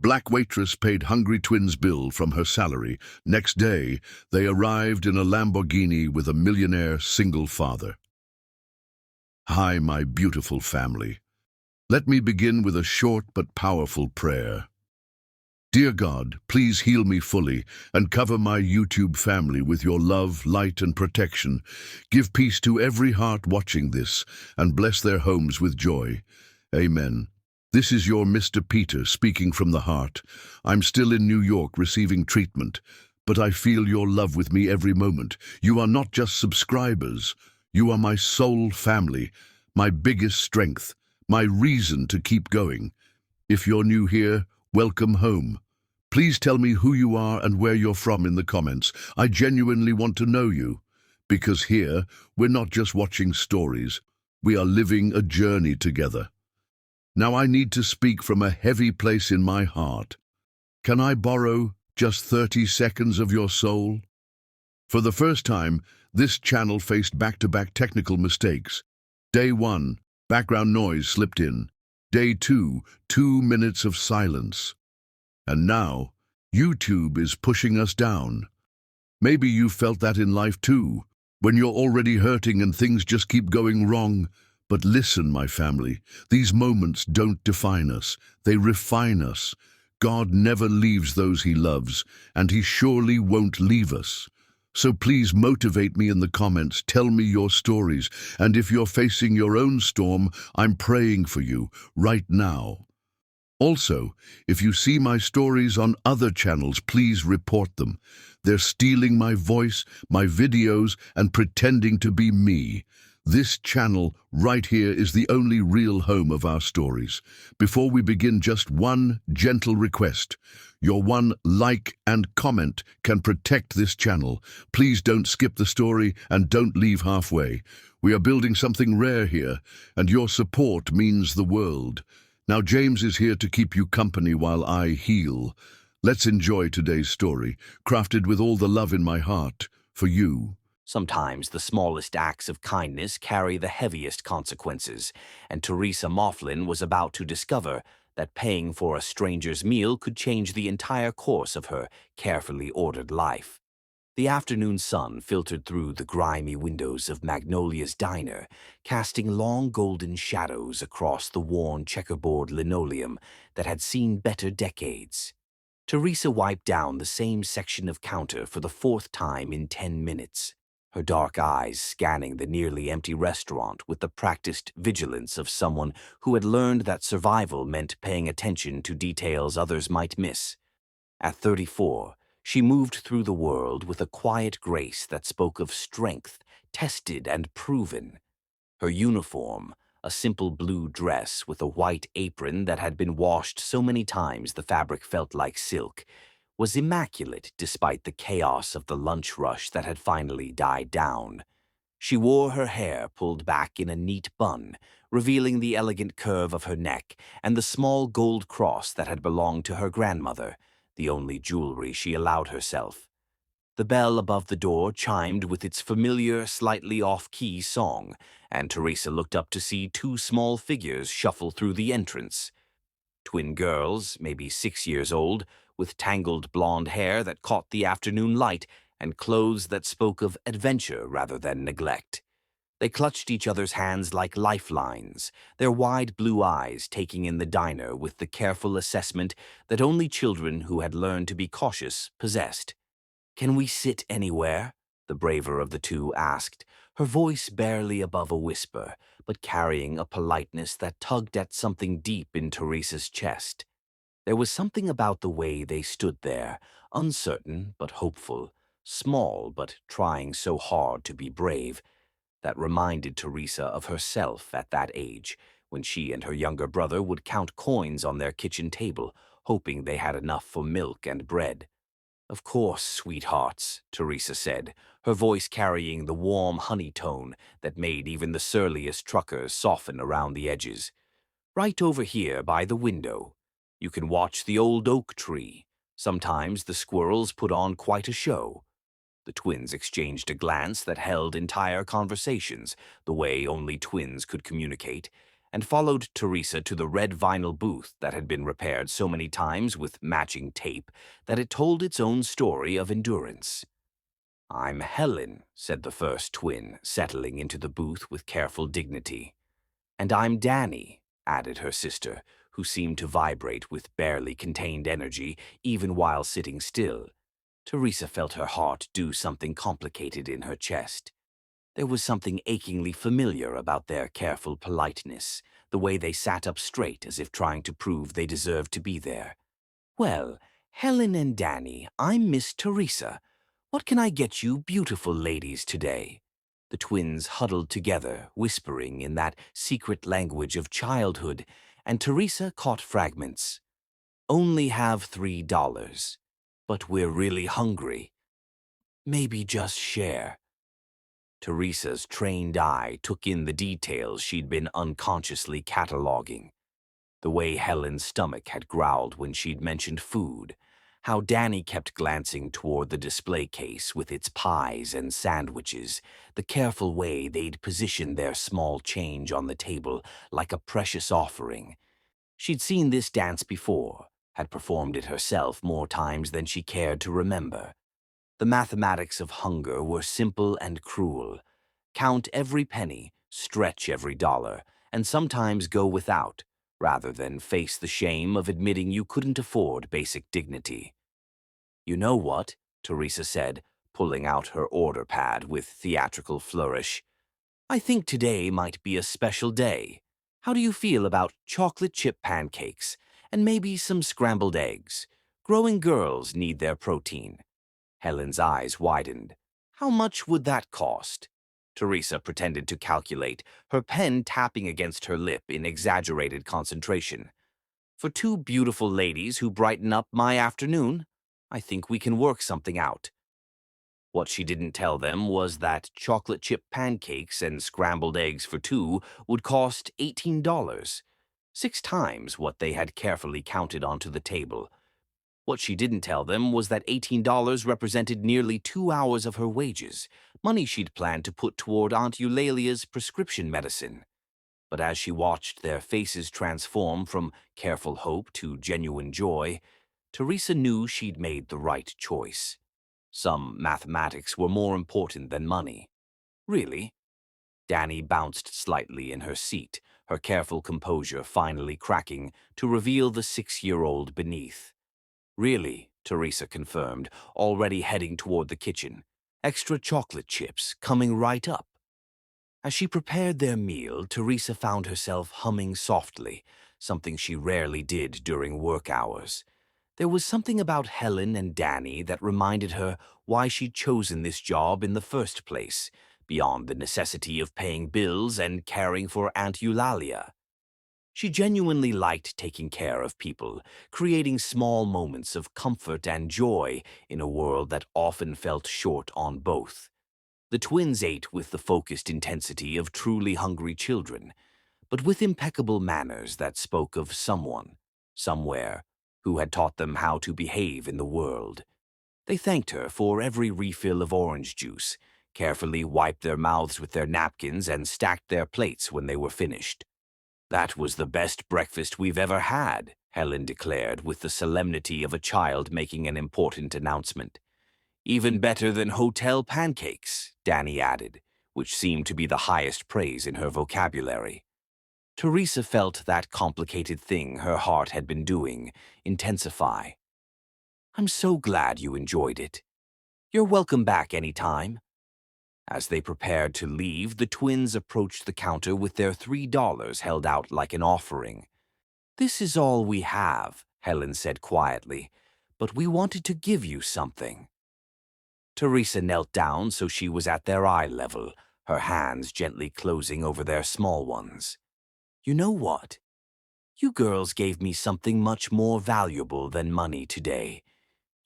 Black Waitress paid hungry twins' bill from her salary. Next day, they arrived in a Lamborghini with a millionaire single father. Hi, my beautiful family. Let me begin with a short but powerful prayer. Dear God, please heal me fully and cover my YouTube family with your love, light, and protection. Give peace to every heart watching this and bless their homes with joy. Amen. This is your Mr. Peter speaking from the heart. I'm still in New York receiving treatment, but I feel your love with me every moment. You are not just subscribers. You are my soul family, my biggest strength, my reason to keep going. If you're new here, welcome home. Please tell me who you are and where you're from in the comments. I genuinely want to know you. Because here, we're not just watching stories. We are living a journey together. Now I need to speak from a heavy place in my heart. Can I borrow just 30 seconds of your soul? For the first time, this channel faced back-to-back technical mistakes. Day 1, background noise slipped in. Day 2, 2 minutes of silence. And now, YouTube is pushing us down. Maybe you felt that in life too, when you're already hurting and things just keep going wrong. But listen, my family, these moments don't define us, they refine us. God never leaves those he loves, and he surely won't leave us. So please motivate me in the comments, tell me your stories, and if you're facing your own storm, I'm praying for you right now. Also, if you see my stories on other channels, please report them. They're stealing my voice, my videos, and pretending to be me. This channel right here is the only real home of our stories. Before we begin, just one gentle request. Your one like and comment can protect this channel. Please don't skip the story and don't leave halfway. We are building something rare here, and your support means the world. Now James is here to keep you company while I heal. Let's enjoy today's story, crafted with all the love in my heart, for you. Sometimes the smallest acts of kindness carry the heaviest consequences, and Teresa Moughlin was about to discover that paying for a stranger's meal could change the entire course of her carefully ordered life. The afternoon sun filtered through the grimy windows of Magnolia's diner, casting long golden shadows across the worn checkerboard linoleum that had seen better decades. Teresa wiped down the same section of counter for the 4th time in 10 minutes. Her dark eyes scanning the nearly empty restaurant with the practiced vigilance of someone who had learned that survival meant paying attention to details others might miss. At 34, she moved through the world with a quiet grace that spoke of strength, tested and proven. Her uniform, a simple blue dress with a white apron that had been washed so many times the fabric felt like silk, was immaculate despite the chaos of the lunch rush that had finally died down. She wore her hair pulled back in a neat bun, revealing the elegant curve of her neck and the small gold cross that had belonged to her grandmother, the only jewelry she allowed herself. The bell above the door chimed with its familiar, slightly off-key song, and Teresa looked up to see 2 small figures shuffle through the entrance. Twin girls, maybe 6 years old, with tangled blonde hair that caught the afternoon light and clothes that spoke of adventure rather than neglect. They clutched each other's hands like lifelines, their wide blue eyes taking in the diner with the careful assessment that only children who had learned to be cautious possessed. "Can we sit anywhere?" the braver of the two asked, her voice barely above a whisper, but carrying a politeness that tugged at something deep in Teresa's chest. There was something about the way they stood there, uncertain but hopeful, small but trying so hard to be brave, that reminded Teresa of herself at that age, when she and her younger brother would count coins on their kitchen table, hoping they had enough for milk and bread. "Of course, sweethearts," Teresa said, her voice carrying the warm honey tone that made even the surliest truckers soften around the edges. "Right over here by the window. You can watch the old oak tree. Sometimes the squirrels put on quite a show." The twins exchanged a glance that held entire conversations, the way only twins could communicate, and followed Teresa to the red vinyl booth that had been repaired so many times with matching tape that it told its own story of endurance. "I'm Helen," said the first twin, settling into the booth with careful dignity. "And I'm Danny," added her sister, who seemed to vibrate with barely contained energy even while sitting still. Teresa felt her heart do something complicated in her chest. There was something achingly familiar about their careful politeness, the way they sat up straight as if trying to prove they deserved to be there. "Well, Helen and Danny, I'm Miss Teresa. What can I get you beautiful ladies today?" The twins huddled together, whispering in that secret language of childhood, and Teresa caught fragments. "Only have $3. But we're really hungry. Maybe just share." Teresa's trained eye took in the details she'd been unconsciously cataloging. The way Helen's stomach had growled when she'd mentioned food, how Danny kept glancing toward the display case with its pies and sandwiches, the careful way they'd positioned their small change on the table like a precious offering. She'd seen this dance before, had performed it herself more times than she cared to remember. The mathematics of hunger were simple and cruel. Count every penny, stretch every dollar, and sometimes go without, rather than face the shame of admitting you couldn't afford basic dignity. "You know what?" Teresa said, pulling out her order pad with theatrical flourish. "I think today might be a special day. How do you feel about chocolate chip pancakes and maybe some scrambled eggs? Growing girls need their protein." Helen's eyes widened. "How much would that cost?" Teresa pretended to calculate, her pen tapping against her lip in exaggerated concentration. "For two beautiful ladies who brighten up my afternoon, I think we can work something out." What she didn't tell them was that chocolate chip pancakes and scrambled eggs for two would cost $18, 6 times what they had carefully counted onto the table. What she didn't tell them was that $18 represented nearly 2 hours of her wages, money she'd planned to put toward Aunt Eulalia's prescription medicine. But as she watched their faces transform from careful hope to genuine joy, Teresa knew she'd made the right choice. Some mathematics were more important than money. "Really?" Danny bounced slightly in her seat, her careful composure finally cracking to reveal the 6-year-old beneath. "Really," Teresa confirmed, already heading toward the kitchen. "Extra chocolate chips coming right up." As she prepared their meal, Teresa found herself humming softly, something she rarely did during work hours. There was something about Helen and Danny that reminded her why she'd chosen this job in the first place, beyond the necessity of paying bills and caring for Aunt Eulalia. She genuinely liked taking care of people, creating small moments of comfort and joy in a world that often felt short on both. The twins ate with the focused intensity of truly hungry children, but with impeccable manners that spoke of someone, somewhere, who had taught them how to behave in the world. They thanked her for every refill of orange juice, carefully wiped their mouths with their napkins, and stacked their plates when they were finished. "That was the best breakfast we've ever had," Helen declared with the solemnity of a child making an important announcement. "Even better than hotel pancakes," Danny added, which seemed to be the highest praise in her vocabulary. Teresa felt that complicated thing her heart had been doing intensify. "I'm so glad you enjoyed it. You're welcome back any time." As they prepared to leave, the twins approached the counter with their $3 held out like an offering. "This is all we have," Helen said quietly, "but we wanted to give you something." Teresa knelt down so she was at their eye level, her hands gently closing over their small ones. "You know what? You girls gave me something much more valuable than money today.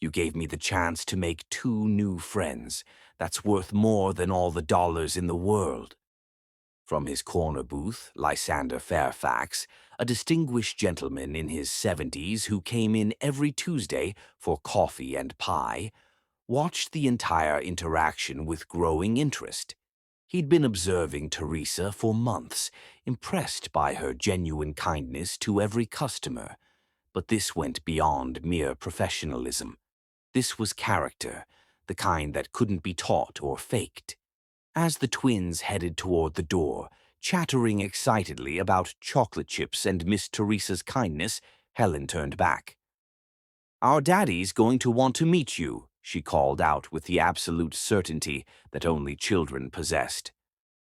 You gave me the chance to make 2 new friends. That's worth more than all the dollars in the world." From his corner booth, Lysander Fairfax, a distinguished gentleman in his 70s who came in every Tuesday for coffee and pie, watched the entire interaction with growing interest. He'd been observing Teresa for months, impressed by her genuine kindness to every customer. But this went beyond mere professionalism. This was character, the kind that couldn't be taught or faked. As the twins headed toward the door, chattering excitedly about chocolate chips and Miss Teresa's kindness, Helen turned back. "Our daddy's going to want to meet you," she called out with the absolute certainty that only children possessed.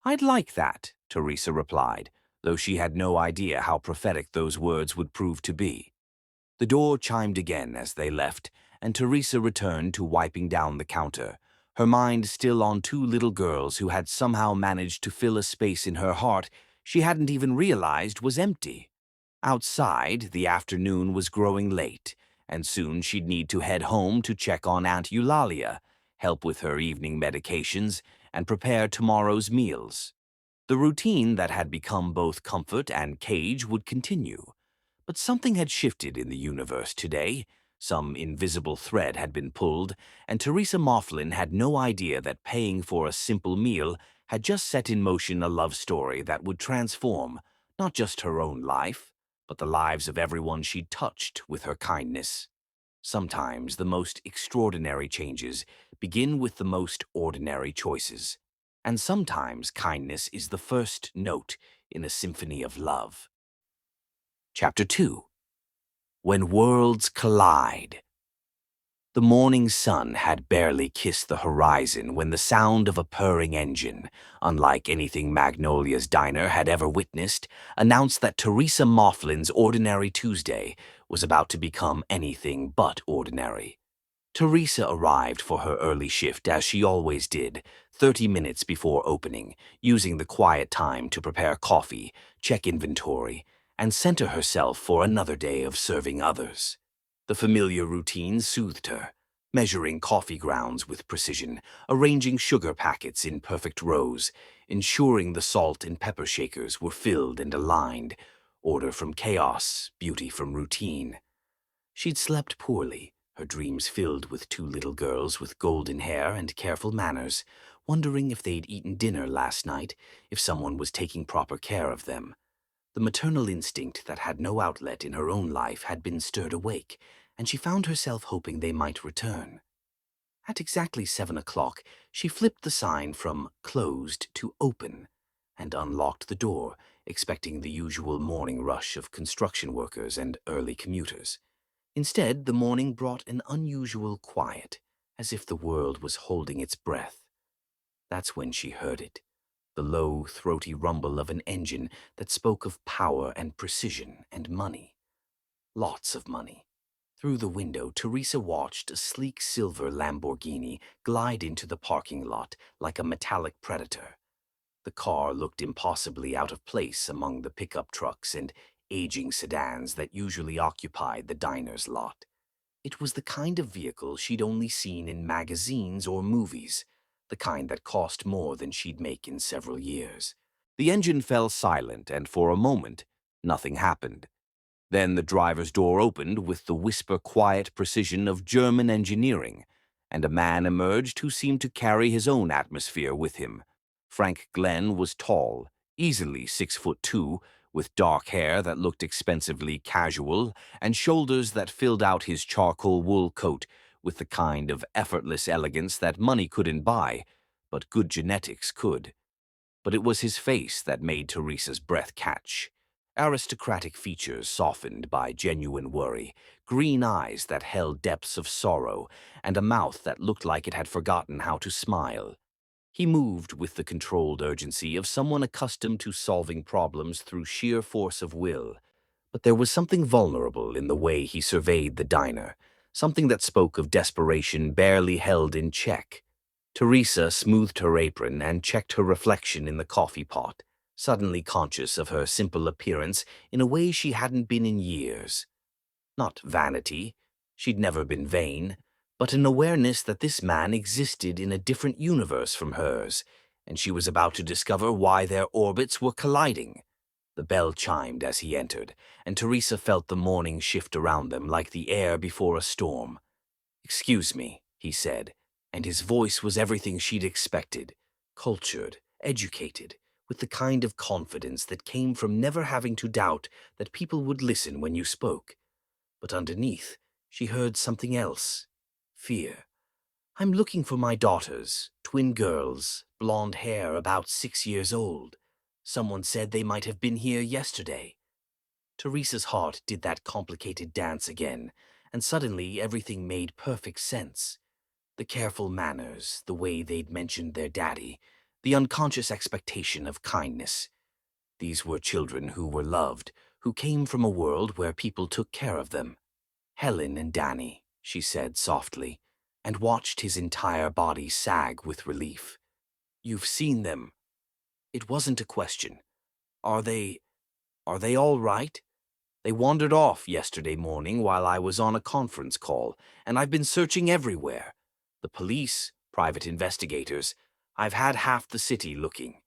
"I'd like that," Teresa replied, though she had no idea how prophetic those words would prove to be. The door chimed again as they left, and Teresa returned to wiping down the counter, her mind still on two little girls who had somehow managed to fill a space in her heart she hadn't even realized was empty. Outside, the afternoon was growing late, and soon she'd need to head home to check on Aunt Eulalia, help with her evening medications, and prepare tomorrow's meals. The routine that had become both comfort and cage would continue. But something had shifted in the universe today. Some invisible thread had been pulled, and Teresa Moughlin had no idea that paying for a simple meal had just set in motion a love story that would transform not just her own life, but the lives of everyone she'd touched with her kindness. Sometimes the most extraordinary changes begin with the most ordinary choices, and sometimes kindness is the first note in a symphony of love. Chapter 2. When Worlds Collide. The morning sun had barely kissed the horizon when the sound of a purring engine, unlike anything Magnolia's diner had ever witnessed, announced that Teresa Moughlin's ordinary Tuesday was about to become anything but ordinary. Teresa arrived for her early shift as she always did, 30 minutes before opening, using the quiet time to prepare coffee, check inventory, and center herself for another day of serving others. The familiar routine soothed her, measuring coffee grounds with precision, arranging sugar packets in perfect rows, ensuring the salt and pepper shakers were filled and aligned, order from chaos, beauty from routine. She'd slept poorly, her dreams filled with two little girls with golden hair and careful manners, wondering if they'd eaten dinner last night, if someone was taking proper care of them. The maternal instinct that had no outlet in her own life had been stirred awake, and she found herself hoping they might return. At exactly 7 o'clock, she flipped the sign from closed to open and unlocked the door, expecting the usual morning rush of construction workers and early commuters. Instead, the morning brought an unusual quiet, as if the world was holding its breath. That's when she heard it, the low, throaty rumble of an engine that spoke of power and precision and money. Lots of money. Through the window, Teresa watched a sleek silver Lamborghini glide into the parking lot like a metallic predator. The car looked impossibly out of place among the pickup trucks and aging sedans that usually occupied the diner's lot. It was the kind of vehicle she'd only seen in magazines or movies, the kind that cost more than she'd make in several years. The engine fell silent, and for a moment, nothing happened. Then the driver's door opened with the whisper-quiet precision of German engineering, and a man emerged who seemed to carry his own atmosphere with him. Frank Glenn was tall, easily 6'2", with dark hair that looked expensively casual and shoulders that filled out his charcoal wool coat with the kind of effortless elegance that money couldn't buy, but good genetics could. But it was his face that made Teresa's breath catch. Aristocratic features softened by genuine worry, green eyes that held depths of sorrow, and a mouth that looked like it had forgotten how to smile. He moved with the controlled urgency of someone accustomed to solving problems through sheer force of will. But there was something vulnerable in the way he surveyed the diner, something that spoke of desperation barely held in check. Teresa smoothed her apron and checked her reflection in the coffee pot, suddenly conscious of her simple appearance in a way she hadn't been in years. Not vanity, she'd never been vain, but an awareness that this man existed in a different universe from hers, and she was about to discover why their orbits were colliding. The bell chimed as he entered, and Teresa felt the morning shift around them like the air before a storm. "Excuse me," he said, and his voice was everything she'd expected, cultured educated, with the kind of confidence that came from never having to doubt that people would listen when you spoke. But underneath, she heard something else. Fear. I'm looking for my daughters, twin girls, blonde hair, about 6 years old. Someone said they might have been here yesterday. Teresa's heart did that complicated dance again, and suddenly everything made perfect sense. The careful manners, the way they'd mentioned their daddy, the unconscious expectation of kindness. These were children who were loved, who came from a world where people took care of them. Helen and Danny, she said softly, and watched his entire body sag with relief. You've seen them. It wasn't a question. Are they all right? They wandered off yesterday morning while I was on a conference call, and I've been searching everywhere. The police, private investigators. I've had half the city looking.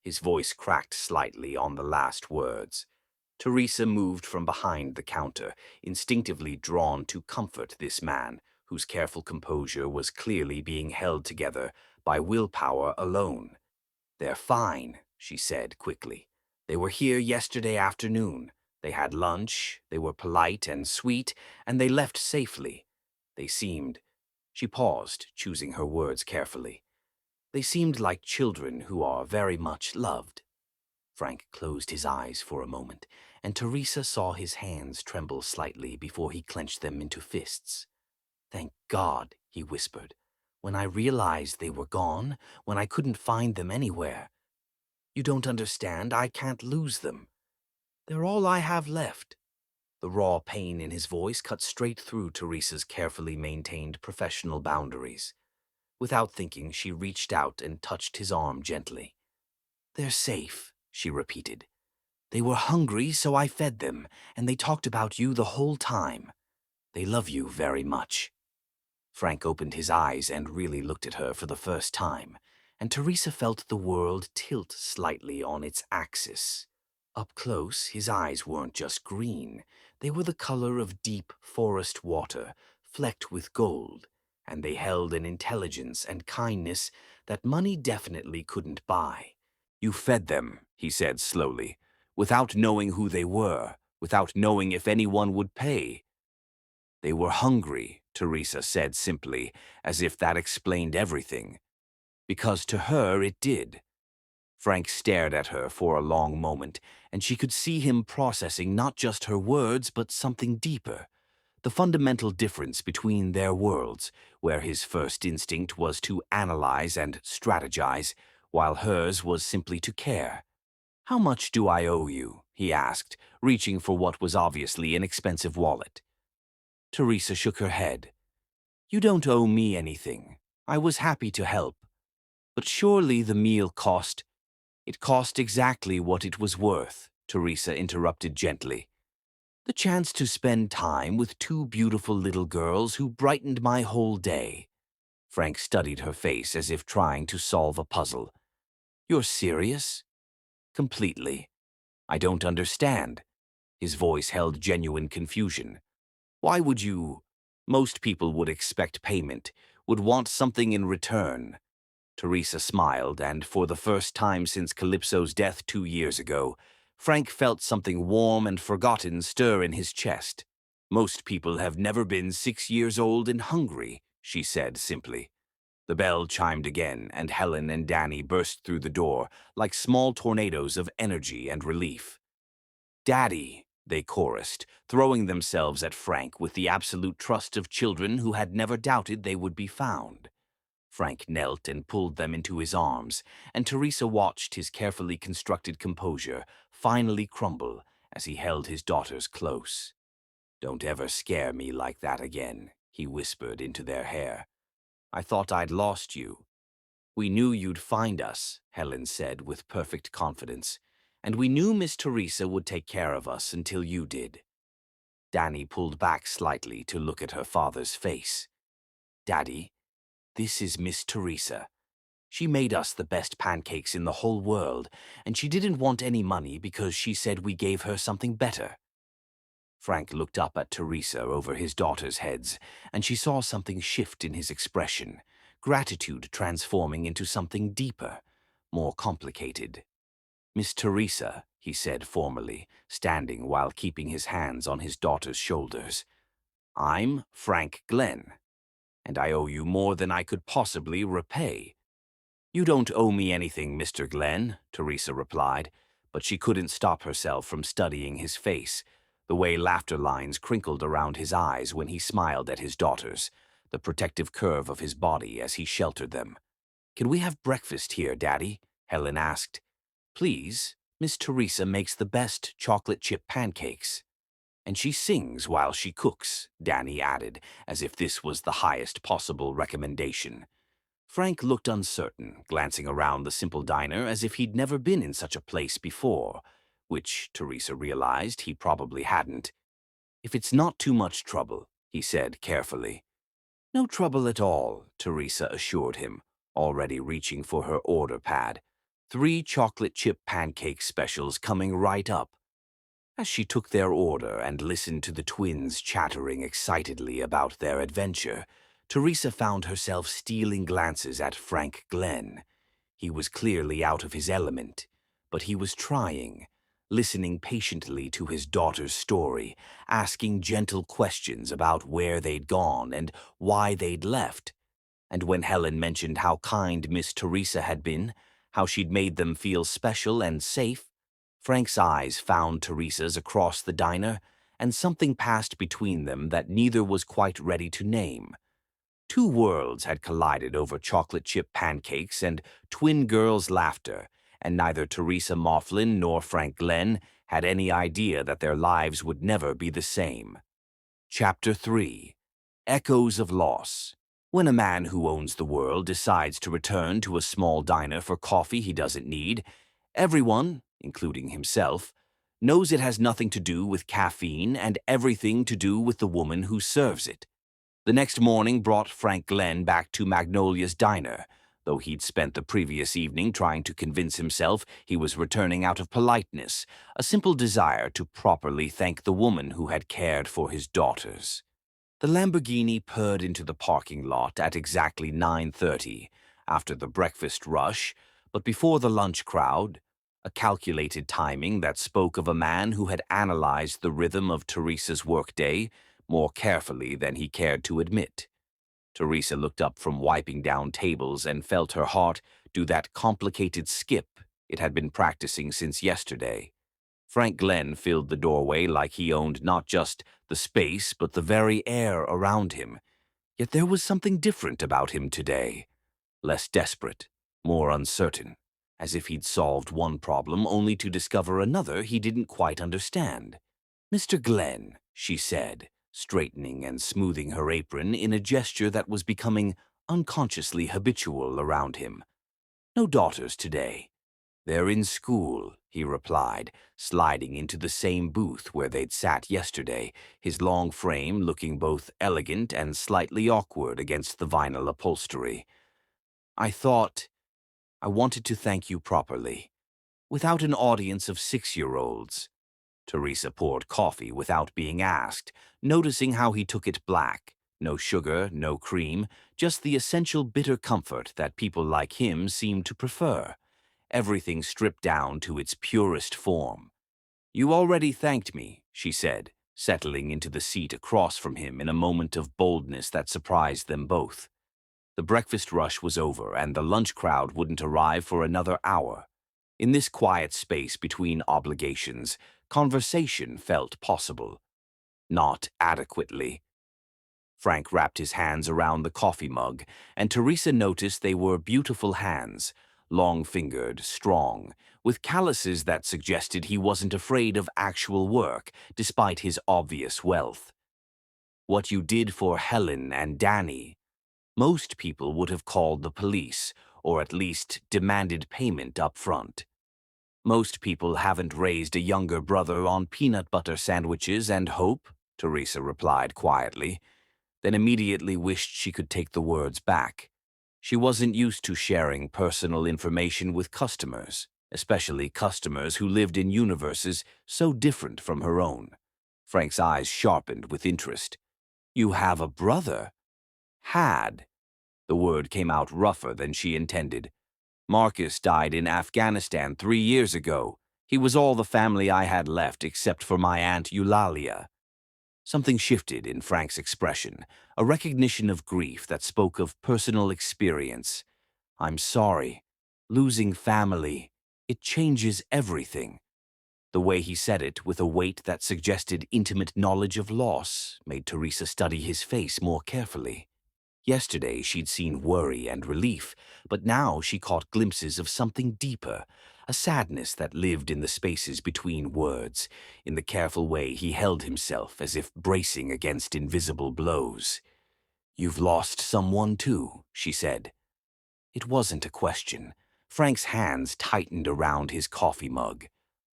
His voice cracked slightly on the last words. Teresa moved from behind the counter, instinctively drawn to comfort this man, whose careful composure was clearly being held together by willpower alone. They're fine, she said quickly. They were here yesterday afternoon. They had lunch, they were polite and sweet, and they left safely. They seemed— She paused, choosing her words carefully. They seemed like children who are very much loved. Frank closed his eyes for a moment, and Teresa saw his hands tremble slightly before he clenched them into fists. Thank God, he whispered. When I realized they were gone, when I couldn't find them anywhere. You don't understand, I can't lose them. They're all I have left. The raw pain in his voice cut straight through Teresa's carefully maintained professional boundaries. Without thinking, she reached out and touched his arm gently. They're safe, she repeated. They were hungry, so I fed them, and they talked about you the whole time. They love you very much. Frank opened his eyes and really looked at her for the first time, and Teresa felt the world tilt slightly on its axis. Up close, his eyes weren't just green. They were the color of deep forest water, flecked with gold, and they held an intelligence and kindness that money definitely couldn't buy. You fed them, he said slowly, without knowing who they were, without knowing if anyone would pay. They were hungry, Teresa said simply, as if that explained everything. Because to her it did. Frank stared at her for a long moment, and she could see him processing not just her words, but something deeper. The fundamental difference between their worlds, where his first instinct was to analyze and strategize, while hers was simply to care. How much do I owe you? He asked, reaching for what was obviously an expensive wallet. Teresa shook her head. You don't owe me anything. I was happy to help. But surely the meal cost— It cost exactly what it was worth, Teresa interrupted gently. The chance to spend time with two beautiful little girls who brightened my whole day. Frank studied her face as if trying to solve a puzzle. You're serious? Completely. I don't understand. His voice held genuine confusion. Why would you— Most people would expect payment, would want something in return. Teresa smiled, and for the first time since Calypso's death 2 years ago, Frank felt something warm and forgotten stir in his chest. Most people have never been 6 years old and hungry, she said simply. The bell chimed again, and Helen and Danny burst through the door like small tornadoes of energy and relief. Daddy, they chorused, throwing themselves at Frank with the absolute trust of children who had never doubted they would be found. Frank knelt and pulled them into his arms, and Teresa watched his carefully constructed composure finally crumble as he held his daughters close. Don't ever scare me like that again, he whispered into their hair. I thought I'd lost you. We knew you'd find us, Helen said with perfect confidence, and we knew Miss Teresa would take care of us until you did. Danny pulled back slightly to look at her father's face. Daddy, this is Miss Teresa. She made us the best pancakes in the whole world, and she didn't want any money because she said we gave her something better. Frank looked up at Teresa over his daughters' heads, and she saw something shift in his expression, gratitude transforming into something deeper. more complicated. "Miss Teresa," he said formally, standing while keeping his hands on his daughter's shoulders. "I'm Frank Glenn, and I owe you more than I could possibly repay." "You don't owe me anything, Mr. Glenn," Teresa replied, but she couldn't stop herself from studying his face, the way laughter lines crinkled around his eyes when he smiled at his daughters, the protective curve of his body as he sheltered them. "Can we have breakfast here, Daddy?" Helen asked. "Please, Miss Teresa makes the best chocolate chip pancakes." "And she sings while she cooks," Danny added, as if this was the highest possible recommendation. Frank looked uncertain, glancing around the simple diner as if he'd never been in such a place before, which, Teresa realized, he probably hadn't. "If it's not too much trouble," he said carefully. "No trouble at all," Teresa assured him, already reaching for her order pad. "3 chocolate chip pancake specials coming right up." As she took their order and listened to the twins chattering excitedly about their adventure, Teresa found herself stealing glances at Frank Glenn. He was clearly out of his element, but he was trying, listening patiently to his daughter's story, asking gentle questions about where they'd gone and why they'd left. And when Helen mentioned how kind Miss Teresa had been, how she'd made them feel special and safe, Frank's eyes found Teresa's across the diner, and something passed between them that neither was quite ready to name. Two worlds had collided over chocolate chip pancakes and twin girls' laughter, and neither Teresa Mifflin nor Frank Glenn had any idea that their lives would never be the same. Chapter 3. Echoes of Loss. When a man who owns the world decides to return to a small diner for coffee he doesn't need, everyone, including himself, knows it has nothing to do with caffeine and everything to do with the woman who serves it. The next morning brought Frank Glenn back to Magnolia's diner, though he'd spent the previous evening trying to convince himself he was returning out of politeness, a simple desire to properly thank the woman who had cared for his daughters. The Lamborghini purred into the parking lot at exactly 9:30, after the breakfast rush, but before the lunch crowd, a calculated timing that spoke of a man who had analyzed the rhythm of Teresa's workday more carefully than he cared to admit. Teresa looked up from wiping down tables and felt her heart do that complicated skip it had been practicing since yesterday. Frank Glenn filled the doorway like he owned not just the space but the very air around him. Yet there was something different about him today. Less desperate, more uncertain, as if he'd solved one problem only to discover another he didn't quite understand. "Mr. Glenn," she said, straightening and smoothing her apron in a gesture that was becoming unconsciously habitual around him. "No daughters today." "They're in school," he replied, sliding into the same booth where they'd sat yesterday, his long frame looking both elegant and slightly awkward against the vinyl upholstery. I wanted to thank you properly, without an audience of 6-year-olds. Teresa poured coffee without being asked, noticing how he took it black. No sugar, no cream, just the essential bitter comfort that people like him seemed to prefer. Everything stripped down to its purest form. "You already thanked me," she said, settling into the seat across from him in a moment of boldness that surprised them both. The breakfast rush was over, and the lunch crowd wouldn't arrive for another hour. In this quiet space between obligations, conversation felt possible. Not adequately. Frank wrapped his hands around the coffee mug, and Teresa noticed they were beautiful hands, long-fingered, strong, with calluses that suggested he wasn't afraid of actual work, despite his obvious wealth. "What you did for Helen and Danny. Most people would have called the police, or at least demanded payment up front. Most people haven't raised a younger brother on peanut butter sandwiches and hope," Teresa replied quietly, then immediately wished she could take the words back. She wasn't used to sharing personal information with customers, especially customers who lived in universes so different from her own. Frank's eyes sharpened with interest. "You have a brother?" "Had." The word came out rougher than she intended. Marcus died in Afghanistan 3 years ago. He was all the family I had left except for my Aunt Eulalia. Something shifted in Frank's expression, a recognition of grief that spoke of personal experience. I'm sorry. Losing family, it changes everything. The way he said it, with a weight that suggested intimate knowledge of loss, made Teresa study his face more carefully. Yesterday she'd seen worry and relief, but now she caught glimpses of something deeper, a sadness that lived in the spaces between words, in the careful way he held himself as if bracing against invisible blows. "You've lost someone too," she said. It wasn't a question. Frank's hands tightened around his coffee mug.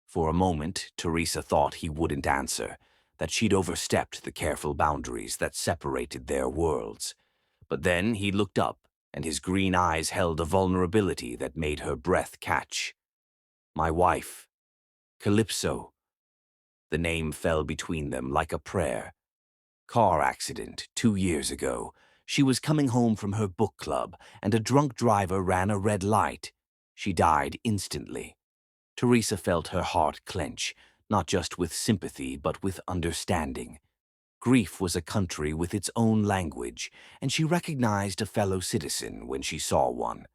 For a moment, Teresa thought he wouldn't answer, that she'd overstepped the careful boundaries that separated their worlds. But then he looked up, and his green eyes held a vulnerability that made her breath catch. "My wife, Calypso." The name fell between them like a prayer. Car accident 2 years ago. She was coming home from her book club, and a drunk driver ran a red light. She died instantly. Teresa felt her heart clench, not just with sympathy but with understanding. Grief was a country with its own language, and she recognized a fellow citizen when she saw one.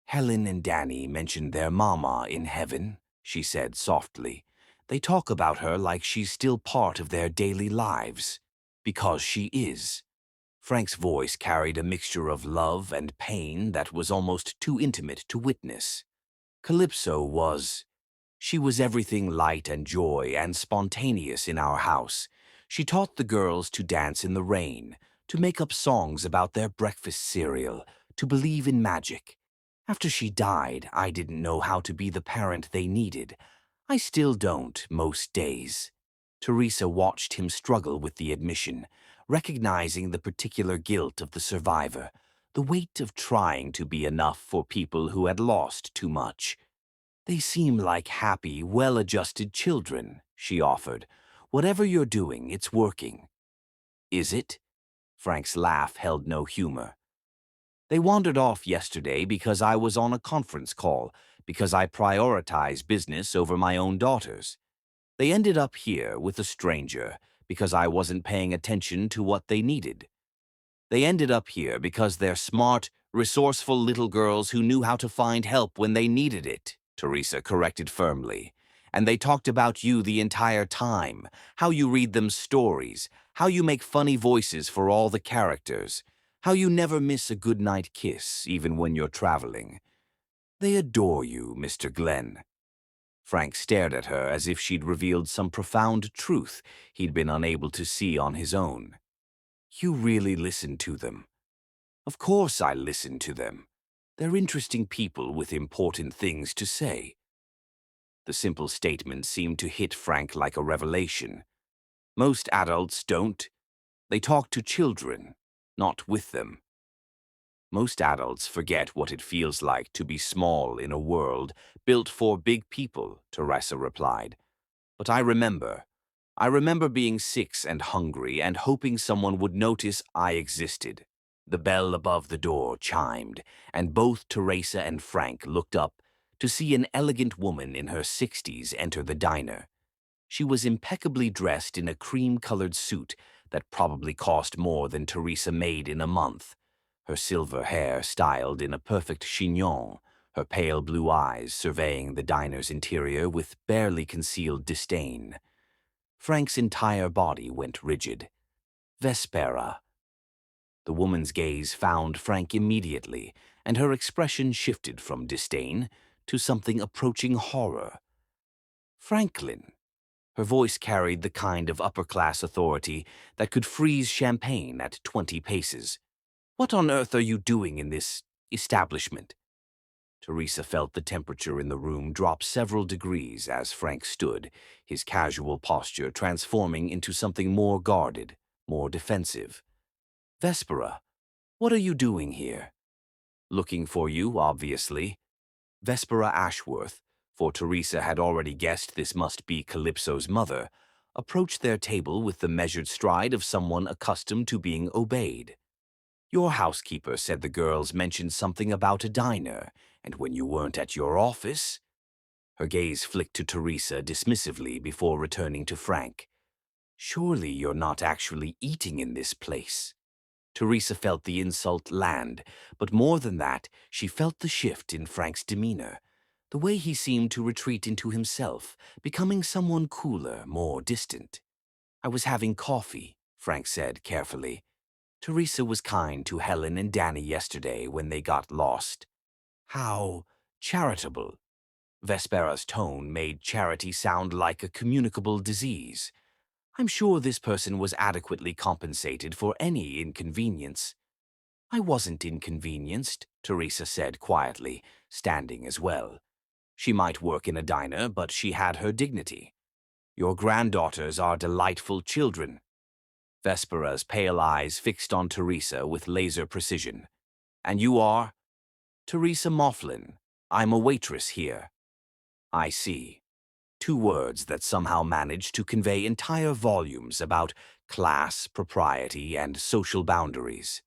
"Helen and Danny mentioned their mama in heaven," she said softly. "They talk about her like she's still part of their daily lives. Because she is." Frank's voice carried a mixture of love and pain that was almost too intimate to witness. Calypso was... She was everything light and joy and spontaneous in our house. She taught the girls to dance in the rain, to make up songs about their breakfast cereal, to believe in magic. After she died, I didn't know how to be the parent they needed. I still don't, most days. Teresa watched him struggle with the admission, recognizing the particular guilt of the survivor, the weight of trying to be enough for people who had lost too much. "They seem like happy, well-adjusted children," she offered. "Whatever you're doing, it's working." "Is it?" Frank's laugh held no humor. "They wandered off yesterday because I was on a conference call, because I prioritize business over my own daughters. They ended up here with a stranger because I wasn't paying attention to what they needed. They ended up here because they're smart, resourceful little girls who knew how to find help when they needed it," Teresa corrected firmly. "And they talked about you the entire time, how you read them stories, how you make funny voices for all the characters, how you never miss a goodnight kiss even when you're traveling. They adore you, Mr. Glenn." Frank stared at her as if she'd revealed some profound truth he'd been unable to see on his own. "You really listen to them." "Of course I listen to them. They're interesting people with important things to say." The simple statement seemed to hit Frank like a revelation. Most adults don't. They talk to children, not with them. Most adults forget what it feels like to be small in a world built for big people, Teresa replied. "But I remember. I remember being 6 and hungry and hoping someone would notice I existed." The bell above the door chimed, and both Teresa and Frank looked up to see an elegant woman in her 60s enter the diner. She was impeccably dressed in a cream-colored suit that probably cost more than Teresa made in a month. Her silver hair styled in a perfect chignon, her pale blue eyes surveying the diner's interior with barely concealed disdain. Frank's entire body went rigid. "Vespera." The woman's gaze found Frank immediately, and her expression shifted from disdain to something approaching horror. "Franklin." Her voice carried the kind of upper-class authority that could freeze champagne at 20 paces. "What on earth are you doing in this establishment?" Teresa felt the temperature in the room drop several degrees as Frank stood, his casual posture transforming into something more guarded, more defensive. "Vespera, what are you doing here?" "Looking for you, obviously." Vespera Ashworth, for Teresa had already guessed this must be Calypso's mother, approached their table with the measured stride of someone accustomed to being obeyed. Your housekeeper said the girls mentioned something about a diner, and when you weren't at your office. Her gaze flicked to Teresa dismissively before returning to Frank. Surely you're not actually eating in this place. Teresa felt the insult land, but more than that, she felt the shift in Frank's demeanor. The way he seemed to retreat into himself, becoming someone cooler, more distant. I was having coffee, Frank said carefully. Teresa was kind to Helen and Danny yesterday when they got lost. How charitable. Vespera's tone made charity sound like a communicable disease. I'm sure this person was adequately compensated for any inconvenience. I wasn't inconvenienced, Teresa said quietly, standing as well. She might work in a diner, but she had her dignity. Your granddaughters are delightful children. Vespera's pale eyes fixed on Teresa with laser precision. And you are? Teresa Moughlin. I'm a waitress here. I see. Two words that somehow managed to convey entire volumes about class, propriety, and social boundaries.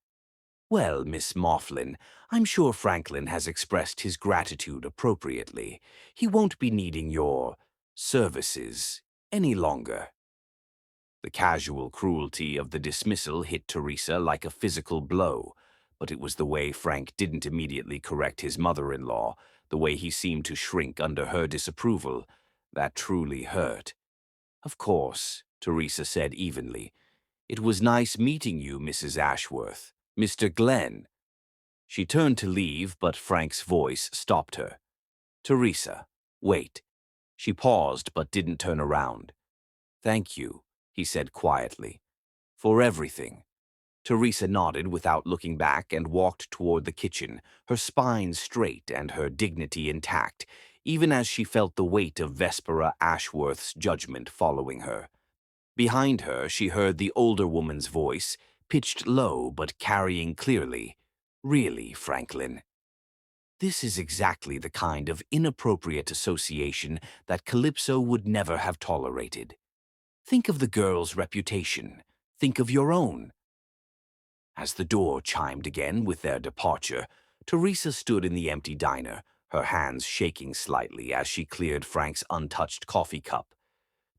Well, Miss Moughlin, I'm sure Franklin has expressed his gratitude appropriately. He won't be needing your services any longer. The casual cruelty of the dismissal hit Teresa like a physical blow, but it was the way Frank didn't immediately correct his mother-in-law, the way he seemed to shrink under her disapproval, that truly hurt. Of course, Teresa said evenly. It was nice meeting you, Mrs. Ashworth. Mr. Glenn. She turned to leave, but Frank's voice stopped her. Teresa, wait. She paused but didn't turn around. Thank you, he said quietly. For everything. Teresa nodded without looking back and walked toward the kitchen, her spine straight and her dignity intact, even as she felt the weight of Vespera Ashworth's judgment following her. Behind her, she heard the older woman's voice, pitched low but carrying clearly. Really, Franklin. This is exactly the kind of inappropriate association that Calypso would never have tolerated. Think of the girl's reputation. Think of your own. As the door chimed again with their departure, Teresa stood in the empty diner, her hands shaking slightly as she cleared Frank's untouched coffee cup.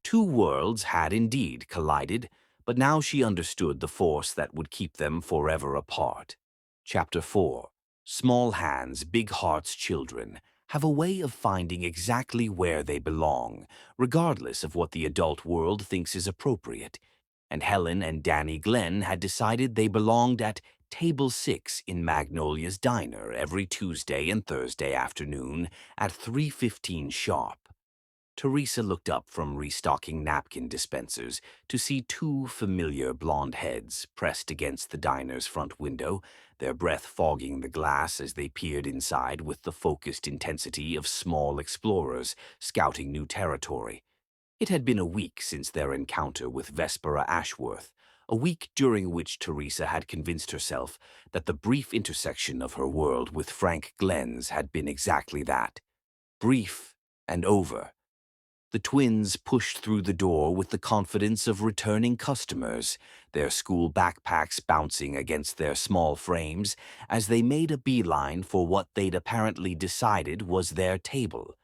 Two worlds had indeed collided, but now she understood the force that would keep them forever apart. Chapter 4. Small hands, big hearts children have a way of finding exactly where they belong, regardless of what the adult world thinks is appropriate. And Helen and Danny Glenn had decided they belonged at Table 6 in Magnolia's Diner every Tuesday and Thursday afternoon at 3:15 sharp. Teresa looked up from restocking napkin dispensers to see two familiar blonde heads pressed against the diner's front window, their breath fogging the glass as they peered inside with the focused intensity of small explorers scouting new territory. It had been a week since their encounter with Vespera Ashworth, a week during which Teresa had convinced herself that the brief intersection of her world with Frank Glenn's had been exactly that. Brief and over. The twins pushed through the door with the confidence of returning customers, their school backpacks bouncing against their small frames as they made a beeline for what they'd apparently decided was their table.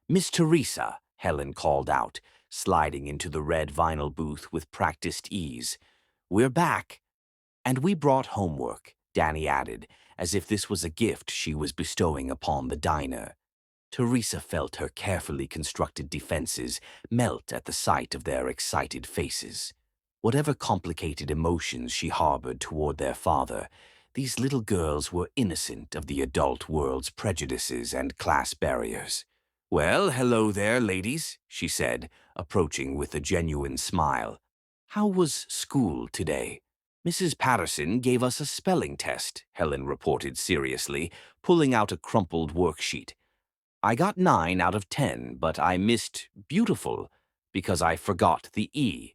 Miss Teresa, Helen called out, sliding into the red vinyl booth with practiced ease. We're back. And we brought homework, Danny added, as if this was a gift she was bestowing upon the diner. Teresa felt her carefully constructed defenses melt at the sight of their excited faces. Whatever complicated emotions she harbored toward their father, these little girls were innocent of the adult world's prejudices and class barriers. Well, hello there, ladies, she said, approaching with a genuine smile. How was school today? Mrs. Patterson gave us a spelling test, Helen reported seriously, pulling out a crumpled worksheet. I got 9 out of 10, but I missed beautiful because I forgot the E.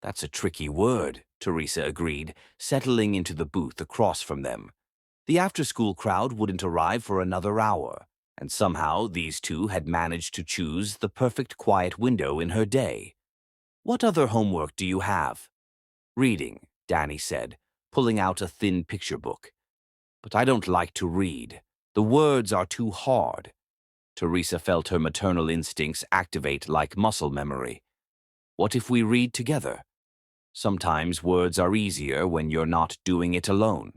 That's a tricky word, Teresa agreed, settling into the booth across from them. The after-school crowd wouldn't arrive for another hour, and somehow these two had managed to choose the perfect quiet window in her day. What other homework do you have? Reading, Danny said, pulling out a thin picture book. "But I don't like to read. The words are too hard." Teresa felt her maternal instincts activate like muscle memory. "What if we read together? Sometimes words are easier when you're not doing it alone."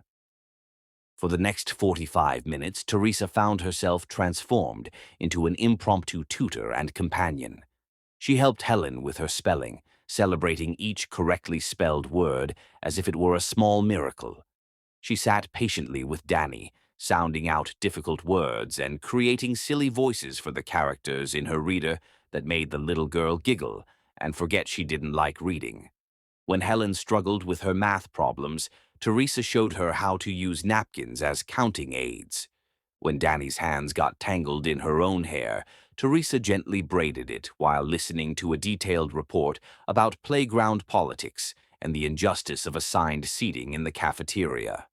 For the next 45 minutes, Teresa found herself transformed into an impromptu tutor and companion. She helped Helen with her spelling, celebrating each correctly spelled word as if it were a small miracle. She sat patiently with Danny, sounding out difficult words and creating silly voices for the characters in her reader that made the little girl giggle and forget she didn't like reading. When Helen struggled with her math problems, Teresa showed her how to use napkins as counting aids. When Danny's hands got tangled in her own hair, Teresa gently braided it while listening to a detailed report about playground politics and the injustice of assigned seating in the cafeteria.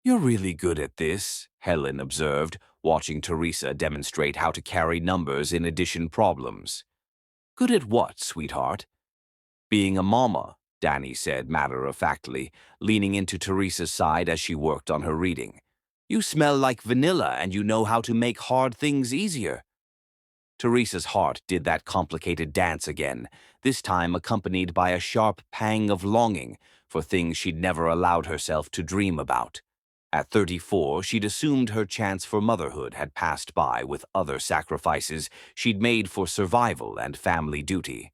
"You're really good at this," Helen observed, watching Teresa demonstrate how to carry numbers in addition problems. "Good at what, sweetheart?" "Being a mama," Danny said matter-of-factly, leaning into Teresa's side as she worked on her reading. "You smell like vanilla and you know how to make hard things easier." Teresa's heart did that complicated dance again, this time accompanied by a sharp pang of longing for things she'd never allowed herself to dream about. At 34, she'd assumed her chance for motherhood had passed by with other sacrifices she'd made for survival and family duty.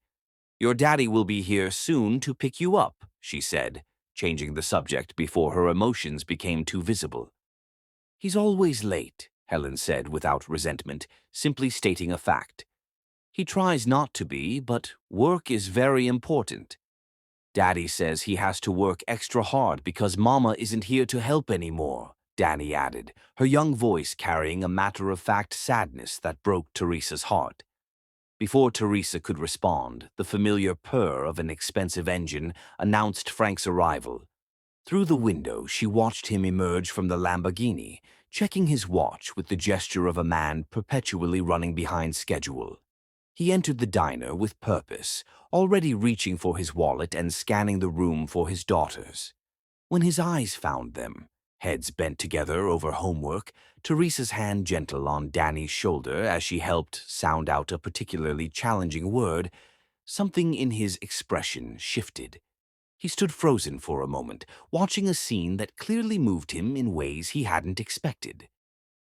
"Your daddy will be here soon to pick you up," she said, changing the subject before her emotions became too visible. "He's always late," Helen said without resentment, simply stating a fact. "He tries not to be, but work is very important." "Daddy says he has to work extra hard because Mama isn't here to help anymore," Danny added, her young voice carrying a matter-of-fact sadness that broke Teresa's heart. Before Teresa could respond, the familiar purr of an expensive engine announced Frank's arrival. Through the window, she watched him emerge from the Lamborghini, checking his watch with the gesture of a man perpetually running behind schedule. He entered the diner with purpose, already reaching for his wallet and scanning the room for his daughters. When his eyes found them, heads bent together over homework, Teresa's hand gentle on Danny's shoulder as she helped sound out a particularly challenging word, something in his expression shifted. He stood frozen for a moment, watching a scene that clearly moved him in ways he hadn't expected.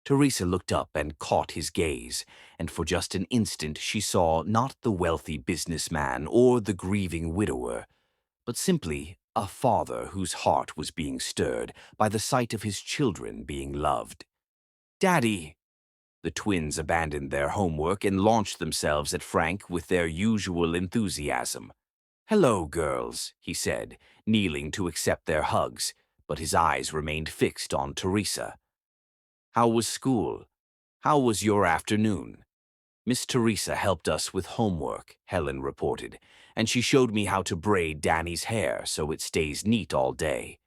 Teresa looked up and caught his gaze, and for just an instant she saw not the wealthy businessman or the grieving widower, but simply a father whose heart was being stirred by the sight of his children being loved. "Daddy!" The twins abandoned their homework and launched themselves at Frank with their usual enthusiasm. "Hello, girls," he said, kneeling to accept their hugs, but his eyes remained fixed on Teresa. "How was school? How was your afternoon?" "Miss Teresa helped us with homework," Helen reported, "and she showed me how to braid Danny's hair so it stays neat all day."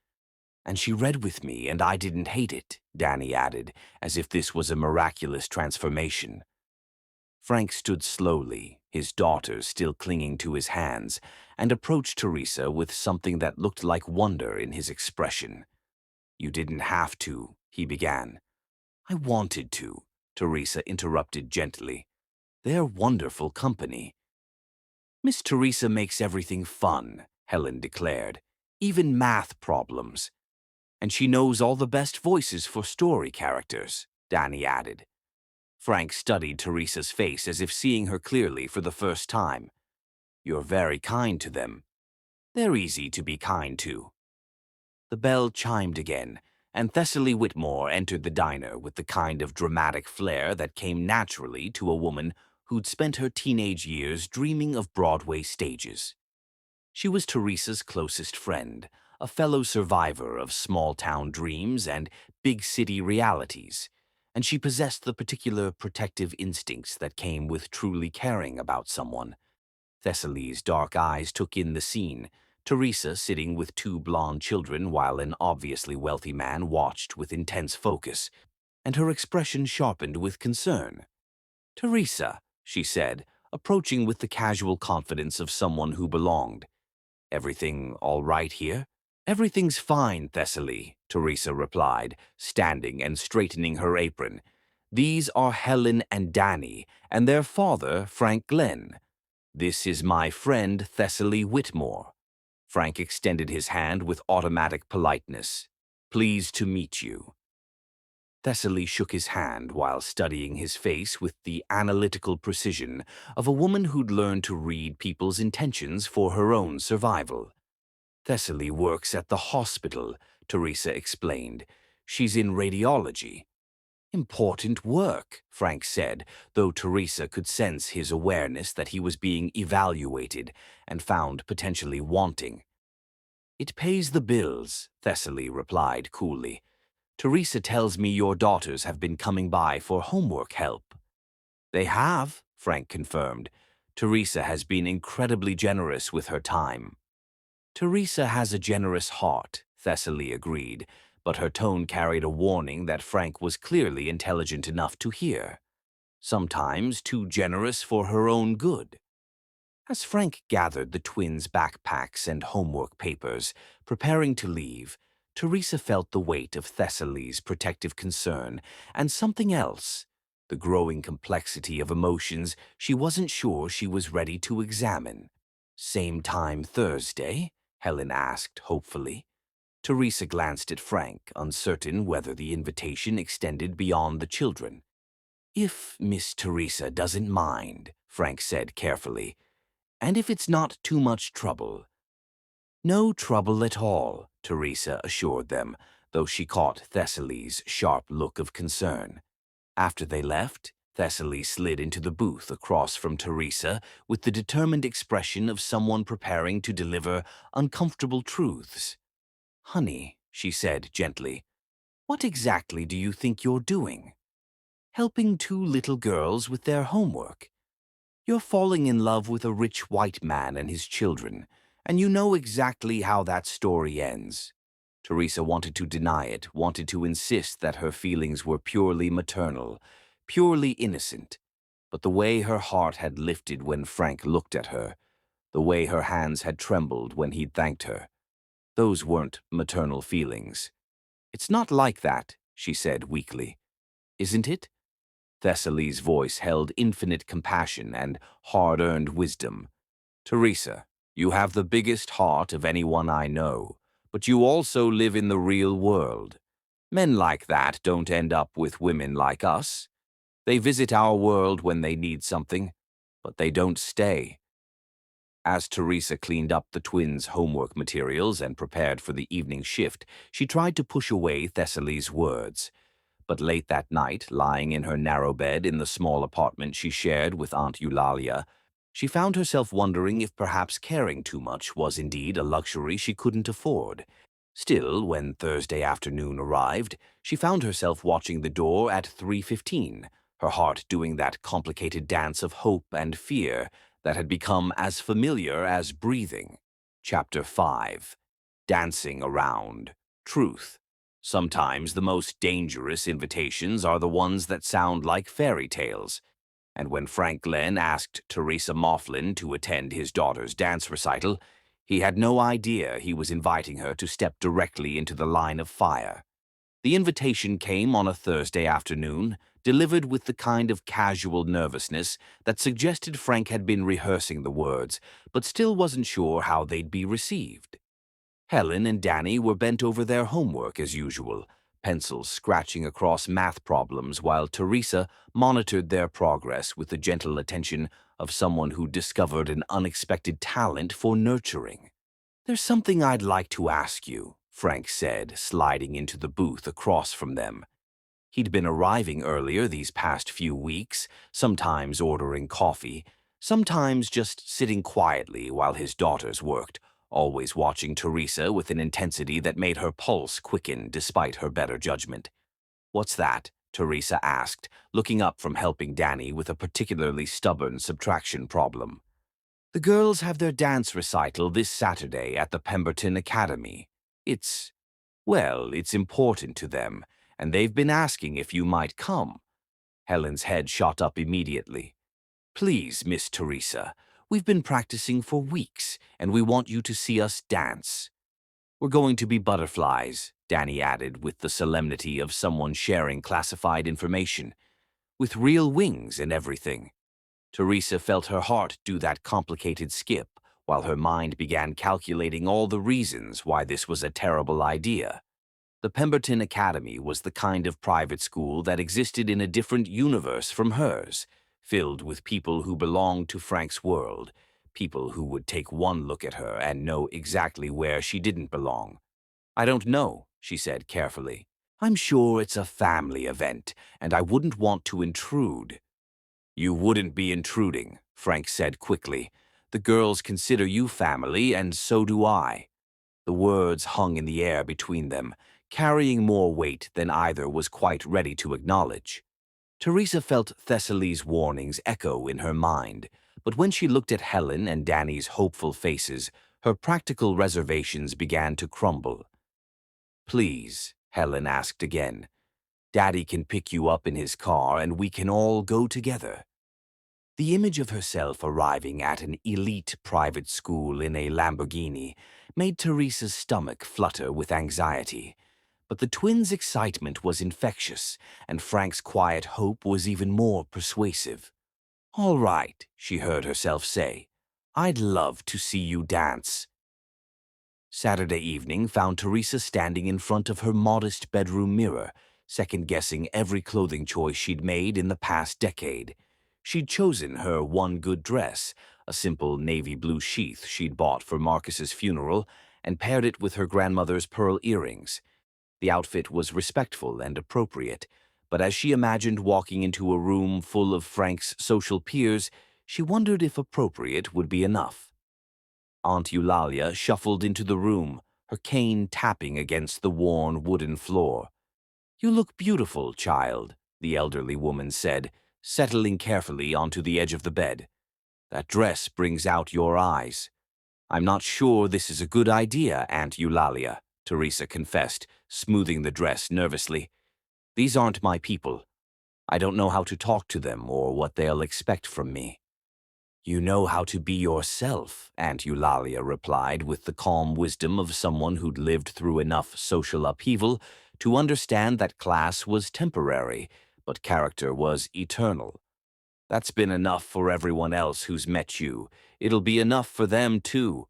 "And she read with me and I didn't hate it," Danny added, as if this was a miraculous transformation. Frank stood slowly, his daughters still clinging to his hands, and approached Teresa with something that looked like wonder in his expression. "You didn't have to," he began. "I wanted to," Teresa interrupted gently. "They're wonderful company." "Miss Teresa makes everything fun," Helen declared, "even math problems. And she knows all the best voices for story characters," Danny added. Frank studied Teresa's face as if seeing her clearly for the first time. "You're very kind to them." "They're easy to be kind to." The bell chimed again, and Thessaly Whitmore entered the diner with the kind of dramatic flair that came naturally to a woman who'd spent her teenage years dreaming of Broadway stages. She was Teresa's closest friend, a fellow survivor of small-town dreams and big-city realities, and she possessed the particular protective instincts that came with truly caring about someone. Thessaly's dark eyes took in the scene, Teresa sitting with two blonde children while an obviously wealthy man watched with intense focus, and her expression sharpened with concern. "Teresa," she said, approaching with the casual confidence of someone who belonged. "Everything all right here?" Everything's fine, Thessaly, Teresa replied, standing and straightening her apron. These are Helen and Danny, and their father, Frank Glenn. This is my friend, Thessaly Whitmore. Frank extended his hand with automatic politeness. Pleased to meet you. Thessaly shook his hand while studying his face with the analytical precision of a woman who'd learned to read people's intentions for her own survival. Thessaly works at the hospital, Teresa explained. She's in radiology. Important work, Frank said, though Teresa could sense his awareness that he was being evaluated and found potentially wanting. It pays the bills, Thessaly replied coolly. Teresa tells me your daughters have been coming by for homework help. They have, Frank confirmed. Teresa has been incredibly generous with her time. Teresa has a generous heart, Thessaly agreed, but her tone carried a warning that Frank was clearly intelligent enough to hear. Sometimes too generous for her own good. As Frank gathered the twins' backpacks and homework papers, preparing to leave, Teresa felt the weight of Thessaly's protective concern and something else, the growing complexity of emotions she wasn't sure she was ready to examine. Same time Thursday? Helen asked hopefully. Teresa glanced at Frank, uncertain whether the invitation extended beyond the children. If Miss Teresa doesn't mind, Frank said carefully, and if it's not too much trouble. No trouble at all, Teresa assured them, though she caught Thessaly's sharp look of concern. After they left, Thessaly slid into the booth across from Teresa with the determined expression of someone preparing to deliver uncomfortable truths. Honey, she said gently, what exactly do you think you're doing? Helping two little girls with their homework. You're falling in love with a rich white man and his children, and you know exactly how that story ends. Teresa wanted to deny it, wanted to insist that her feelings were purely maternal, purely innocent. But the way her heart had lifted when Frank looked at her, the way her hands had trembled when he'd thanked her, those weren't maternal feelings. It's not like that, she said weakly. Isn't it? Thessaly's voice held infinite compassion and hard-earned wisdom. Teresa, you have the biggest heart of anyone I know, but you also live in the real world. Men like that don't end up with women like us. They visit our world when they need something, but they don't stay. As Teresa cleaned up the twins' homework materials and prepared for the evening shift, she tried to push away Thessaly's words. But late that night, lying in her narrow bed in the small apartment she shared with Aunt Eulalia, she found herself wondering if perhaps caring too much was indeed a luxury she couldn't afford. Still, when Thursday afternoon arrived, she found herself watching the door at 3:15, her heart doing that complicated dance of hope and fear that had become as familiar as breathing. Chapter 5. Dancing Around Truth. Sometimes the most dangerous invitations are the ones that sound like fairy tales. And when Frank Glenn asked Teresa Moughlin to attend his daughter's dance recital, he had no idea he was inviting her to step directly into the line of fire. The invitation came on a Thursday afternoon, delivered with the kind of casual nervousness that suggested Frank had been rehearsing the words, but still wasn't sure how they'd be received. Helen and Danny were bent over their homework as usual, pencils scratching across math problems while Teresa monitored their progress with the gentle attention of someone who discovered an unexpected talent for nurturing. There's something I'd like to ask you, Frank said, sliding into the booth across from them. He'd been arriving earlier these past few weeks, sometimes ordering coffee, sometimes just sitting quietly while his daughters worked, always watching Teresa with an intensity that made her pulse quicken despite her better judgment. What's that? Teresa asked, looking up from helping Danny with a particularly stubborn subtraction problem. The girls have their dance recital this Saturday at the Pemberton Academy. It's important to them, and they've been asking if you might come. Helen's head shot up immediately. Please, Miss Teresa, we've been practicing for weeks, and we want you to see us dance. We're going to be butterflies, Danny added with the solemnity of someone sharing classified information, with real wings and everything. Teresa felt her heart do that complicated skip, while her mind began calculating all the reasons why this was a terrible idea. The Pemberton Academy was the kind of private school that existed in a different universe from hers, filled with people who belonged to Frank's world, people who would take one look at her and know exactly where she didn't belong. I don't know, she said carefully. I'm sure it's a family event, and I wouldn't want to intrude. You wouldn't be intruding, Frank said quickly. The girls consider you family, and so do I. The words hung in the air between them, carrying more weight than either was quite ready to acknowledge. Teresa felt Thessaly's warnings echo in her mind, but when she looked at Helen and Danny's hopeful faces, her practical reservations began to crumble. Please, Helen asked again. Daddy can pick you up in his car and we can all go together. The image of herself arriving at an elite private school in a Lamborghini made Teresa's stomach flutter with anxiety. But the twins' excitement was infectious, and Frank's quiet hope was even more persuasive. All right, she heard herself say. I'd love to see you dance. Saturday evening found Teresa standing in front of her modest bedroom mirror, second-guessing every clothing choice she'd made in the past decade. She'd chosen her one good dress, a simple navy blue sheath she'd bought for Marcus's funeral, and paired it with her grandmother's pearl earrings. The outfit was respectful and appropriate, but as she imagined walking into a room full of Frank's social peers, she wondered if appropriate would be enough. Aunt Eulalia shuffled into the room, her cane tapping against the worn wooden floor. You look beautiful, child, the elderly woman said, settling carefully onto the edge of the bed. That dress brings out your eyes. I'm not sure this is a good idea, Aunt Eulalia, Teresa confessed, smoothing the dress nervously. These aren't my people. I don't know how to talk to them or what they'll expect from me. You know how to be yourself, Aunt Eulalia replied with the calm wisdom of someone who'd lived through enough social upheaval to understand that class was temporary, but character was eternal. That's been enough for everyone else who's met you. It'll be enough for them, too.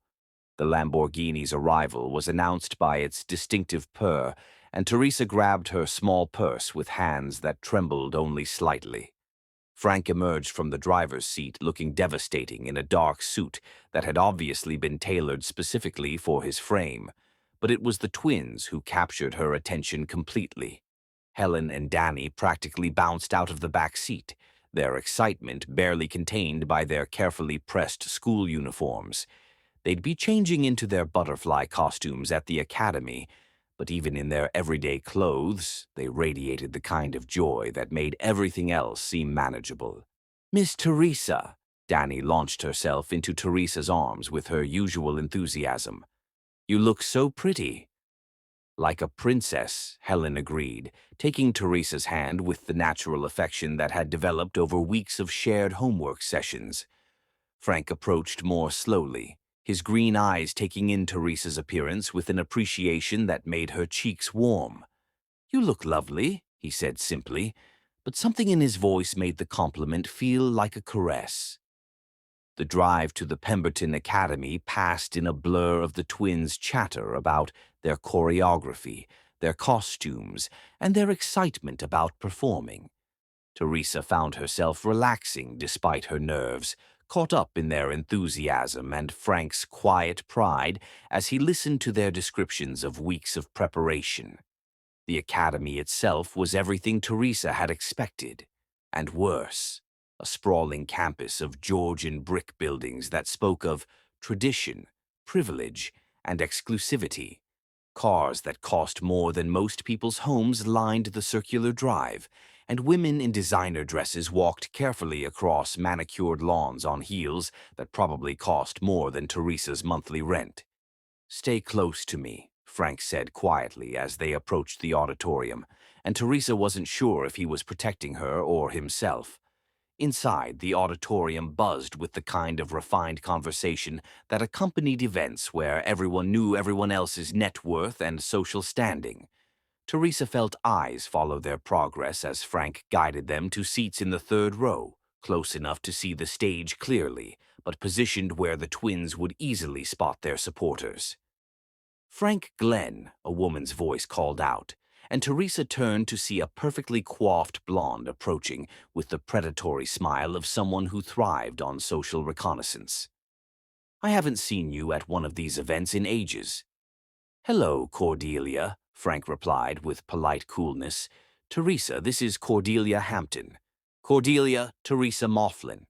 The Lamborghini's arrival was announced by its distinctive purr, and Teresa grabbed her small purse with hands that trembled only slightly. Frank emerged from the driver's seat looking devastating in a dark suit that had obviously been tailored specifically for his frame, but it was the twins who captured her attention completely. Helen and Danny practically bounced out of the back seat, their excitement barely contained by their carefully pressed school uniforms. They'd be changing into their butterfly costumes at the academy, but even in their everyday clothes, they radiated the kind of joy that made everything else seem manageable. Miss Teresa, Danny launched herself into Teresa's arms with her usual enthusiasm. You look so pretty. Like a princess, Helen agreed, taking Teresa's hand with the natural affection that had developed over weeks of shared homework sessions. Frank approached more slowly, his green eyes taking in Teresa's appearance with an appreciation that made her cheeks warm. You look lovely, he said simply, but something in his voice made the compliment feel like a caress. The drive to the Pemberton Academy passed in a blur of the twins' chatter about their choreography, their costumes, and their excitement about performing. Teresa found herself relaxing despite her nerves, caught up in their enthusiasm and Frank's quiet pride as he listened to their descriptions of weeks of preparation. The academy itself was everything Teresa had expected, and worse, a sprawling campus of Georgian brick buildings that spoke of tradition, privilege, and exclusivity. Cars that cost more than most people's homes lined the circular drive, and women in designer dresses walked carefully across manicured lawns on heels that probably cost more than Teresa's monthly rent. Stay close to me, Frank said quietly as they approached the auditorium, and Teresa wasn't sure if he was protecting her or himself. Inside, the auditorium buzzed with the kind of refined conversation that accompanied events where everyone knew everyone else's net worth and social standing. Teresa felt eyes follow their progress as Frank guided them to seats in the third row, close enough to see the stage clearly, but positioned where the twins would easily spot their supporters. "Frank Glenn," a woman's voice called out, and Teresa turned to see a perfectly coiffed blonde approaching with the predatory smile of someone who thrived on social reconnaissance. "I haven't seen you at one of these events in ages." "Hello, Cordelia," Frank replied with polite coolness. "Teresa, this is Cordelia Hampton. Cordelia, Teresa Mifflin."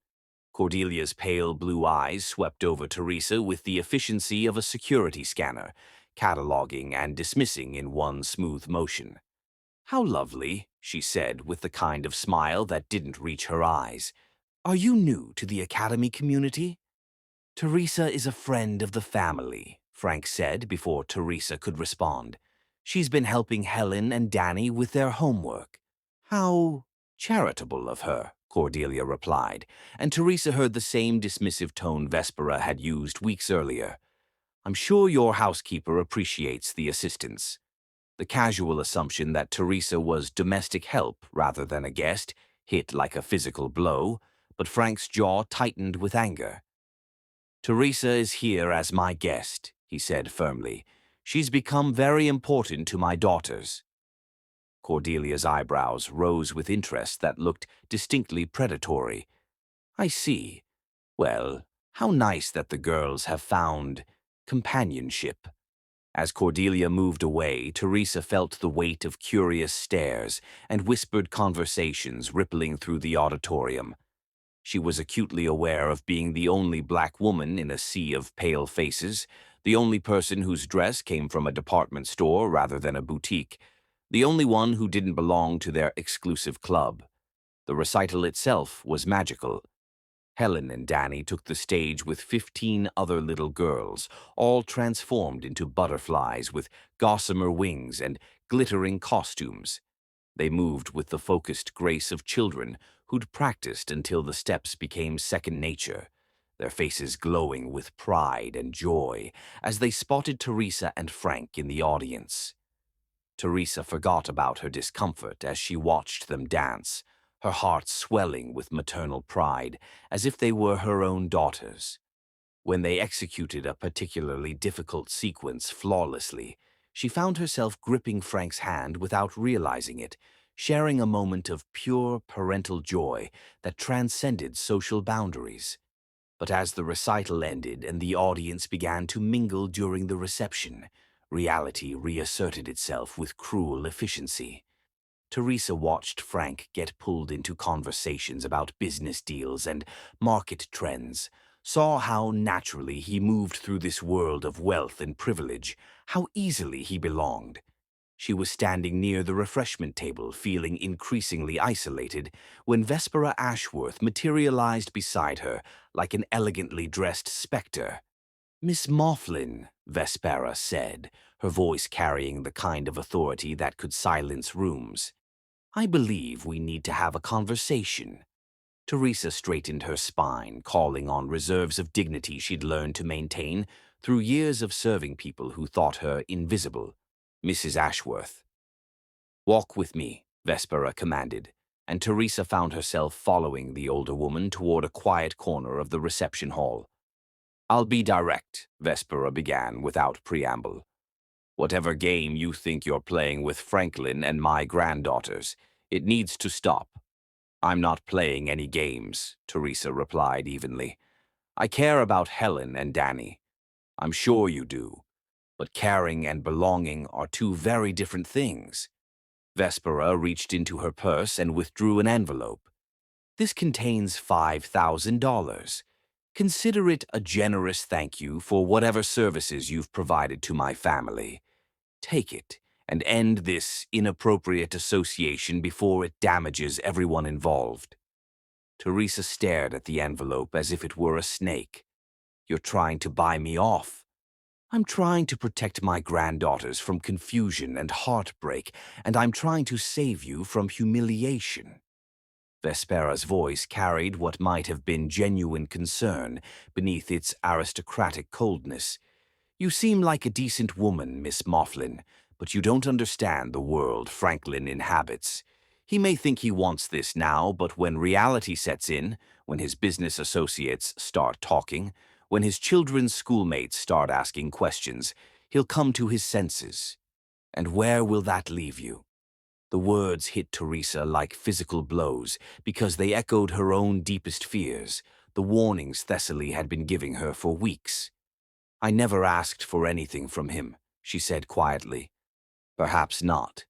Cordelia's pale blue eyes swept over Teresa with the efficiency of a security scanner, cataloging and dismissing in one smooth motion. "How lovely," she said with the kind of smile that didn't reach her eyes. "Are you new to the Academy community?" "Teresa is a friend of the family," Frank said before Teresa could respond. "She's been helping Helen and Danny with their homework." "How charitable of her," Cordelia replied, and Teresa heard the same dismissive tone Vespera had used weeks earlier. "I'm sure your housekeeper appreciates the assistance." The casual assumption that Teresa was domestic help rather than a guest hit like a physical blow, but Frank's jaw tightened with anger. "Teresa is here as my guest," he said firmly. "She's become very important to my daughters." Cordelia's eyebrows rose with interest that looked distinctly predatory. "I see. Well, how nice that the girls have found companionship." As Cordelia moved away, Teresa felt the weight of curious stares and whispered conversations rippling through the auditorium. She was acutely aware of being the only black woman in a sea of pale faces, the only person whose dress came from a department store rather than a boutique, the only one who didn't belong to their exclusive club. The recital itself was magical. Helen and Danny took the stage with 15 other little girls, all transformed into butterflies with gossamer wings and glittering costumes. They moved with the focused grace of children who'd practiced until the steps became second nature, their faces glowing with pride and joy as they spotted Teresa and Frank in the audience. Teresa forgot about her discomfort as she watched them dance, her heart swelling with maternal pride, as if they were her own daughters. When they executed a particularly difficult sequence flawlessly, she found herself gripping Frank's hand without realizing it, sharing a moment of pure parental joy that transcended social boundaries. But as the recital ended and the audience began to mingle during the reception, reality reasserted itself with cruel efficiency. Teresa watched Frank get pulled into conversations about business deals and market trends, saw how naturally he moved through this world of wealth and privilege, how easily he belonged. She was standing near the refreshment table, feeling increasingly isolated, when Vespera Ashworth materialized beside her like an elegantly dressed specter. "Miss Mifflin," Vespera said, her voice carrying the kind of authority that could silence rooms. "I believe we need to have a conversation." Teresa straightened her spine, calling on reserves of dignity she'd learned to maintain through years of serving people who thought her invisible. "Mrs. Ashworth." "Walk with me," Vespera commanded, and Teresa found herself following the older woman toward a quiet corner of the reception hall. "I'll be direct," Vespera began without preamble. "Whatever game you think you're playing with Franklin and my granddaughters, it needs to stop." "I'm not playing any games," Teresa replied evenly. "I care about Helen and Danny. I'm sure you do. But caring and belonging are two very different things." Vespera reached into her purse and withdrew an envelope. "This contains $5,000. Consider it a generous thank you for whatever services you've provided to my family. Take it and end this inappropriate association before it damages everyone involved." Teresa stared at the envelope as if it were a snake. "You're trying to buy me off." "I'm trying to protect my granddaughters from confusion and heartbreak, and I'm trying to save you from humiliation." Vespera's voice carried what might have been genuine concern beneath its aristocratic coldness. "You seem like a decent woman, Miss Mifflin, but you don't understand the world Franklin inhabits. He may think he wants this now, but when reality sets in, when his business associates start talking, when his children's schoolmates start asking questions, he'll come to his senses. And where will that leave you?" The words hit Teresa like physical blows because they echoed her own deepest fears, the warnings Thessaly had been giving her for weeks. "I never asked for anything from him," she said quietly. "Perhaps not.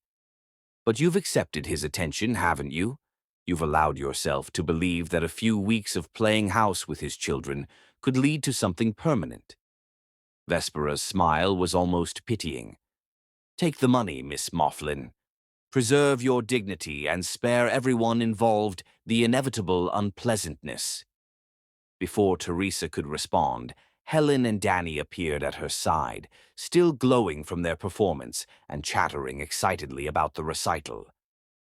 But you've accepted his attention, haven't you? You've allowed yourself to believe that a few weeks of playing house with his children could lead to something permanent." Vespera's smile was almost pitying. "Take the money, Miss Mifflin. Preserve your dignity and spare everyone involved the inevitable unpleasantness." Before Teresa could respond, Helen and Danny appeared at her side, still glowing from their performance and chattering excitedly about the recital.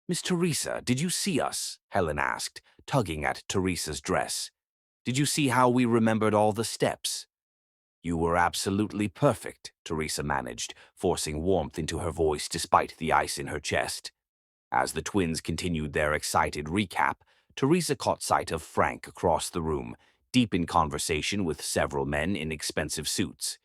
"Miss Teresa, did you see us?" Helen asked, tugging at Teresa's dress. "Did you see how we remembered all the steps?" "You were absolutely perfect," Teresa managed, forcing warmth into her voice despite the ice in her chest. As the twins continued their excited recap, Teresa caught sight of Frank across the room, deep in conversation with several men in expensive suits.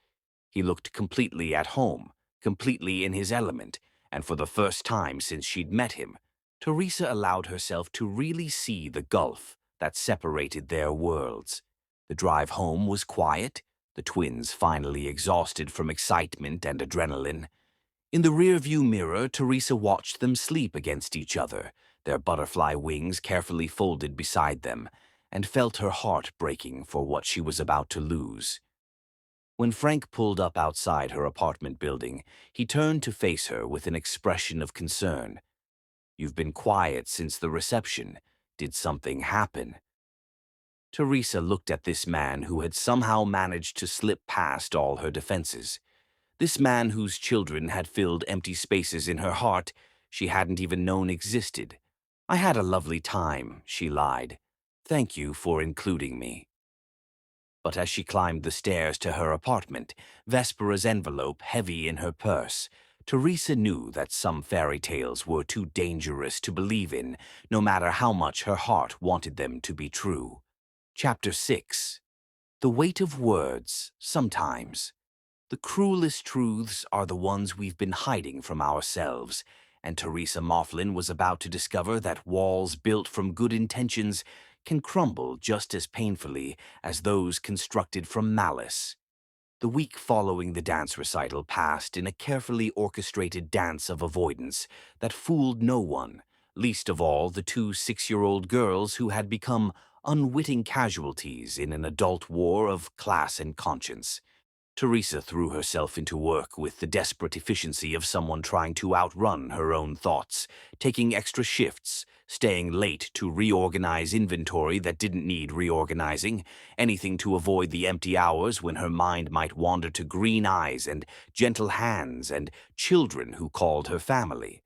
He looked completely at home, completely in his element, and for the first time since she'd met him, Teresa allowed herself to really see the gulf that separated their worlds. The drive home was quiet, the twins finally exhausted from excitement and adrenaline. In the rearview mirror, Teresa watched them sleep against each other, their butterfly wings carefully folded beside them, and felt her heart breaking for what she was about to lose. When Frank pulled up outside her apartment building, he turned to face her with an expression of concern. "You've been quiet since the reception. Did something happen?" Teresa looked at this man who had somehow managed to slip past all her defenses. This man whose children had filled empty spaces in her heart she hadn't even known existed. "I had a lovely time," she lied. "Thank you for including me." But as she climbed the stairs to her apartment, Vespera's envelope heavy in her purse, Teresa knew that some fairy tales were too dangerous to believe in, no matter how much her heart wanted them to be true. Chapter 6. The Weight of Words, Sometimes. The cruelest truths are the ones we've been hiding from ourselves, and Teresa Mifflin was about to discover that walls built from good intentions can crumble just as painfully as those constructed from malice. The week following the dance recital passed in a carefully orchestrated dance of avoidance that fooled no one, least of all the two six-year-old girls who had become unwitting casualties in an adult war of class and conscience. Teresa threw herself into work with the desperate efficiency of someone trying to outrun her own thoughts, taking extra shifts, staying late to reorganize inventory that didn't need reorganizing, anything to avoid the empty hours when her mind might wander to green eyes and gentle hands and children who called her family.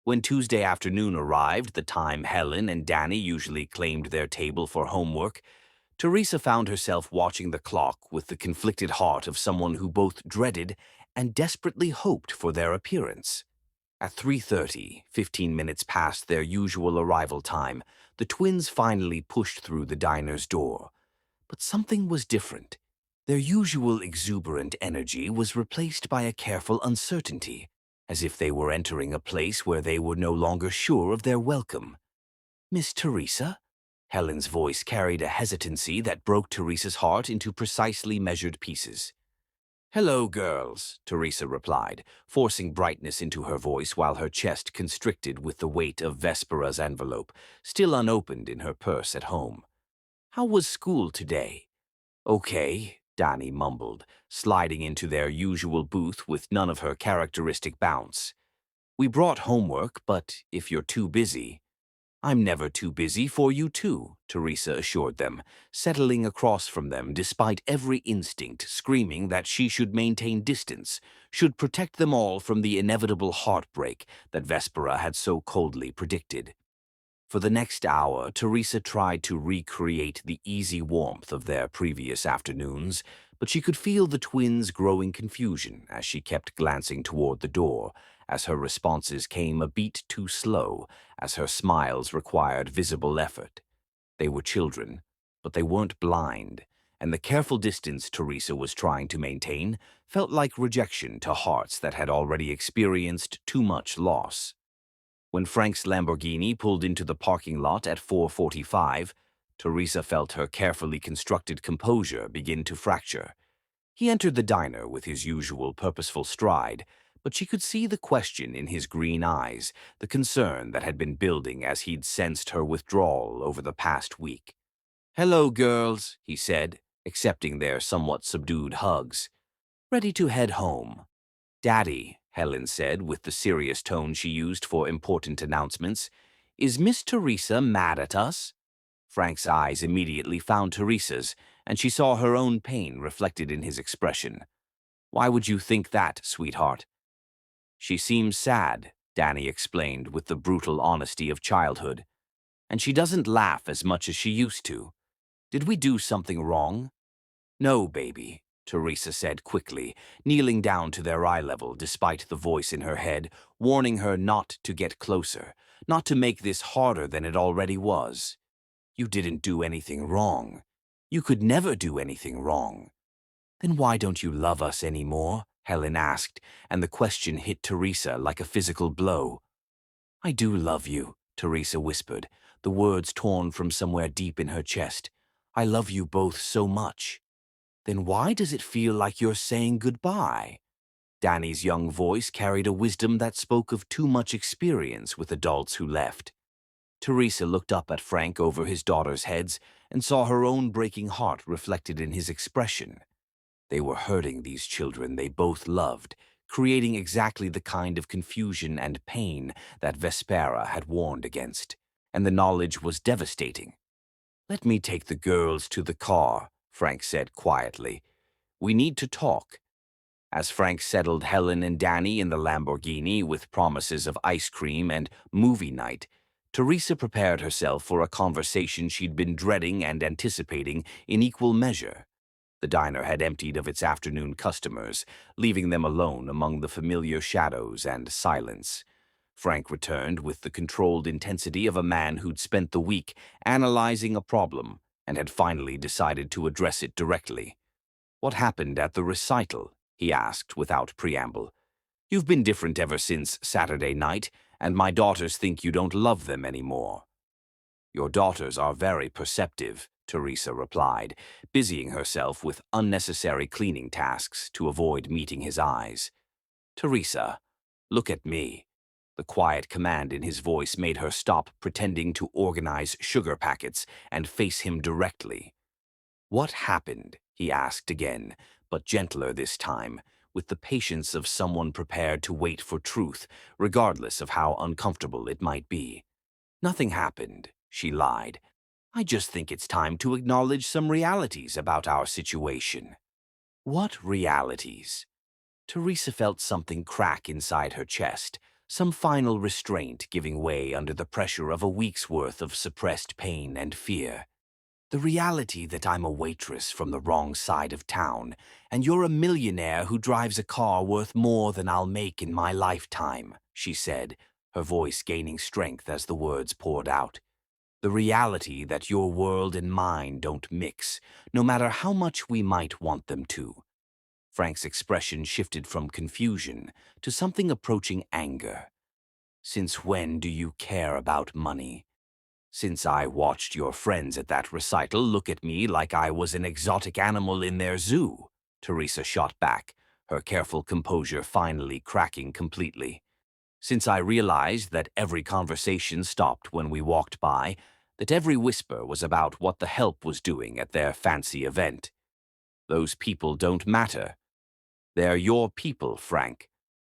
When Tuesday afternoon arrived, the time Helen and Danny usually claimed their table for homework, Teresa found herself watching the clock with the conflicted heart of someone who both dreaded and desperately hoped for their appearance. At 3:30, 15 minutes past their usual arrival time, the twins finally pushed through the diner's door. But something was different. Their usual exuberant energy was replaced by a careful uncertainty, as if they were entering a place where they were no longer sure of their welcome. "Miss Teresa?" Helen's voice carried a hesitancy that broke Teresa's heart into precisely measured pieces. "Hello, girls," Teresa replied, forcing brightness into her voice while her chest constricted with the weight of Vespera's envelope, still unopened in her purse at home. "How was school today?" "Okay," Danny mumbled, sliding into their usual booth with none of her characteristic bounce. "We brought homework, but if you're too busy—" "I'm never too busy for you too," Teresa assured them, settling across from them despite every instinct screaming that she should maintain distance, should protect them all from the inevitable heartbreak that Vespera had so coldly predicted. For the next hour, Teresa tried to recreate the easy warmth of their previous afternoons, but she could feel the twins' growing confusion as she kept glancing toward the door, as her responses came a beat too slow, as her smiles required visible effort. They were children, but they weren't blind, and the careful distance Teresa was trying to maintain felt like rejection to hearts that had already experienced too much loss. When Frank's Lamborghini pulled into the parking lot at 4:45, Teresa felt her carefully constructed composure begin to fracture. He entered the diner with his usual purposeful stride, but she could see the question in his green eyes, the concern that had been building as he'd sensed her withdrawal over the past week. "Hello, girls," he said, accepting their somewhat subdued hugs. "Ready to head home?" "Daddy," Helen said with the serious tone she used for important announcements, "is Miss Teresa mad at us?" Frank's eyes immediately found Teresa's, and she saw her own pain reflected in his expression. "Why would you think that, sweetheart?" "She seems sad," Danny explained with the brutal honesty of childhood. "And she doesn't laugh as much as she used to. Did we do something wrong?" "No, baby," Teresa said quickly, kneeling down to their eye level despite the voice in her head, warning her not to get closer, not to make this harder than it already was. "You didn't do anything wrong. You could never do anything wrong." "Then why don't you love us anymore?" Helen asked, and the question hit Teresa like a physical blow. "I do love you," Teresa whispered, the words torn from somewhere deep in her chest. "I love you both so much." "Then why does it feel like you're saying goodbye?" Danny's young voice carried a wisdom that spoke of too much experience with adults who left. Teresa looked up at Frank over his daughters' heads and saw her own breaking heart reflected in his expression. They were hurting these children they both loved, creating exactly the kind of confusion and pain that Vespera had warned against, and the knowledge was devastating. "Let me take the girls to the car," Frank said quietly. "We need to talk." As Frank settled Helen and Danny in the Lamborghini with promises of ice cream and movie night, Teresa prepared herself for a conversation she'd been dreading and anticipating in equal measure. The diner had emptied of its afternoon customers, leaving them alone among the familiar shadows and silence. Frank returned with the controlled intensity of a man who'd spent the week analyzing a problem and had finally decided to address it directly. "What happened at the recital?" he asked without preamble. "You've been different ever since Saturday night, and my daughters think you don't love them anymore." "Your daughters are very perceptive," Teresa replied, busying herself with unnecessary cleaning tasks to avoid meeting his eyes. "Teresa, look at me." The quiet command in his voice made her stop pretending to organize sugar packets and face him directly. "What happened?" he asked again, but gentler this time, with the patience of someone prepared to wait for truth, regardless of how uncomfortable it might be. "Nothing happened," she lied. "I just think it's time to acknowledge some realities about our situation." "What realities?" Teresa felt something crack inside her chest, some final restraint giving way under the pressure of a week's worth of suppressed pain and fear. "The reality that I'm a waitress from the wrong side of town, and you're a millionaire who drives a car worth more than I'll make in my lifetime," she said, her voice gaining strength as the words poured out. "The reality that your world and mine don't mix, no matter how much we might want them to." Frank's expression shifted from confusion to something approaching anger. "Since when do you care about money?" "Since I watched your friends at that recital look at me like I was an exotic animal in their zoo," Teresa shot back, her careful composure finally cracking completely. "Since I realized that every conversation stopped when we walked by, that every whisper was about what the help was doing at their fancy event. Those people don't matter. They're your people, Frank."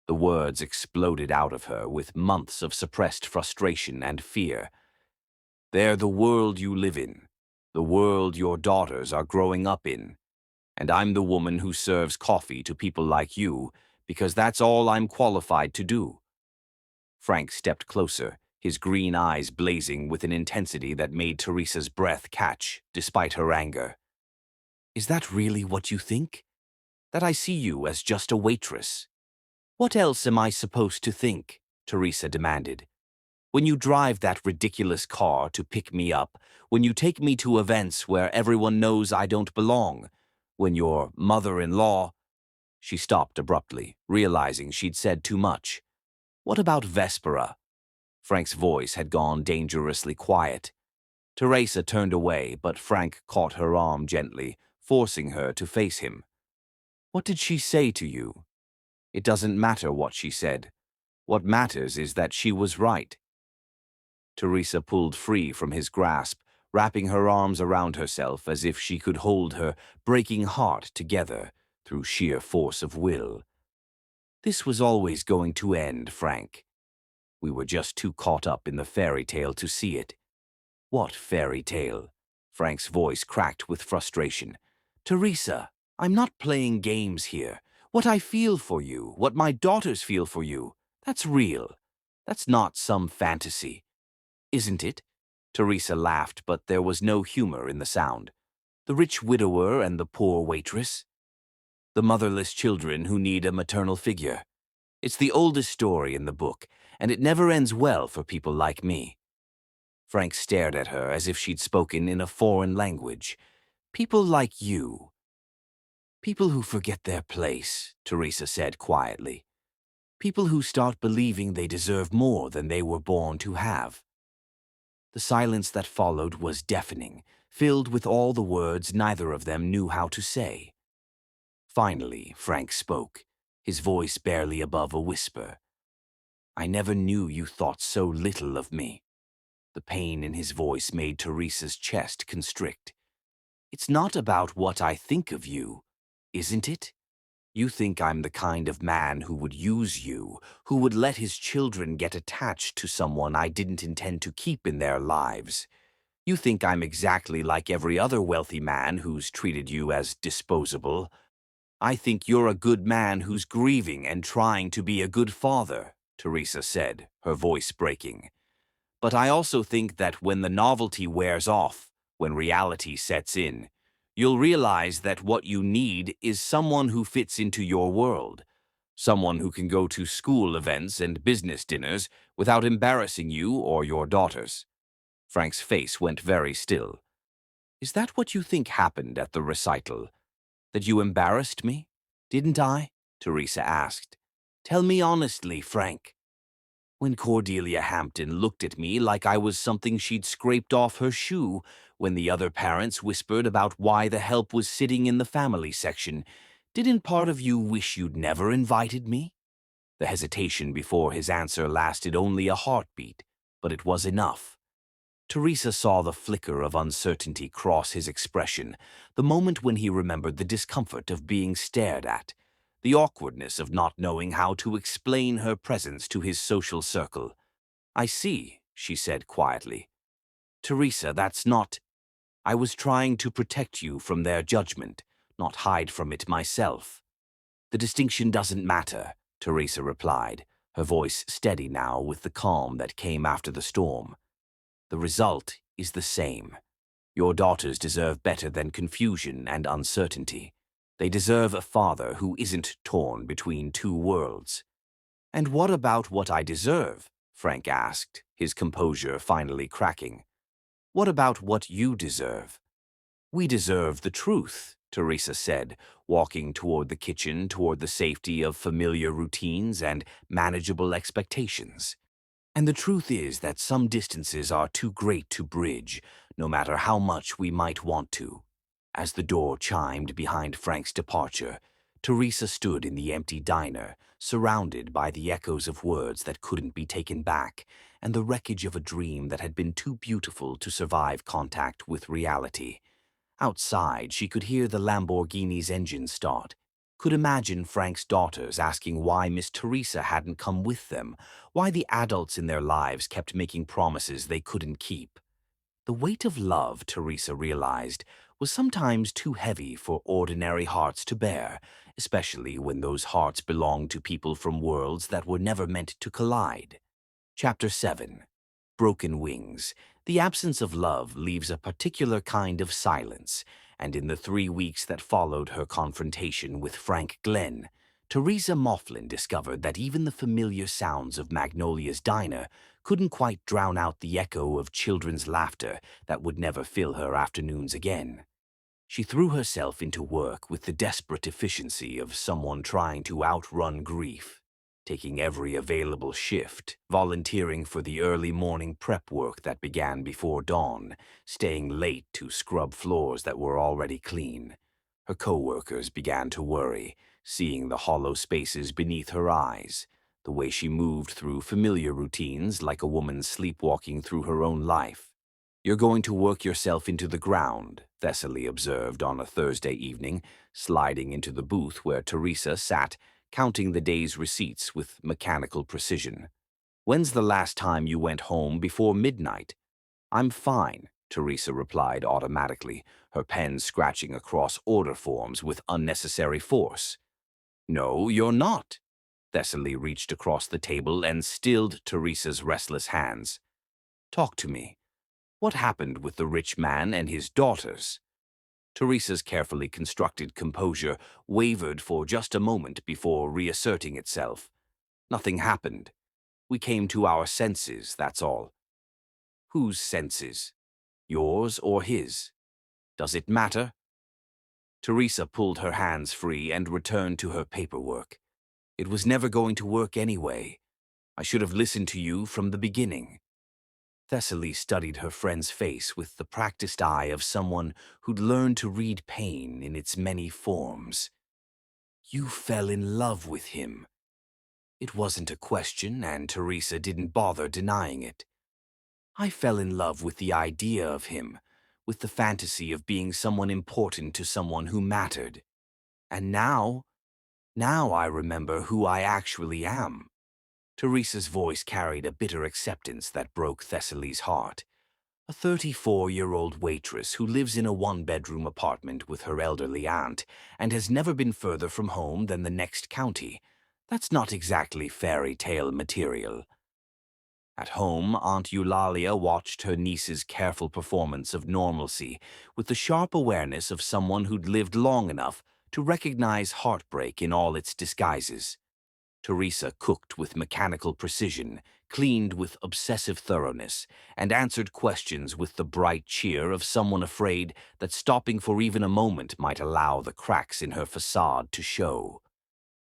The words exploded out of her with months of suppressed frustration and fear. "They're the world you live in, the world your daughters are growing up in. And I'm the woman who serves coffee to people like you because that's all I'm qualified to do." Frank stepped closer, his green eyes blazing with an intensity that made Teresa's breath catch, despite her anger. "Is that really what you think? That I see you as just a waitress? What else am I supposed to think?" Teresa demanded. "When you drive that ridiculous car to pick me up, when you take me to events where everyone knows I don't belong, when your mother-in-law—" She stopped abruptly, realizing she'd said too much. "What about Vespera?" Frank's voice had gone dangerously quiet. Teresa turned away, but Frank caught her arm gently, forcing her to face him. "What did she say to you?" "It doesn't matter what she said. What matters is that she was right." Teresa pulled free from his grasp, wrapping her arms around herself as if she could hold her breaking heart together through sheer force of will. "This was always going to end, Frank. We were just too caught up in the fairy tale to see it." "What fairy tale?" Frank's voice cracked with frustration. "Teresa, I'm not playing games here. What I feel for you, what my daughters feel for you, that's real. That's not some fantasy." "Isn't it?" Teresa laughed, but there was no humor in the sound. "The rich widower and the poor waitress? The motherless children who need a maternal figure. It's the oldest story in the book, and it never ends well for people like me." Frank stared at her as if she'd spoken in a foreign language. "People like you." "People who forget their place," Teresa said quietly. "People who start believing they deserve more than they were born to have." The silence that followed was deafening, filled with all the words neither of them knew how to say. Finally, Frank spoke, his voice barely above a whisper. "I never knew you thought so little of me." The pain in his voice made Teresa's chest constrict. "It's not about what I think of you, isn't it? You think I'm the kind of man who would use you, who would let his children get attached to someone I didn't intend to keep in their lives. You think I'm exactly like every other wealthy man who's treated you as disposable. I think you're a good man who's grieving and trying to be a good father," Teresa said, her voice breaking. "But I also think that when the novelty wears off, when reality sets in, you'll realize that what you need is someone who fits into your world, someone who can go to school events and business dinners without embarrassing you or your daughters." Frank's face went very still. "Is that what you think happened at the recital? That you embarrassed me? Didn't I?" Teresa asked. "Tell me honestly, Frank." "When Cordelia Hampton looked at me like I was something she'd scraped off her shoe, when the other parents whispered about why the help was sitting in the family section, didn't part of you wish you'd never invited me?" The hesitation before his answer lasted only a heartbeat, but it was enough. Teresa saw the flicker of uncertainty cross his expression, the moment when he remembered the discomfort of being stared at, the awkwardness of not knowing how to explain her presence to his social circle. "I see," she said quietly. "Teresa, that's not— I was trying to protect you from their judgment, not hide from it myself." "The distinction doesn't matter," Teresa replied, her voice steady now with the calm that came after the storm. "The result is the same. Your daughters deserve better than confusion and uncertainty. They deserve a father who isn't torn between two worlds." "And what about what I deserve?" Frank asked, his composure finally cracking. "What about what you deserve?" "We deserve the truth," Teresa said, walking toward the kitchen, toward the safety of familiar routines and manageable expectations. "And the truth is that some distances are too great to bridge, no matter how much we might want to." As the door chimed behind Frank's departure, Teresa stood in the empty diner, surrounded by the echoes of words that couldn't be taken back and the wreckage of a dream that had been too beautiful to survive contact with reality. Outside, she could hear the Lamborghini's engine start, could imagine Frank's daughters asking why Miss Teresa hadn't come with them, why the adults in their lives kept making promises they couldn't keep. The weight of love, Teresa realized, was sometimes too heavy for ordinary hearts to bear, especially when those hearts belonged to people from worlds that were never meant to collide. Chapter 7. broken wings. The absence of love leaves a particular kind of silence, and in the 3 weeks that followed her confrontation with Frank Glenn, Teresa Mifflin discovered that even the familiar sounds of Magnolia's diner couldn't quite drown out the echo of children's laughter that would never fill her afternoons again. She threw herself into work with the desperate efficiency of someone trying to outrun grief, taking every available shift, volunteering for the early morning prep work that began before dawn, staying late to scrub floors that were already clean. Her co-workers began to worry, seeing the hollow spaces beneath her eyes, the way she moved through familiar routines like a woman sleepwalking through her own life. "You're going to work yourself into the ground," Thessaly observed on a Thursday evening, sliding into the booth where Teresa sat, counting the day's receipts with mechanical precision. "When's the last time you went home before midnight?" "I'm fine," Teresa replied automatically, her pen scratching across order forms with unnecessary force. "No, you're not." Thessaly reached across the table and stilled Teresa's restless hands. "Talk to me. What happened with the rich man and his daughters?" Teresa's carefully constructed composure wavered for just a moment before reasserting itself. "Nothing happened. We came to our senses, that's all." "Whose senses? Yours or his? Does it matter?" Teresa pulled her hands free and returned to her paperwork. "It was never going to work anyway. I should have listened to you from the beginning." Thessaly studied her friend's face with the practiced eye of someone who'd learned to read pain in its many forms. "You fell in love with him." It wasn't a question, and Teresa didn't bother denying it. "I fell in love with the idea of him, with the fantasy of being someone important to someone who mattered. And now I remember who I actually am." Teresa's voice carried a bitter acceptance that broke Thessaly's heart. A 34-year-old waitress who lives in a one-bedroom apartment with her elderly aunt and has never been further from home than the next county. That's not exactly fairy tale material. At home, Aunt Eulalia watched her niece's careful performance of normalcy with the sharp awareness of someone who'd lived long enough to recognize heartbreak in all its disguises. Teresa cooked with mechanical precision, cleaned with obsessive thoroughness, and answered questions with the bright cheer of someone afraid that stopping for even a moment might allow the cracks in her facade to show.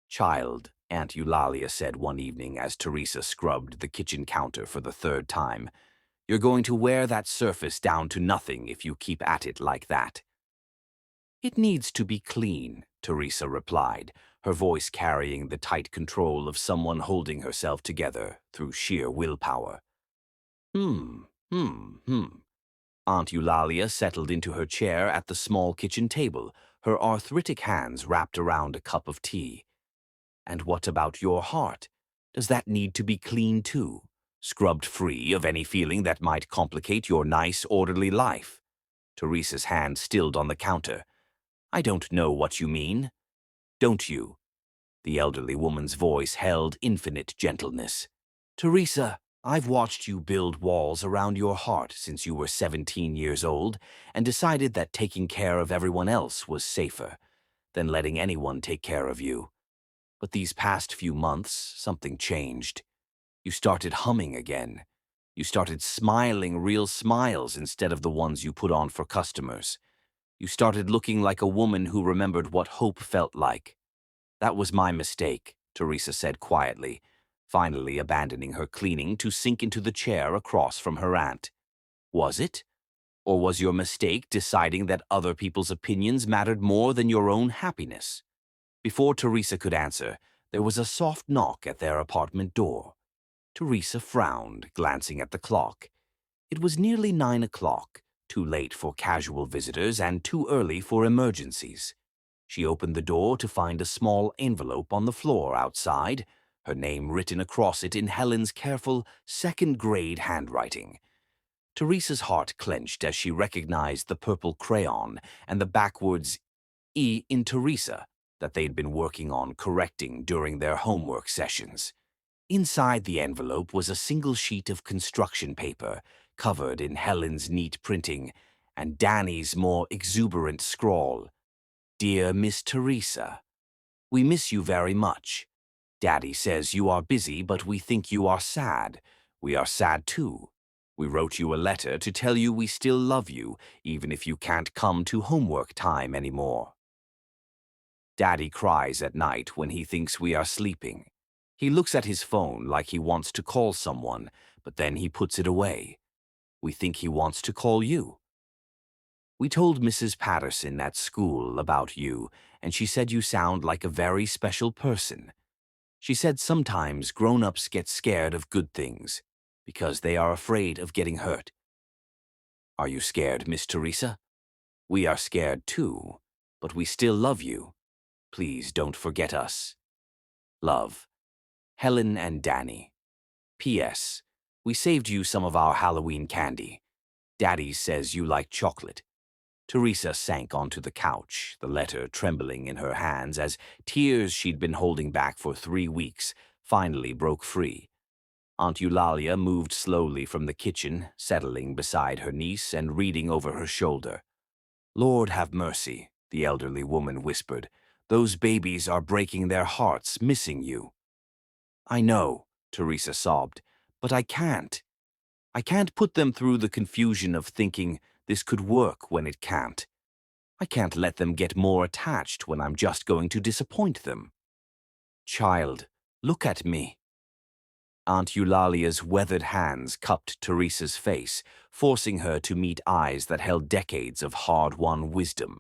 "Child," Aunt Eulalia said one evening as Teresa scrubbed the kitchen counter for the third time, "you're going to wear that surface down to nothing if you keep at it like that." "It needs to be clean," Teresa replied, her voice carrying the tight control of someone holding herself together through sheer willpower. Hmm. Aunt Eulalia settled into her chair at the small kitchen table, her arthritic hands wrapped around a cup of tea. "And what about your heart? Does that need to be clean too? Scrubbed free of any feeling that might complicate your nice, orderly life?" Teresa's hand stilled on the counter. "I don't know what you mean." "Don't you?" The elderly woman's voice held infinite gentleness. "Teresa, I've watched you build walls around your heart since you were 17 years old and decided that taking care of everyone else was safer than letting anyone take care of you. But these past few months, something changed. You started humming again. You started smiling real smiles instead of the ones you put on for customers. You started looking like a woman who remembered what hope felt like." "That was my mistake," Teresa said quietly, finally abandoning her cleaning to sink into the chair across from her aunt. "Was it? Or was your mistake deciding that other people's opinions mattered more than your own happiness?" Before Teresa could answer, there was a soft knock at their apartment door. Teresa frowned, glancing at the clock. It was nearly 9 o'clock, too late for casual visitors and too early for emergencies. She opened the door to find a small envelope on the floor outside, her name written across it in Helen's careful, second-grade handwriting. Teresa's heart clenched as she recognized the purple crayon and the backwards E in Teresa that they'd been working on correcting during their homework sessions. Inside the envelope was a single sheet of construction paper, covered in Helen's neat printing, and Danny's more exuberant scrawl. Dear Miss Teresa, we miss you very much. Daddy says you are busy, but we think you are sad. We are sad too. We wrote you a letter to tell you we still love you, even if you can't come to homework time anymore. Daddy cries at night when he thinks we are sleeping. He looks at his phone like he wants to call someone, but then he puts it away. We think he wants to call you. We told Mrs. Patterson at school about you, and she said you sound like a very special person. She said sometimes grown-ups get scared of good things because they are afraid of getting hurt. Are you scared, Miss Teresa? We are scared too, but we still love you. Please don't forget us. Love, Helen and Danny. P.S. We saved you some of our Halloween candy. Daddy says you like chocolate. Teresa sank onto the couch, the letter trembling in her hands as tears she'd been holding back for 3 weeks finally broke free. Aunt Eulalia moved slowly from the kitchen, settling beside her niece and reading over her shoulder. Lord have mercy, the elderly woman whispered. Those babies are breaking their hearts, missing you. I know, Teresa sobbed, but I can't. I can't put them through the confusion of thinking this could work when it can't. I can't let them get more attached when I'm just going to disappoint them. Child, look at me. Aunt Eulalia's weathered hands cupped Teresa's face, forcing her to meet eyes that held decades of hard-won wisdom.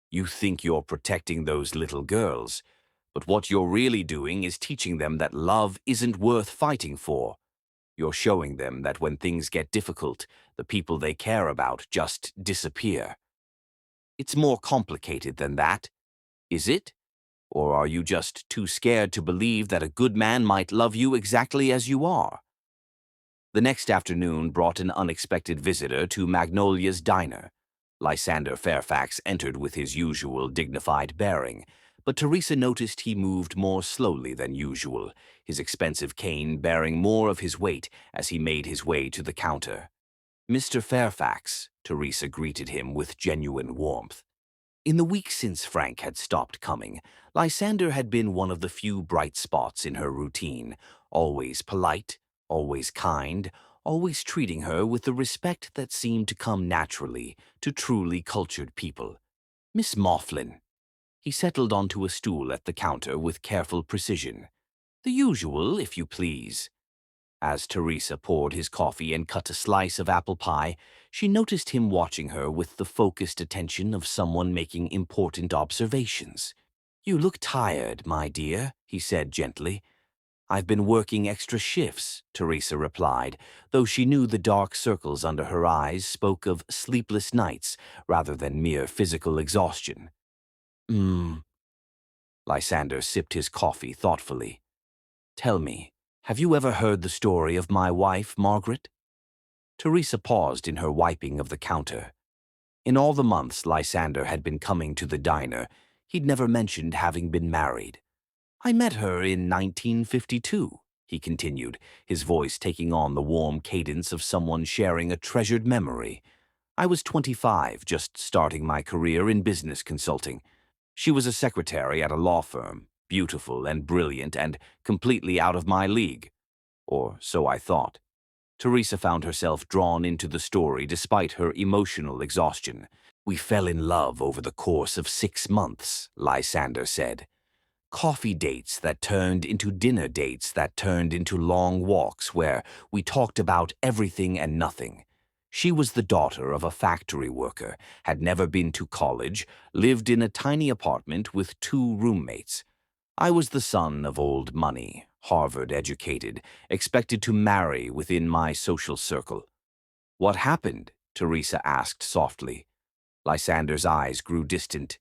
You think you're protecting those little girls, but what you're really doing is teaching them that love isn't worth fighting for. You're showing them that when things get difficult, the people they care about just disappear. It's more complicated than that, is it? Or are you just too scared to believe that a good man might love you exactly as you are? The next afternoon brought an unexpected visitor to Magnolia's diner. Lysander Fairfax entered with his usual dignified bearing, but Teresa noticed he moved more slowly than usual, his expensive cane bearing more of his weight as he made his way to the counter. Mr. Fairfax, Teresa greeted him with genuine warmth. In the week since Frank had stopped coming, Lysander had been one of the few bright spots in her routine, always polite, always kind, always treating her with the respect that seemed to come naturally to truly cultured people. Miss Maughlin. He settled onto a stool at the counter with careful precision. The usual, if you please. As Teresa poured his coffee and cut a slice of apple pie, she noticed him watching her with the focused attention of someone making important observations. You look tired, my dear, he said gently. I've been working extra shifts, Teresa replied, though she knew the dark circles under her eyes spoke of sleepless nights rather than mere physical exhaustion. Lysander sipped his coffee thoughtfully. Tell me, have you ever heard the story of my wife, Margaret? Teresa paused in her wiping of the counter. In all the months Lysander had been coming to the diner, he'd never mentioned having been married. I met her in 1952, he continued, his voice taking on the warm cadence of someone sharing a treasured memory. I was 25, just starting my career in business consulting. She was a secretary at a law firm, beautiful and brilliant and completely out of my league. Or so I thought. Teresa found herself drawn into the story despite her emotional exhaustion. We fell in love over the course of 6 months, Lysander said. Coffee dates that turned into dinner dates that turned into long walks where we talked about everything and nothing. She was the daughter of a factory worker, had never been to college, lived in a tiny apartment with 2 roommates. I was the son of old money, Harvard-educated, expected to marry within my social circle. What happened? Teresa asked softly. Lysander's eyes grew distant.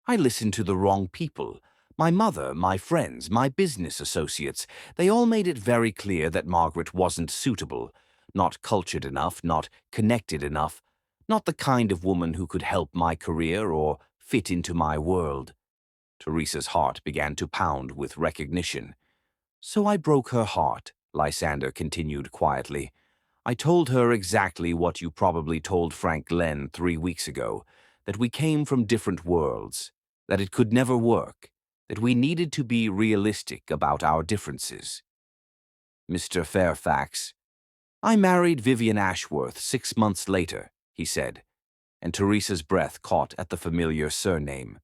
I listened to the wrong people. My mother, my friends, my business associates, they all made it very clear that Margaret wasn't suitable, not cultured enough, not connected enough, not the kind of woman who could help my career or fit into my world. Teresa's heart began to pound with recognition. So I broke her heart, Lysander continued quietly. I told her exactly what you probably told Frank Glenn 3 weeks ago, that we came from different worlds, that it could never work, that we needed to be realistic about our differences. Mr. Fairfax, I married Vivian Ashworth 6 months later, he said, and Teresa's breath caught at the familiar surname.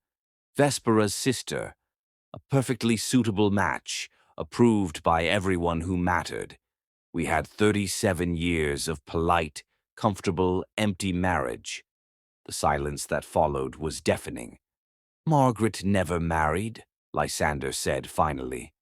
Vespera's sister, a perfectly suitable match, approved by everyone who mattered. We had 37 years of polite, comfortable, empty marriage. The silence that followed was deafening. Margaret never married, Lysander said finally.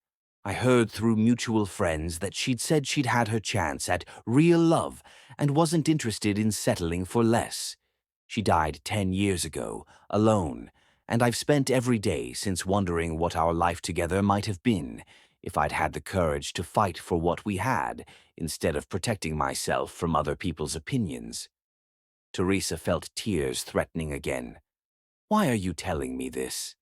I heard through mutual friends that she'd said she'd had her chance at real love and wasn't interested in settling for less. She died 10 years ago, alone, and I've spent every day since wondering what our life together might have been if I'd had the courage to fight for what we had instead of protecting myself from other people's opinions. Teresa felt tears threatening again. Why are you telling me this?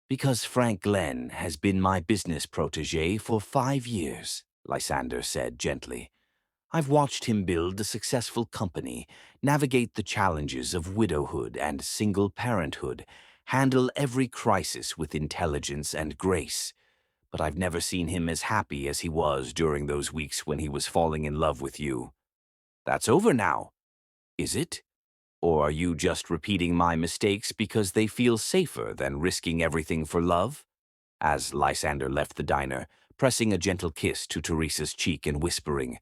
Because Frank Glenn has been my business protege for 5 years, Lysander said gently. I've watched him build a successful company, navigate the challenges of widowhood and single parenthood, handle every crisis with intelligence and grace. But I've never seen him as happy as he was during those weeks when he was falling in love with you. That's over now, is it? Or are you just repeating my mistakes because they feel safer than risking everything for love? As Lysander left the diner, pressing a gentle kiss to Teresa's cheek and whispering,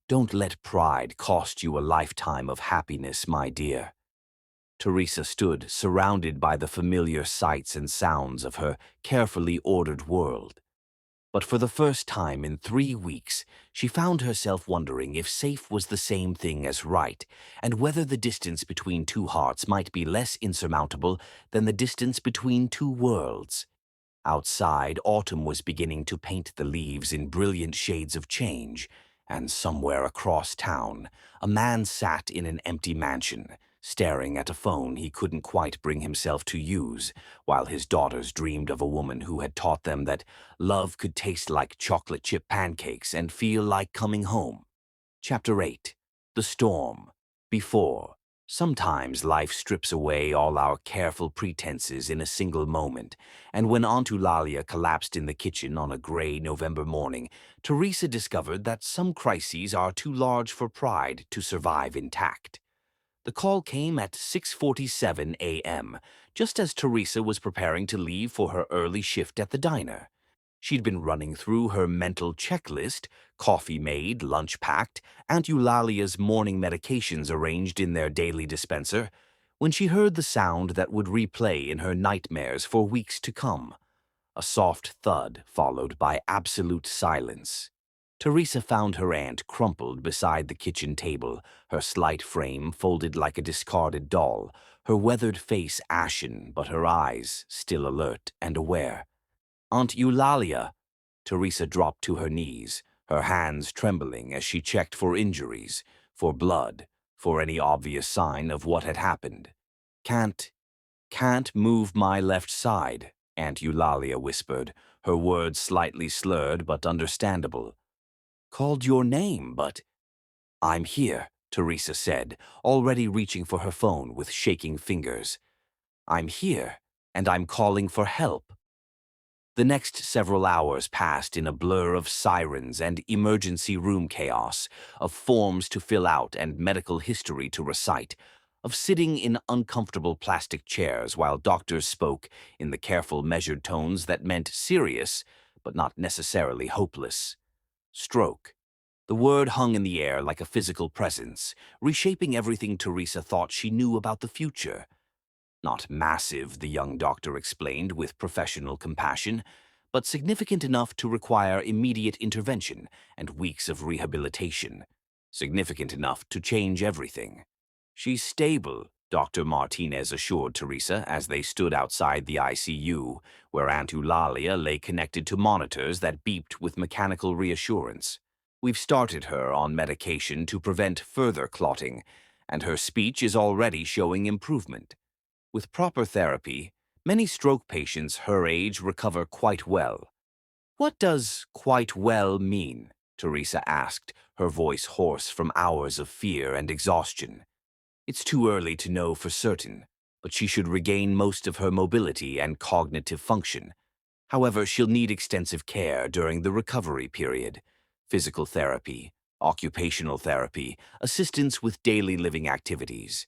Don't let pride cost you a lifetime of happiness, my dear. Teresa stood, surrounded by the familiar sights and sounds of her carefully ordered world. But for the first time in 3 weeks, she found herself wondering if safe was the same thing as right, and whether the distance between two hearts might be less insurmountable than the distance between two worlds. Outside, autumn was beginning to paint the leaves in brilliant shades of change, and somewhere across town, a man sat in an empty mansion, staring at a phone he couldn't quite bring himself to use, while his daughters dreamed of a woman who had taught them that love could taste like chocolate chip pancakes and feel like coming home. Chapter 8. The Storm. Before. Sometimes life strips away all our careful pretenses in a single moment, and when Aunt Eulalia collapsed in the kitchen on a gray November morning, Teresa discovered that some crises are too large for pride to survive intact. The call came at 6:47 a.m., just as Teresa was preparing to leave for her early shift at the diner. She'd been running through her mental checklist, coffee made, lunch packed, Aunt Eulalia's morning medications arranged in their daily dispenser, when she heard the sound that would replay in her nightmares for weeks to come. A soft thud followed by absolute silence. Teresa found her aunt crumpled beside the kitchen table, her slight frame folded like a discarded doll, her weathered face ashen but her eyes still alert and aware. Aunt Eulalia! Teresa dropped to her knees, her hands trembling as she checked for injuries, for blood, for any obvious sign of what had happened. Can't move my left side, Aunt Eulalia whispered, her words slightly slurred but understandable. Called your name, but... I'm here, Teresa said, already reaching for her phone with shaking fingers. I'm here, and I'm calling for help. The next several hours passed in a blur of sirens and emergency room chaos, of forms to fill out and medical history to recite, of sitting in uncomfortable plastic chairs while doctors spoke in the careful measured tones that meant serious, but not necessarily hopeless. Stroke. The word hung in the air like a physical presence, reshaping everything Teresa thought she knew about the future. Not massive, the young doctor explained with professional compassion, but significant enough to require immediate intervention and weeks of rehabilitation. Significant enough to change everything. She's stable, Dr. Martinez assured Teresa as they stood outside the ICU, where Aunt Eulalia lay connected to monitors that beeped with mechanical reassurance. We've started her on medication to prevent further clotting, and her speech is already showing improvement. With proper therapy, many stroke patients her age recover quite well. What does quite well mean? Teresa asked, her voice hoarse from hours of fear and exhaustion. It's too early to know for certain, but she should regain most of her mobility and cognitive function. However, she'll need extensive care during the recovery period. Physical therapy, occupational therapy, assistance with daily living activities.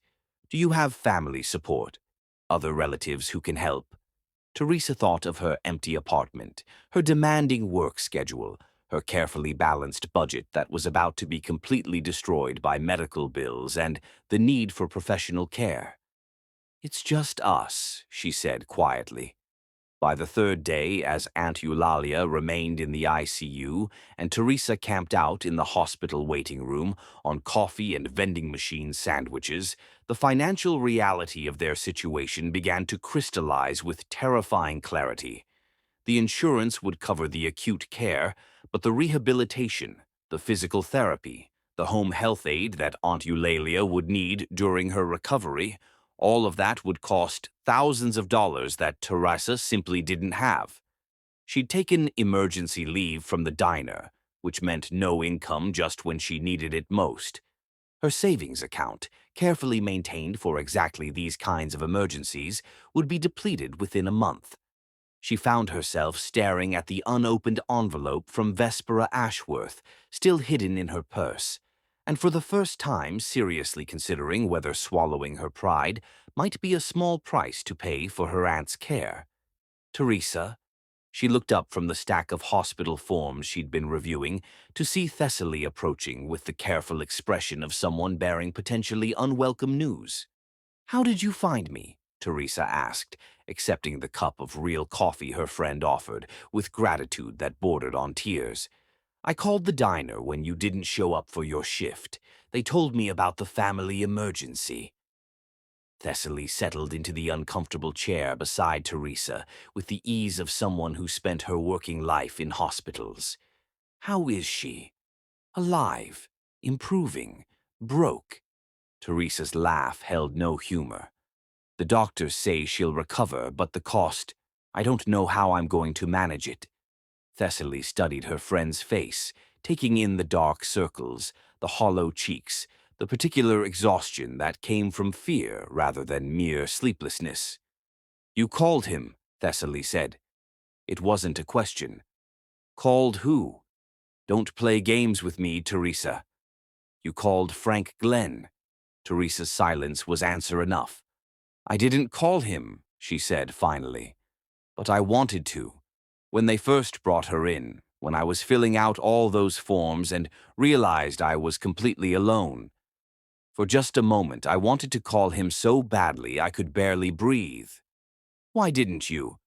Do you have family support? Other relatives who can help? Teresa thought of her empty apartment, her demanding work schedule, her carefully balanced budget that was about to be completely destroyed by medical bills and the need for professional care. "It's just us," she said quietly. By the third day, as Aunt Eulalia remained in the ICU and Teresa camped out in the hospital waiting room on coffee and vending machine sandwiches, the financial reality of their situation began to crystallize with terrifying clarity. The insurance would cover the acute care, but the rehabilitation, the physical therapy, the home health aid that Aunt Eulalia would need during her recovery, all of that would cost thousands of dollars that Teresa simply didn't have. She'd taken emergency leave from the diner, which meant no income just when she needed it most. Her savings account, carefully maintained for exactly these kinds of emergencies, would be depleted within a month. She found herself staring at the unopened envelope from Vespera Ashworth, still hidden in her purse, and for the first time seriously considering whether swallowing her pride might be a small price to pay for her aunt's care. Teresa. She looked up from the stack of hospital forms she'd been reviewing to see Thessaly approaching with the careful expression of someone bearing potentially unwelcome news. "How did you find me?" Teresa asked, accepting the cup of real coffee her friend offered with gratitude that bordered on tears. "I called the diner when you didn't show up for your shift. They told me about the family emergency." Thessaly settled into the uncomfortable chair beside Teresa with the ease of someone who spent her working life in hospitals. "How is she?" "Alive, improving, broke." Teresa's laugh held no humor. "The doctors say she'll recover, but the cost, I don't know how I'm going to manage it." Thessaly studied her friend's face, taking in the dark circles, the hollow cheeks, the particular exhaustion that came from fear rather than mere sleeplessness. "You called him," Thessaly said. It wasn't a question. "Called who?" "Don't play games with me, Teresa." "You called Frank Glenn." Teresa's silence was answer enough. "I didn't call him," she said finally. "But I wanted to. When they first brought her in, when I was filling out all those forms and realized I was completely alone. For just a moment, I wanted to call him so badly I could barely breathe." "Why didn't you?"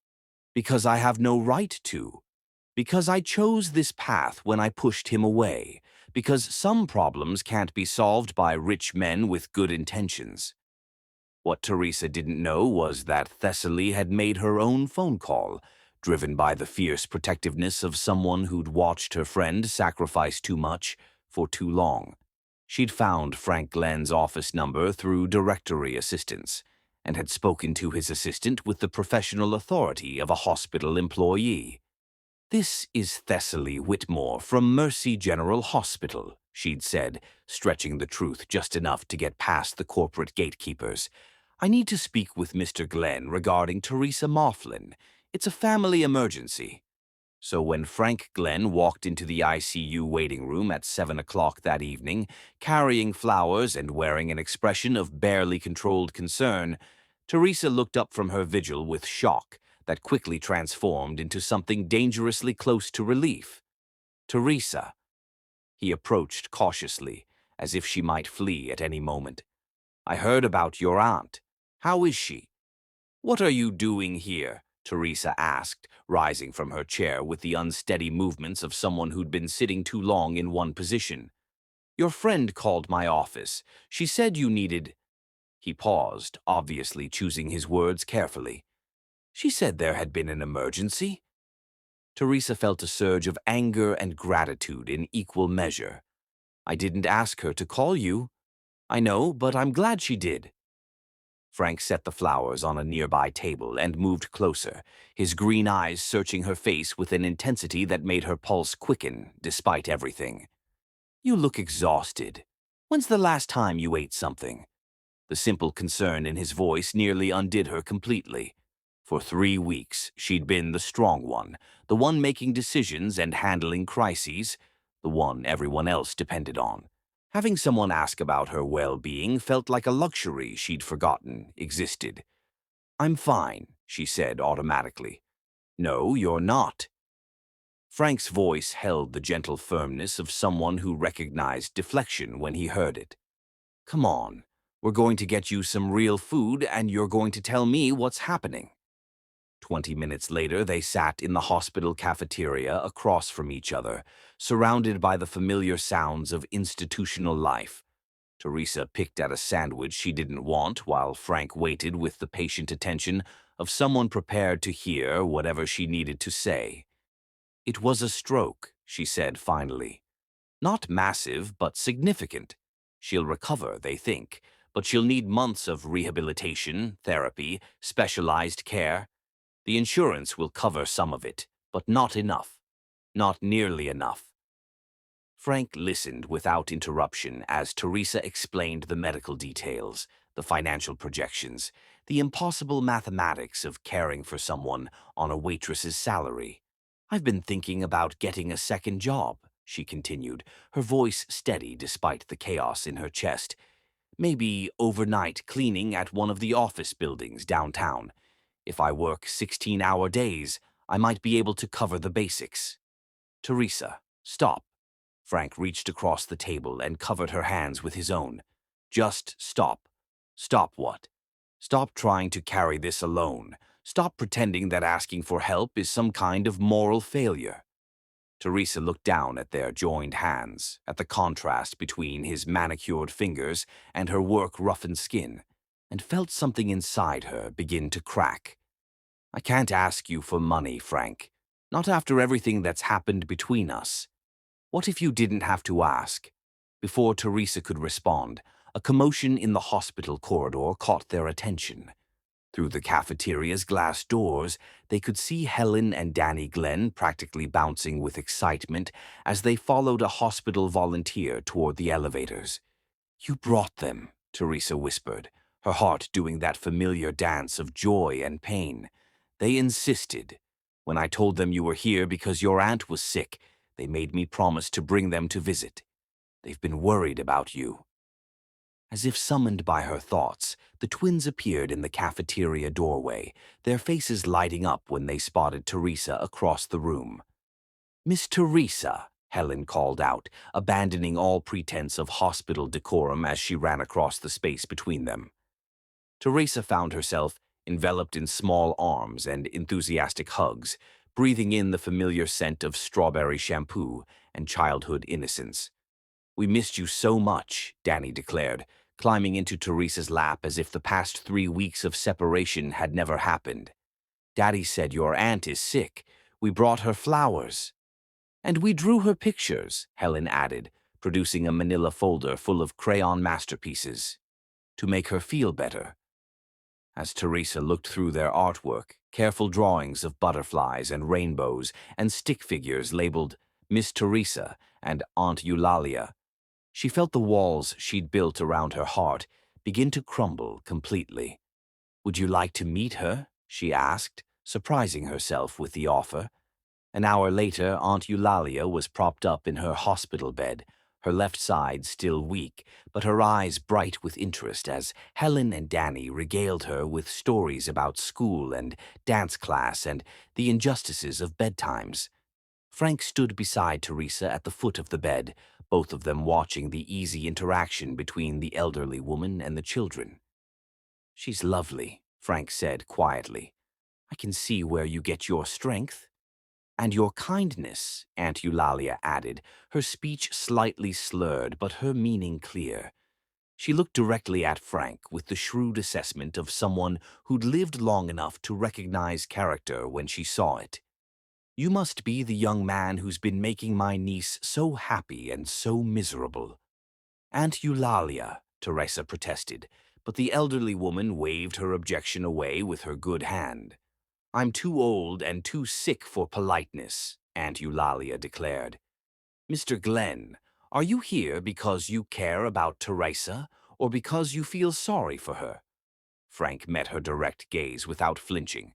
"Because I have no right to. Because I chose this path when I pushed him away. Because some problems can't be solved by rich men with good intentions." What Teresa didn't know was that Thessaly had made her own phone call, driven by the fierce protectiveness of someone who'd watched her friend sacrifice too much for too long. She'd found Frank Glenn's office number through directory assistance and had spoken to his assistant with the professional authority of a hospital employee. "This is Thessaly Whitmore from Mercy General Hospital," she'd said, stretching the truth just enough to get past the corporate gatekeepers. "I need to speak with Mr. Glenn regarding Teresa Mifflin. It's a family emergency." So when Frank Glenn walked into the ICU waiting room at 7 o'clock that evening, carrying flowers and wearing an expression of barely controlled concern, Teresa looked up from her vigil with shock that quickly transformed into something dangerously close to relief. "Teresa." He approached cautiously, as if she might flee at any moment. "I heard about your aunt. How is she?" "What are you doing here?" Teresa asked, rising from her chair with the unsteady movements of someone who'd been sitting too long in one position. "Your friend called my office. She said you needed—" He paused, obviously choosing his words carefully. "She said there had been an emergency." Teresa felt a surge of anger and gratitude in equal measure. "I didn't ask her to call you." "I know, but I'm glad she did." Frank set the flowers on a nearby table and moved closer, his green eyes searching her face with an intensity that made her pulse quicken despite everything. "You look exhausted. When's the last time you ate something?" The simple concern in his voice nearly undid her completely. For 3 weeks, she'd been the strong one, the one making decisions and handling crises, the one everyone else depended on. Having someone ask about her well-being felt like a luxury she'd forgotten existed. "I'm fine," she said automatically. "No, you're not." Frank's voice held the gentle firmness of someone who recognized deflection when he heard it. "Come on, we're going to get you some real food and you're going to tell me what's happening." 20 minutes later, they sat in the hospital cafeteria across from each other, surrounded by the familiar sounds of institutional life. Teresa picked at a sandwich she didn't want while Frank waited with the patient attention of someone prepared to hear whatever she needed to say. "It was a stroke," she said finally. "Not massive, but significant. She'll recover, they think, but she'll need months of rehabilitation, therapy, specialized care. The insurance will cover some of it, but not enough. Not nearly enough." Frank listened without interruption as Teresa explained the medical details, the financial projections, the impossible mathematics of caring for someone on a waitress's salary. "I've been thinking about getting a second job," she continued, her voice steady despite the chaos in her chest. "Maybe overnight cleaning at one of the office buildings downtown. If I work 16-hour days, I might be able to cover the basics." "Teresa, stop." Frank reached across the table and covered her hands with his own. "Just stop." "Stop what?" "Stop trying to carry this alone. Stop pretending that asking for help is some kind of moral failure." Teresa looked down at their joined hands, at the contrast between his manicured fingers and her work-roughened skin, and felt something inside her begin to crack. "I can't ask you for money, Frank. Not after everything that's happened between us." "What if you didn't have to ask?" Before Teresa could respond, a commotion in the hospital corridor caught their attention. Through the cafeteria's glass doors, they could see Helen and Danny Glenn practically bouncing with excitement as they followed a hospital volunteer toward the elevators. "You brought them," Teresa whispered, her heart doing that familiar dance of joy and pain. "They insisted. When I told them you were here because your aunt was sick, they made me promise to bring them to visit. They've been worried about you." As if summoned by her thoughts, the twins appeared in the cafeteria doorway, their faces lighting up when they spotted Teresa across the room. "Miss Teresa," Helen called out, abandoning all pretense of hospital decorum as she ran across the space between them. Teresa found herself enveloped in small arms and enthusiastic hugs, breathing in the familiar scent of strawberry shampoo and childhood innocence. "We missed you so much," Danny declared, climbing into Teresa's lap as if the past 3 weeks of separation had never happened. "Daddy said your aunt is sick. We brought her flowers." "And we drew her pictures," Helen added, producing a manila folder full of crayon masterpieces. "To make her feel better." As Teresa looked through their artwork, careful drawings of butterflies and rainbows and stick figures labeled Miss Teresa and Aunt Eulalia, she felt the walls she'd built around her heart begin to crumble completely. "Would you like to meet her?" she asked, surprising herself with the offer. An hour later, Aunt Eulalia was propped up in her hospital bed, her left side still weak, but her eyes bright with interest as Helen and Danny regaled her with stories about school and dance class and the injustices of bedtimes. Frank stood beside Teresa at the foot of the bed, both of them watching the easy interaction between the elderly woman and the children. "She's lovely," Frank said quietly. "I can see where you get your strength." "And your kindness," Aunt Eulalia added, her speech slightly slurred but her meaning clear. She looked directly at Frank with the shrewd assessment of someone who'd lived long enough to recognize character when she saw it. "You must be the young man who's been making my niece so happy and so miserable." "Aunt Eulalia," Teresa protested, but the elderly woman waved her objection away with her good hand. "I'm too old and too sick for politeness," Aunt Eulalia declared. "Mr. Glenn, are you here because you care about Teresa or because you feel sorry for her?" Frank met her direct gaze without flinching.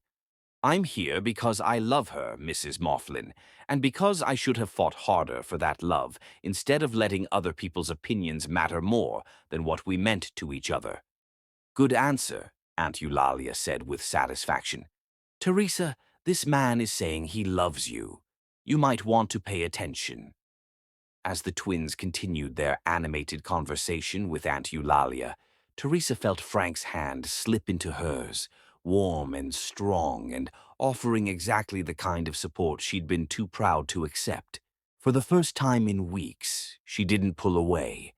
"I'm here because I love her, Mrs. Mifflin, and because I should have fought harder for that love instead of letting other people's opinions matter more than what we meant to each other." "Good answer," Aunt Eulalia said with satisfaction. "Teresa, this man is saying he loves you. You might want to pay attention." As the twins continued their animated conversation with Aunt Eulalia, Teresa felt Frank's hand slip into hers, warm and strong, and offering exactly the kind of support she'd been too proud to accept. For the first time in weeks, she didn't pull away.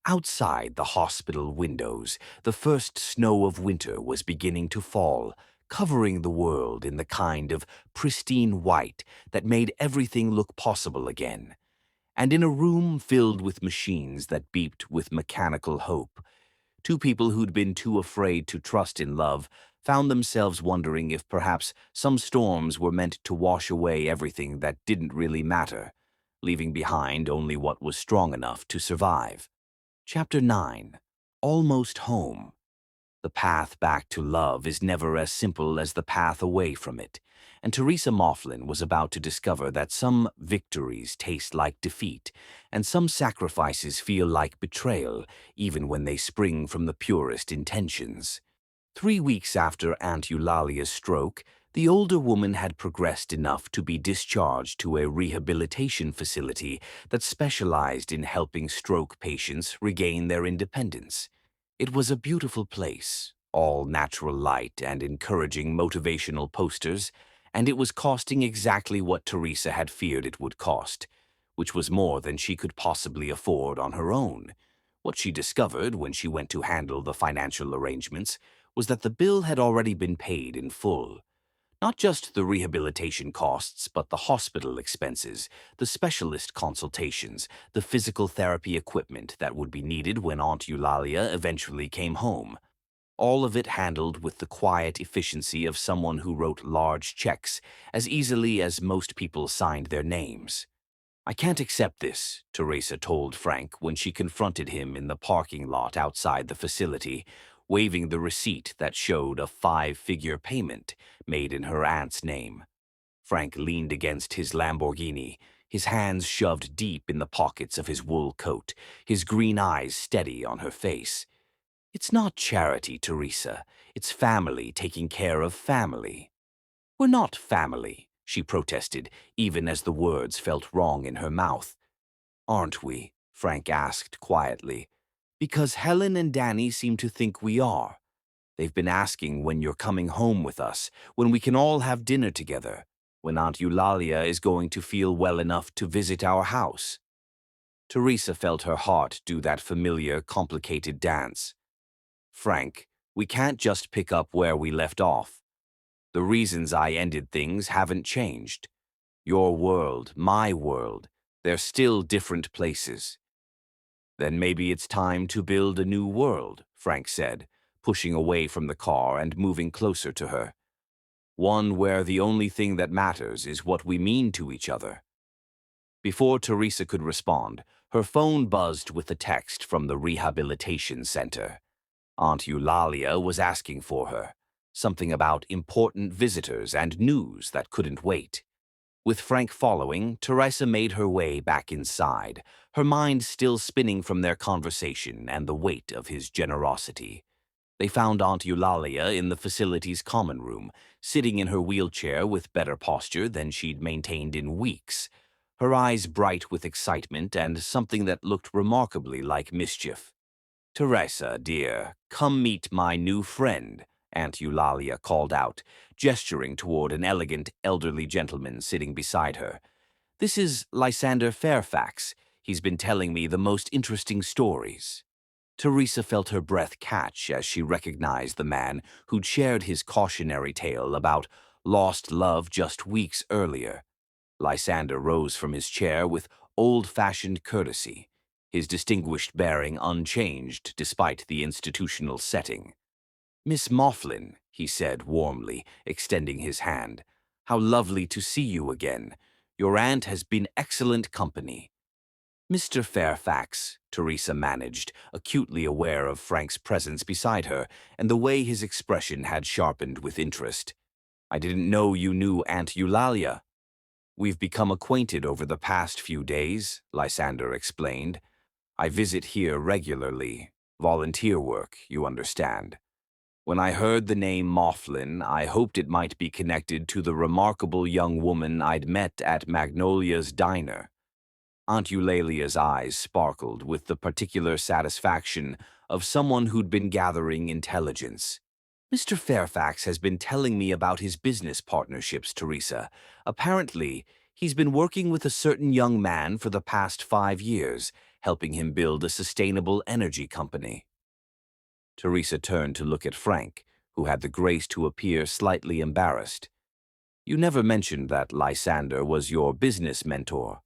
Outside the hospital windows, the first snow of winter was beginning to fall, covering the world in the kind of pristine white that made everything look possible again. And in a room filled with machines that beeped with mechanical hope, two people who'd been too afraid to trust in love found themselves wondering if perhaps some storms were meant to wash away everything that didn't really matter, leaving behind only what was strong enough to survive. Chapter 9. Almost Home. The path back to love is never as simple as the path away from it, and Teresa Mifflin was about to discover that some victories taste like defeat, and some sacrifices feel like betrayal, even when they spring from the purest intentions. 3 weeks after Aunt Eulalia's stroke, the older woman had progressed enough to be discharged to a rehabilitation facility that specialized in helping stroke patients regain their independence. It was a beautiful place, all natural light and encouraging motivational posters, and it was costing exactly what Teresa had feared it would cost, which was more than she could possibly afford on her own. What she discovered when she went to handle the financial arrangements was that the bill had already been paid in full. Not just the rehabilitation costs, but the hospital expenses, the specialist consultations, the physical therapy equipment that would be needed when Aunt Eulalia eventually came home. All of it handled with the quiet efficiency of someone who wrote large checks as easily as most people signed their names. "I can't accept this," Teresa told Frank when she confronted him in the parking lot outside the facility, waving the receipt that showed a 5-figure payment made in her aunt's name. Frank leaned against his Lamborghini, his hands shoved deep in the pockets of his wool coat, his green eyes steady on her face. "It's not charity, Teresa. It's family taking care of family." "We're not family," she protested, even as the words felt wrong in her mouth. "Aren't we?" Frank asked quietly. "Because Helen and Danny seem to think we are. They've been asking when you're coming home with us, when we can all have dinner together, when Aunt Eulalia is going to feel well enough to visit our house." Teresa felt her heart do that familiar, complicated dance. "Frank, we can't just pick up where we left off. The reasons I ended things haven't changed. Your world, my world, they're still different places." "Then maybe it's time to build a new world," Frank said, pushing away from the car and moving closer to her. "One where the only thing that matters is what we mean to each other." Before Teresa could respond, her phone buzzed with a text from the rehabilitation center. Aunt Eulalia was asking for her, something about important visitors and news that couldn't wait. With Frank following, Teresa made her way back inside, her mind still spinning from their conversation and the weight of his generosity. They found Aunt Eulalia in the facility's common room, sitting in her wheelchair with better posture than she'd maintained in weeks, her eyes bright with excitement and something that looked remarkably like mischief. "Teresa, dear, come meet my new friend," Aunt Eulalia called out, gesturing toward an elegant, elderly gentleman sitting beside her. "This is Lysander Fairfax. He's been telling me the most interesting stories." Teresa felt her breath catch as she recognized the man who'd shared his cautionary tale about lost love just weeks earlier. Lysander rose from his chair with old-fashioned courtesy. his distinguished bearing unchanged despite the institutional setting. "Miss Mifflin," he said warmly, extending his hand. "How lovely to see you again. Your aunt has been excellent company." "Mr. Fairfax," Teresa managed, acutely aware of Frank's presence beside her and the way his expression had sharpened with interest. "I didn't know you knew Aunt Eulalia." "We've become acquainted over the past few days," Lysander explained. "I visit here regularly. Volunteer work, you understand. When I heard the name Mifflin, I hoped it might be connected to the remarkable young woman I'd met at Magnolia's diner." Aunt Eulalia's eyes sparkled with the particular satisfaction of someone who'd been gathering intelligence. "Mr. Fairfax has been telling me about his business partnerships, Teresa. Apparently, he's been working with a certain young man for the past 5 years, helping him build a sustainable energy company." Teresa turned to look at Frank, who had the grace to appear slightly embarrassed. "You never mentioned that Lysander was your business mentor."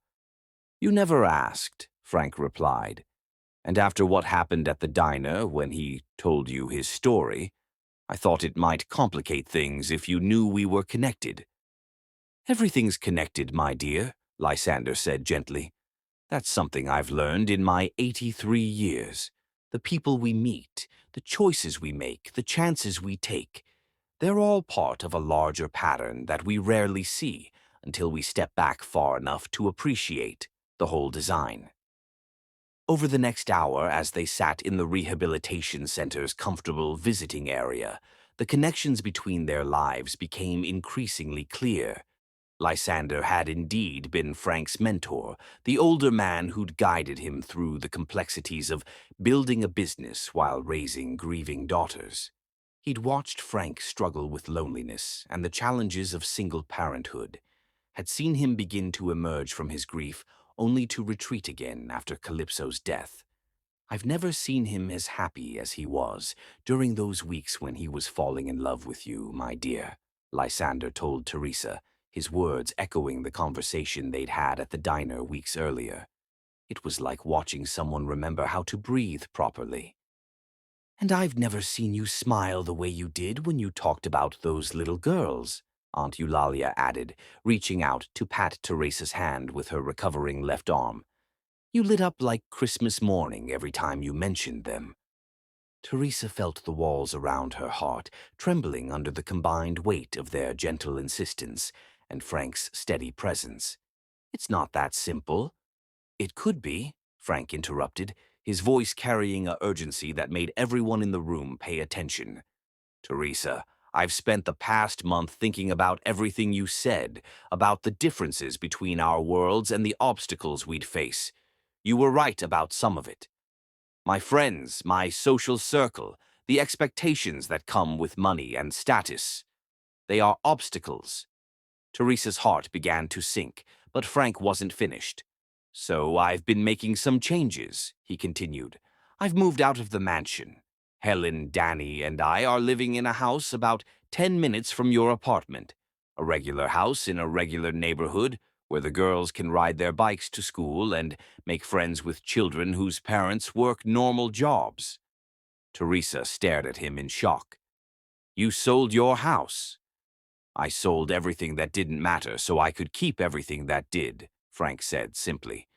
"You never asked," Frank replied. "And after what happened at the diner when he told you his story, I thought it might complicate things if you knew we were connected." "Everything's connected, my dear," Lysander said gently. "That's something I've learned in my 83 years. The people we meet, the choices we make, the chances we take, they're all part of a larger pattern that we rarely see until we step back far enough to appreciate the whole design." Over the next hour, as they sat in the rehabilitation center's comfortable visiting area, the connections between their lives became increasingly clear. Lysander had indeed been Frank's mentor, the older man who'd guided him through the complexities of building a business while raising grieving daughters. He'd watched Frank struggle with loneliness and the challenges of single parenthood, had seen him begin to emerge from his grief only to retreat again after Calypso's death. "I've never seen him as happy as he was during those weeks when he was falling in love with you, my dear," Lysander told Teresa, his words echoing the conversation they'd had at the diner weeks earlier. "It was like watching someone remember how to breathe properly." "And I've never seen you smile the way you did when you talked about those little girls," Aunt Eulalia added, reaching out to pat Teresa's hand with her recovering left arm. "You lit up like Christmas morning every time you mentioned them." Teresa felt the walls around her heart trembling under the combined weight of their gentle insistence and Frank's steady presence. "It's not that simple." "It could be," Frank interrupted, his voice carrying a urgency that made everyone in the room pay attention. "Teresa, I've spent the past month thinking about everything you said, about the differences between our worlds and the obstacles we'd face. You were right about some of it. My friends, my social circle, the expectations that come with money and status. They are obstacles." Teresa's heart began to sink, but Frank wasn't finished. "So I've been making some changes," he continued. "I've moved out of the mansion. Helen, Danny, and I are living in a house about 10 minutes from your apartment. A regular house in a regular neighborhood where the girls can ride their bikes to school and make friends with children whose parents work normal jobs." Teresa stared at him in shock. "You sold your house?" "I sold everything that didn't matter so I could keep everything that did," Frank said simply.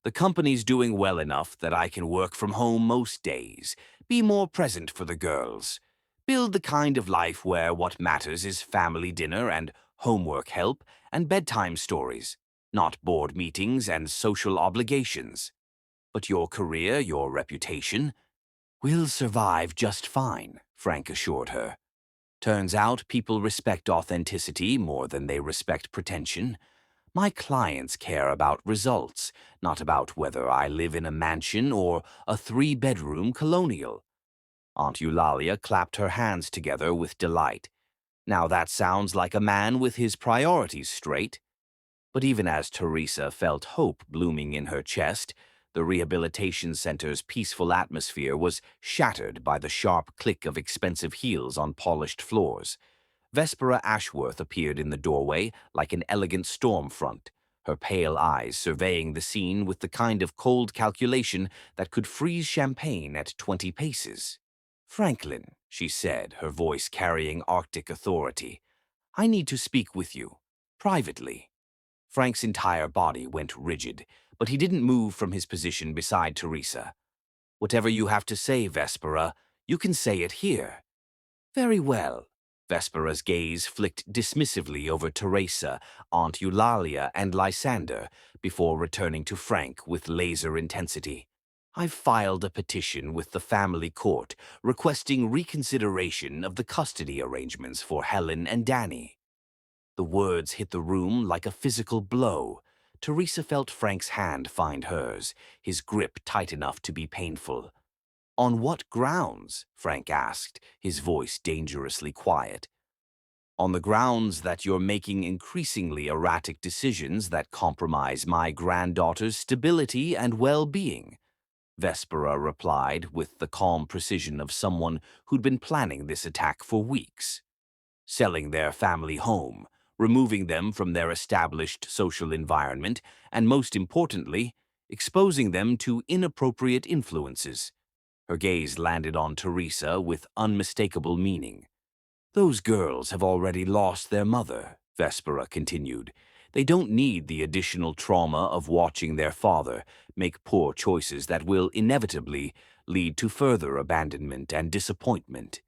"The company's doing well enough that I can work from home most days, be more present for the girls, build the kind of life where what matters is family dinner and homework help and bedtime stories, not board meetings and social obligations. But your career, your reputation, will survive just fine," Frank assured her. "Turns out people respect authenticity more than they respect pretension. My clients care about results, not about whether I live in a mansion or a 3-bedroom colonial." Aunt Eulalia clapped her hands together with delight. "Now that sounds like a man with his priorities straight." But even as Teresa felt hope blooming in her chest, the rehabilitation center's peaceful atmosphere was shattered by the sharp click of expensive heels on polished floors. Vespera Ashworth appeared in the doorway like an elegant storm front, her pale eyes surveying the scene with the kind of cold calculation that could freeze champagne at 20 paces. "Franklin," she said, her voice carrying Arctic authority, "I need to speak with you, privately." Frank's entire body went rigid, but he didn't move from his position beside Teresa. "Whatever you have to say, Vespera, you can say it here." "Very well." Vespera's gaze flicked dismissively over Teresa, Aunt Eulalia, and Lysander before returning to Frank with laser intensity. "I've filed a petition with the family court requesting reconsideration of the custody arrangements for Helen and Danny." The words hit the room like a physical blow. Teresa felt Frank's hand find hers, his grip tight enough to be painful. "On what grounds?" Frank asked, his voice dangerously quiet. "On the grounds that you're making increasingly erratic decisions that compromise my granddaughter's stability and well-being," Vespera replied with the calm precision of someone who'd been planning this attack for weeks. "Selling their family home, removing them from their established social environment, and most importantly, exposing them to inappropriate influences." Her gaze landed on Teresa with unmistakable meaning. "Those girls have already lost their mother," Vespera continued. "They don't need the additional trauma of watching their father make poor choices that will inevitably lead to further abandonment and disappointment."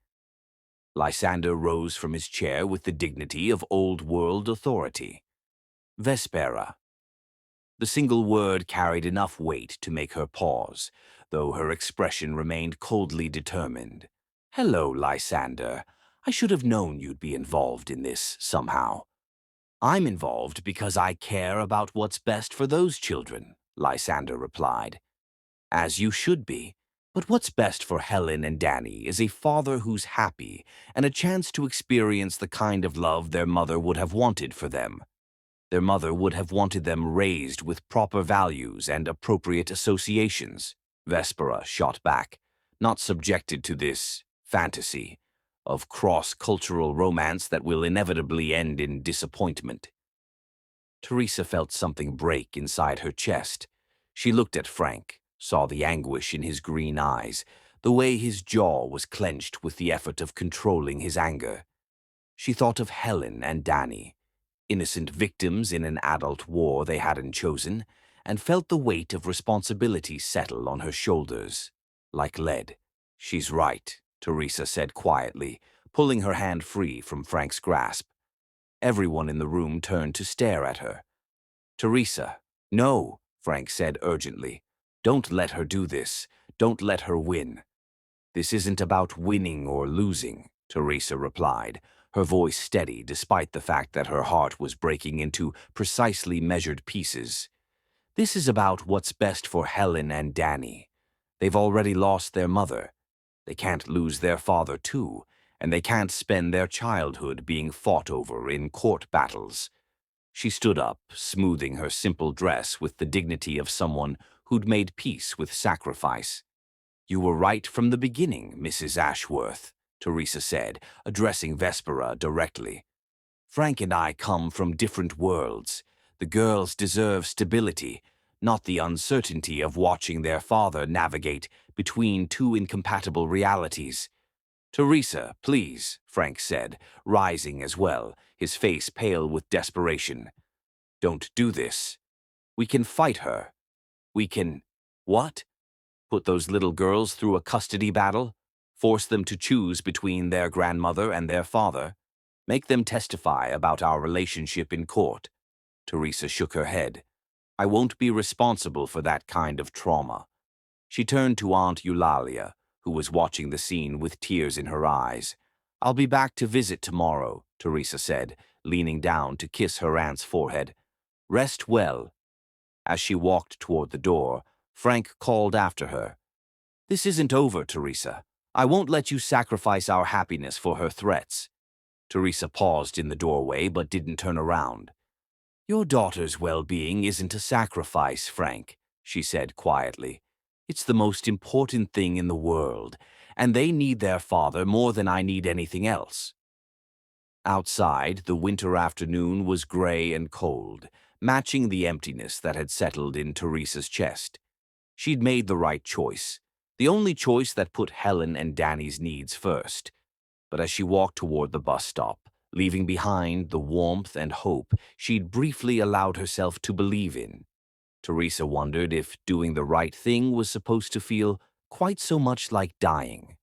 Lysander rose from his chair with the dignity of old-world authority. "Vespera." The single word carried enough weight to make her pause, though her expression remained coldly determined. "Hello, Lysander. I should have known you'd be involved in this somehow." "I'm involved because I care about what's best for those children," Lysander replied. "As you should be. But what's best for Helen and Danny is a father who's happy and a chance to experience the kind of love their mother would have wanted for them. Their mother would have wanted them raised with proper values and appropriate associations," Vespera shot back, "not subjected to this fantasy of cross-cultural romance that will inevitably end in disappointment." Teresa felt something break inside her chest. She looked at Frank, saw the anguish in his green eyes, the way his jaw was clenched with the effort of controlling his anger. She thought of Helen and Danny, innocent victims in an adult war they hadn't chosen, and felt the weight of responsibility settle on her shoulders, like lead. "She's right," Teresa said quietly, pulling her hand free from Frank's grasp. Everyone in the room turned to stare at her. "Teresa." "No," Frank said urgently. "Don't let her do this. Don't let her win." "This isn't about winning or losing," Teresa replied, her voice steady despite the fact that her heart was breaking into precisely measured pieces. "This is about what's best for Helen and Danny. They've already lost their mother. They can't lose their father too, and they can't spend their childhood being fought over in court battles." She stood up, smoothing her simple dress with the dignity of someone who'd made peace with sacrifice. "You were right from the beginning, Mrs. Ashworth," Teresa said, addressing Vespera directly. "Frank and I come from different worlds. The girls deserve stability, not the uncertainty of watching their father navigate between two incompatible realities." "Teresa, please," Frank said, rising as well, his face pale with desperation. "Don't do this. We can fight her. We can—" "What? Put those little girls through a custody battle? Force them to choose between their grandmother and their father? Make them testify about our relationship in court?" Teresa shook her head. "I won't be responsible for that kind of trauma." She turned to Aunt Eulalia, who was watching the scene with tears in her eyes. "I'll be back to visit tomorrow," Teresa said, leaning down to kiss her aunt's forehead. "Rest well." As she walked toward the door, Frank called after her. "This isn't over, Teresa. I won't let you sacrifice our happiness for her threats." Teresa paused in the doorway but didn't turn around. "Your daughter's well-being isn't a sacrifice, Frank," she said quietly. "It's the most important thing in the world, and they need their father more than I need anything else." Outside, the winter afternoon was gray and cold, matching the emptiness that had settled in Teresa's chest. She'd made the right choice, the only choice that put Helen and Danny's needs first. But as she walked toward the bus stop, leaving behind the warmth and hope she'd briefly allowed herself to believe in, Teresa wondered if doing the right thing was supposed to feel quite so much like dying.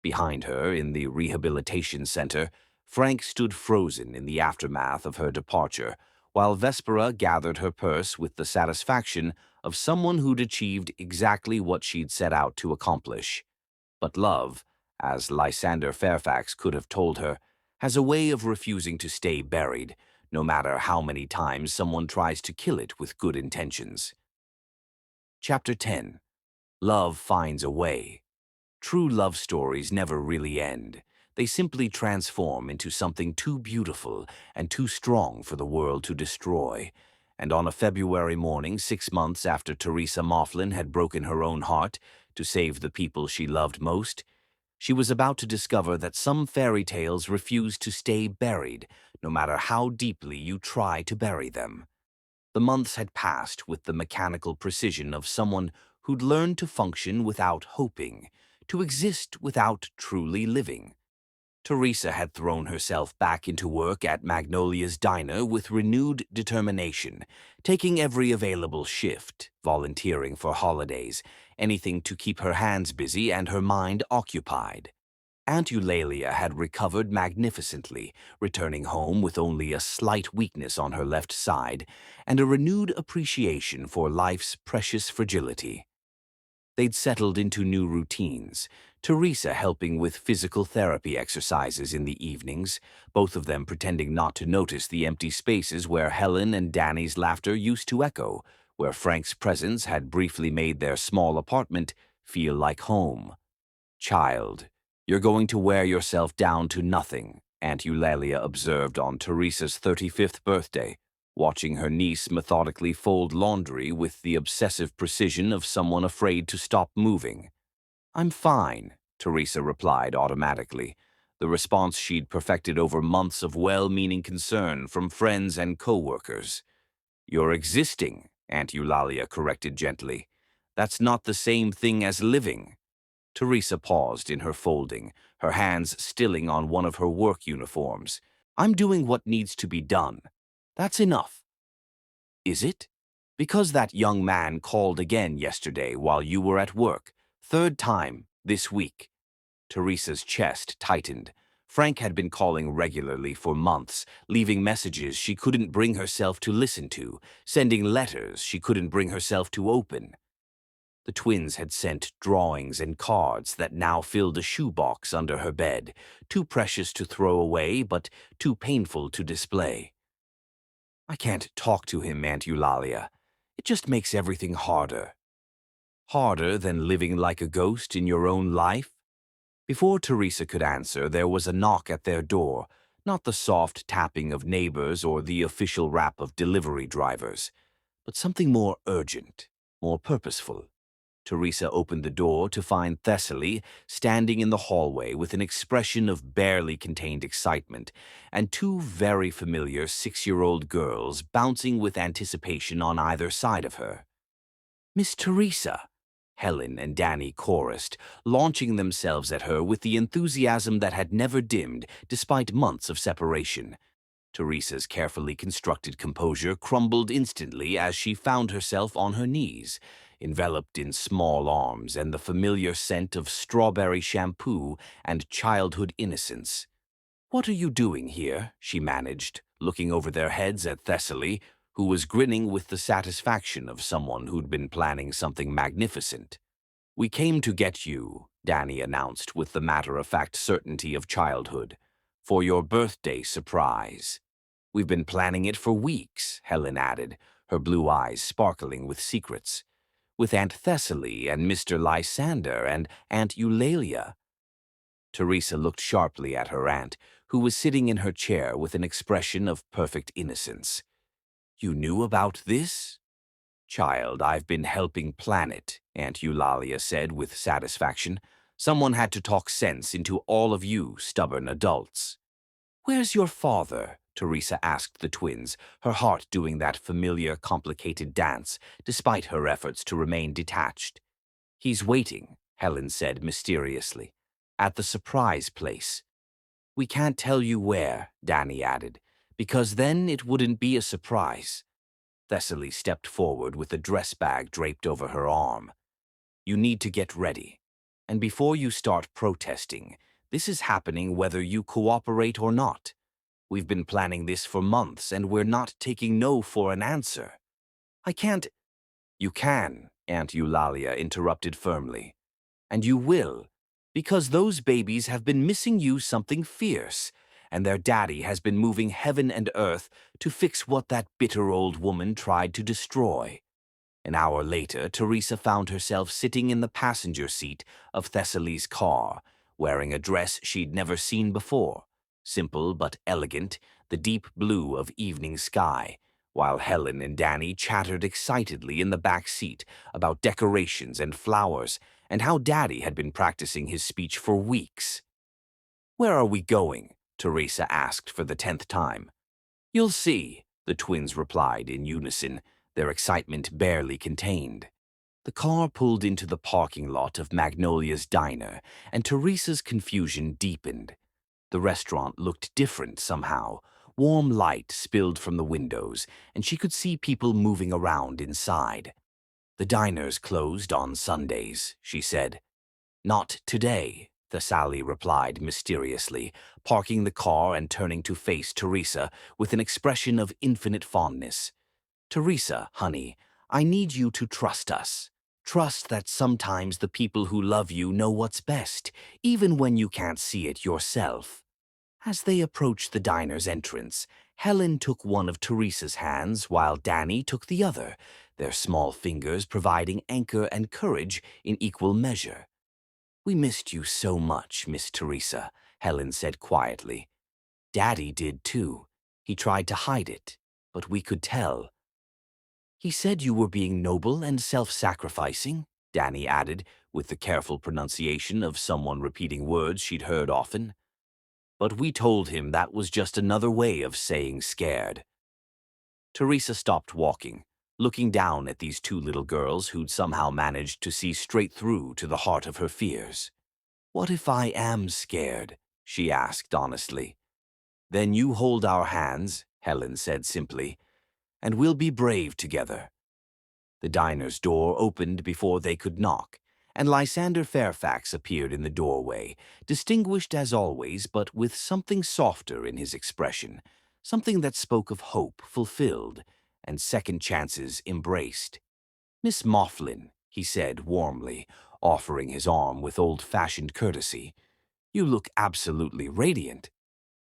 Behind her, in the rehabilitation center, Frank stood frozen in the aftermath of her departure, while Vespera gathered her purse with the satisfaction of someone who'd achieved exactly what she'd set out to accomplish. But love, as Lysander Fairfax could have told her, has a way of refusing to stay buried, no matter how many times someone tries to kill it with good intentions. Chapter 10. Love Finds a Way. True love stories never really end. They simply transform into something too beautiful and too strong for the world to destroy. And on a February morning, 6 months after Teresa Moughlin had broken her own heart to save the people she loved most, she was about to discover that some fairy tales refuse to stay buried, no matter how deeply you try to bury them. The months had passed with the mechanical precision of someone who'd learned to function without hoping, to exist without truly living. Teresa had thrown herself back into work at Magnolia's diner with renewed determination, taking every available shift, volunteering for holidays, anything to keep her hands busy and her mind occupied. Aunt Eulalia had recovered magnificently, returning home with only a slight weakness on her left side and a renewed appreciation for life's precious fragility. They'd settled into new routines, Teresa helping with physical therapy exercises in the evenings, both of them pretending not to notice the empty spaces where Helen and Danny's laughter used to echo, where Frank's presence had briefly made their small apartment feel like home. "Child, you're going to wear yourself down to nothing," Aunt Eulalia observed on Teresa's 35th birthday, watching her niece methodically fold laundry with the obsessive precision of someone afraid to stop moving. "I'm fine," Teresa replied automatically, the response she'd perfected over months of well-meaning concern from friends and co-workers. "You're existing," Aunt Eulalia corrected gently. "That's not the same thing as living." Teresa paused in her folding, her hands stilling on one of her work uniforms. "I'm doing what needs to be done. That's enough." "Is it? Because that young man called again yesterday while you were at work, third time this week." Teresa's chest tightened. Frank had been calling regularly for months, leaving messages she couldn't bring herself to listen to, sending letters she couldn't bring herself to open. The twins had sent drawings and cards that now filled a shoebox under her bed, too precious to throw away but too painful to display. "I can't talk to him, Aunt Eulalia. It just makes everything harder." "Harder than living like a ghost in your own life?" Before Teresa could answer, there was a knock at their door, not the soft tapping of neighbors or the official rap of delivery drivers, but something more urgent, more purposeful. Teresa opened the door to find Thessaly standing in the hallway with an expression of barely contained excitement, and two very familiar 6-year-old girls bouncing with anticipation on either side of her. "Miss Teresa," Helen and Danny chorused, launching themselves at her with the enthusiasm that had never dimmed despite months of separation. Teresa's carefully constructed composure crumbled instantly as she found herself on her knees, enveloped in small arms and the familiar scent of strawberry shampoo and childhood innocence. "What are you doing here?" she managed, looking over their heads at Thessaly, who was grinning with the satisfaction of someone who'd been planning something magnificent. "We came to get you," Danny announced with the matter-of-fact certainty of childhood, "for your birthday surprise." "We've been planning it for weeks," Helen added, her blue eyes sparkling with secrets. "With Aunt Thessaly and Mr. Lysander and Aunt Eulalia." Teresa looked sharply at her aunt, who was sitting in her chair with an expression of perfect innocence. "You knew about this?" "Child, I've been helping plan it," Aunt Eulalia said with satisfaction. "Someone had to talk sense into all of you stubborn adults." "Where's your father?" Teresa asked the twins, her heart doing that familiar, complicated dance, despite her efforts to remain detached. "He's waiting," Helen said mysteriously, "at the surprise place." "We can't tell you where," Danny added, "because then it wouldn't be a surprise." Thessaly stepped forward with a dress bag draped over her arm. "You need to get ready. And before you start protesting, this is happening whether you cooperate or not. We've been planning this for months, and we're not taking no for an answer." "I can't—" "You can," Aunt Eulalia interrupted firmly. "And you will, because those babies have been missing you something fierce, and their daddy has been moving heaven and earth to fix what that bitter old woman tried to destroy." An hour later, Teresa found herself sitting in the passenger seat of Thessaly's car, wearing a dress she'd never seen before, simple but elegant, the deep blue of evening sky, while Helen and Danny chattered excitedly in the back seat about decorations and flowers and how Daddy had been practicing his speech for weeks. "Where are we going?" Teresa asked for the 10th time. "You'll see," the twins replied in unison, their excitement barely contained. The car pulled into the parking lot of Magnolia's diner, and Teresa's confusion deepened. The restaurant looked different somehow. Warm light spilled from the windows, and she could see people moving around inside. "The diner's closed on Sundays," she said. "Not today," Thessaly replied mysteriously, parking the car and turning to face Teresa with an expression of infinite fondness. "Teresa, honey, I need you to trust us. Trust that sometimes the people who love you know what's best, even when you can't see it yourself." As they approached the diner's entrance, Helen took one of Teresa's hands while Danny took the other, their small fingers providing anchor and courage in equal measure. "We missed you so much, Miss Teresa," Helen said quietly. "Daddy did too. He tried to hide it, but we could tell." "He said you were being noble and self-sacrificing," Danny added, with the careful pronunciation of someone repeating words she'd heard often. "But we told him that was just another way of saying scared." Teresa stopped walking, looking down at these two little girls who'd somehow managed to see straight through to the heart of her fears. "What if I am scared?" she asked honestly. "Then you hold our hands," Helen said simply, "and we'll be brave together." The diner's door opened before they could knock, and Lysander Fairfax appeared in the doorway, distinguished as always, but with something softer in his expression, something that spoke of hope fulfilled and second chances embraced. "Miss Mifflin," he said warmly, offering his arm with old-fashioned courtesy, "you look absolutely radiant."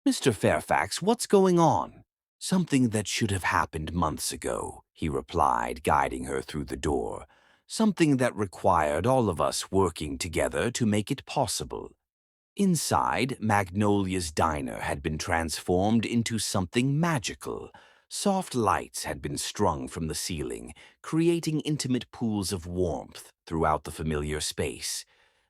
"Mr. Fairfax, what's going on?" "Something that should have happened months ago," he replied, guiding her through the door. "Something that required all of us working together to make it possible." Inside, Magnolia's diner had been transformed into something magical. Soft lights had been strung from the ceiling, creating intimate pools of warmth throughout the familiar space.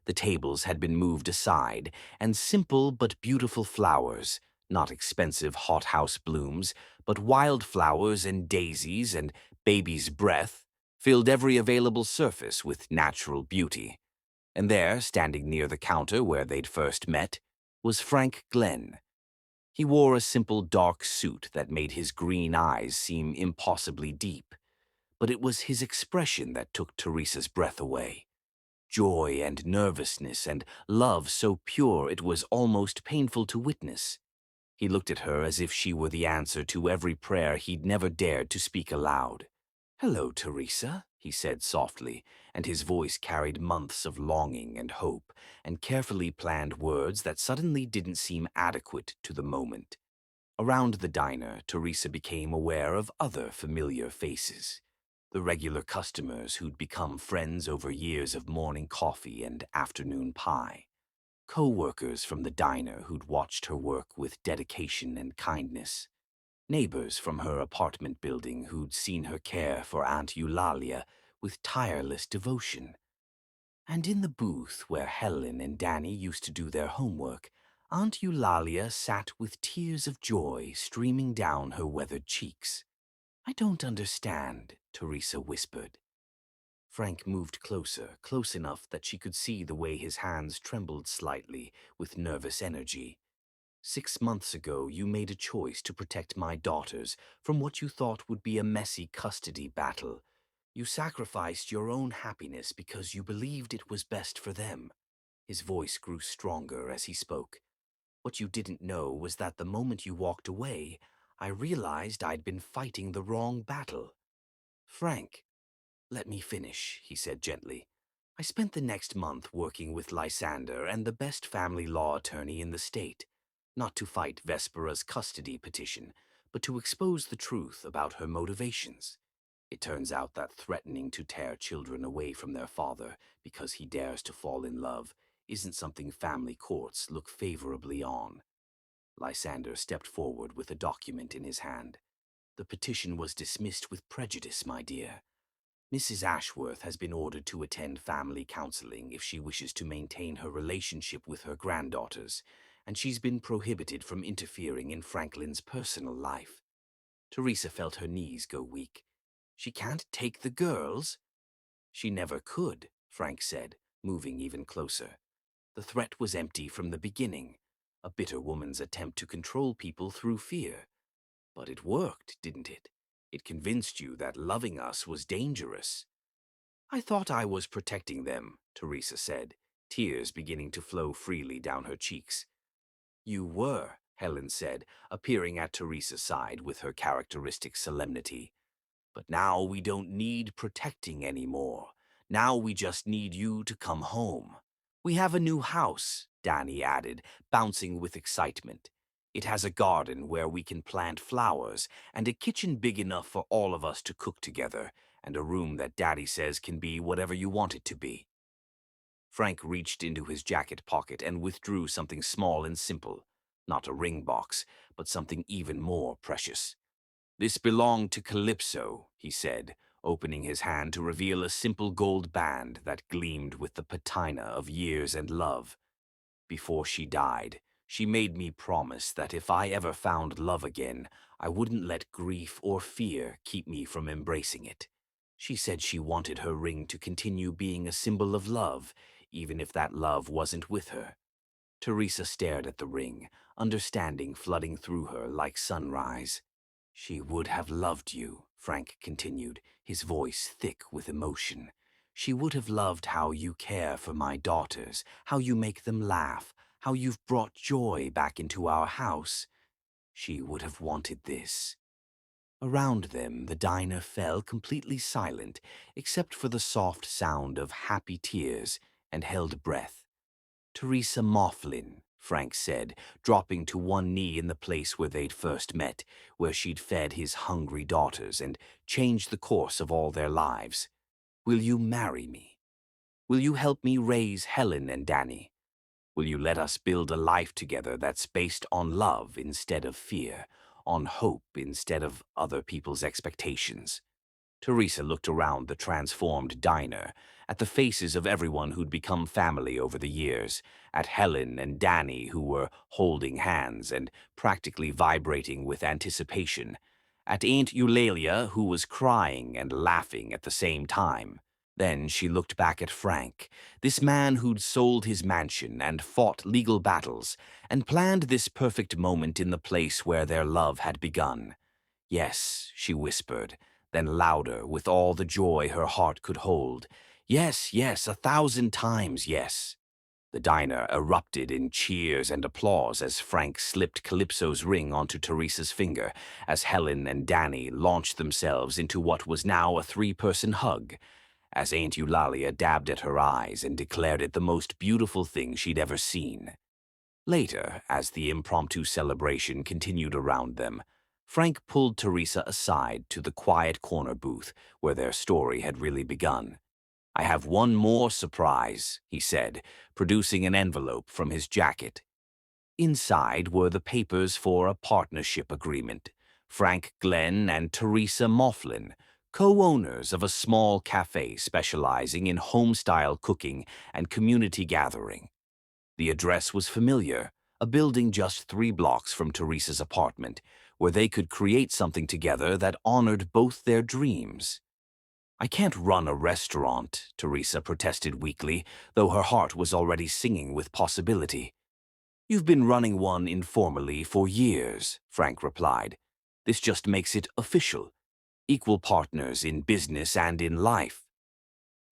The tables had been moved aside, and simple but beautiful flowers, not expensive hothouse blooms, but wildflowers and daisies and baby's breath, filled every available surface with natural beauty. And there, standing near the counter where they'd first met, was Frank Glenn. He wore a simple dark suit that made his green eyes seem impossibly deep, but it was his expression that took Teresa's breath away. Joy and nervousness and love so pure it was almost painful to witness. He looked at her as if she were the answer to every prayer he'd never dared to speak aloud. "Hello, Teresa," he said softly, and his voice carried months of longing and hope, and carefully planned words that suddenly didn't seem adequate to the moment. Around the diner, Teresa became aware of other familiar faces. The regular customers who'd become friends over years of morning coffee and afternoon pie. Co-workers from the diner who'd watched her work with dedication and kindness. Neighbors from her apartment building who'd seen her care for Aunt Eulalia with tireless devotion. And in the booth where Helen and Danny used to do their homework, Aunt Eulalia sat with tears of joy streaming down her weathered cheeks. "I don't understand," Teresa whispered. Frank moved closer, close enough that she could see the way his hands trembled slightly with nervous energy. "6 months ago, you made a choice to protect my daughters from what you thought would be a messy custody battle. You sacrificed your own happiness because you believed it was best for them." His voice grew stronger as he spoke. "What you didn't know was that the moment you walked away, I realized I'd been fighting the wrong battle." "Frank, let me finish," he said gently. "I spent the next month working with Lysander and the best family law attorney in the state, not to fight Vespera's custody petition, but to expose the truth about her motivations. It turns out that threatening to tear children away from their father because he dares to fall in love isn't something family courts look favorably on." Lysander stepped forward with a document in his hand. "The petition was dismissed with prejudice, my dear. Mrs. Ashworth has been ordered to attend family counseling if she wishes to maintain her relationship with her granddaughters, and she's been prohibited from interfering in Franklin's personal life." Teresa felt her knees go weak. "She can't take the girls?" "She never could," Frank said, moving even closer. "The threat was empty from the beginning, a bitter woman's attempt to control people through fear. But it worked, didn't it? It convinced you that loving us was dangerous." "I thought I was protecting them," Teresa said, tears beginning to flow freely down her cheeks. "You were," Helen said, appearing at Teresa's side with her characteristic solemnity. "But now we don't need protecting anymore. Now we just need you to come home. We have a new house," Danny added, bouncing with excitement. "It has a garden where we can plant flowers, and a kitchen big enough for all of us to cook together, and a room that Daddy says can be whatever you want it to be." Frank reached into his jacket pocket and withdrew something small and simple. Not a ring box, but something even more precious. "This belonged to Calypso," he said, opening his hand to reveal a simple gold band that gleamed with the patina of years and love. "Before she died, she made me promise that if I ever found love again, I wouldn't let grief or fear keep me from embracing it. She said she wanted her ring to continue being a symbol of love, even if that love wasn't with her." Teresa stared at the ring, understanding flooding through her like sunrise. "She would have loved you," Frank continued, his voice thick with emotion. "She would have loved how you care for my daughters, how you make them laugh, how you've brought joy back into our house. She would have wanted this." Around them, the diner fell completely silent, except for the soft sound of happy tears and held breath. "Teresa Mifflin," Frank said, dropping to one knee in the place where they'd first met, where she'd fed his hungry daughters and changed the course of all their lives. "Will you marry me? Will you help me raise Helen and Danny? Will you let us build a life together that's based on love instead of fear, on hope instead of other people's expectations?" Teresa looked around the transformed diner, at the faces of everyone who'd become family over the years, at Helen and Danny who were holding hands and practically vibrating with anticipation, at Aunt Eulalia who was crying and laughing at the same time. Then she looked back at Frank, this man who'd sold his mansion and fought legal battles, and planned this perfect moment in the place where their love had begun. "Yes," she whispered, then louder with all the joy her heart could hold. "Yes, yes, 1,000 times yes." The diner erupted in cheers and applause as Frank slipped Calypso's ring onto Teresa's finger, as Helen and Danny launched themselves into what was now a three-person hug, as Aunt Eulalia dabbed at her eyes and declared it the most beautiful thing she'd ever seen. Later, as the impromptu celebration continued around them, Frank pulled Teresa aside to the quiet corner booth where their story had really begun. "I have one more surprise," he said, producing an envelope from his jacket. Inside were the papers for a partnership agreement. Frank Glenn and Teresa Mifflin, co-owners of a small cafe specializing in home-style cooking and community gathering. The address was familiar, a building just 3 blocks from Teresa's apartment, where they could create something together that honored both their dreams. "I can't run a restaurant," Teresa protested weakly, though her heart was already singing with possibility. "You've been running one informally for years," Frank replied. "This just makes it official. Equal partners in business and in life."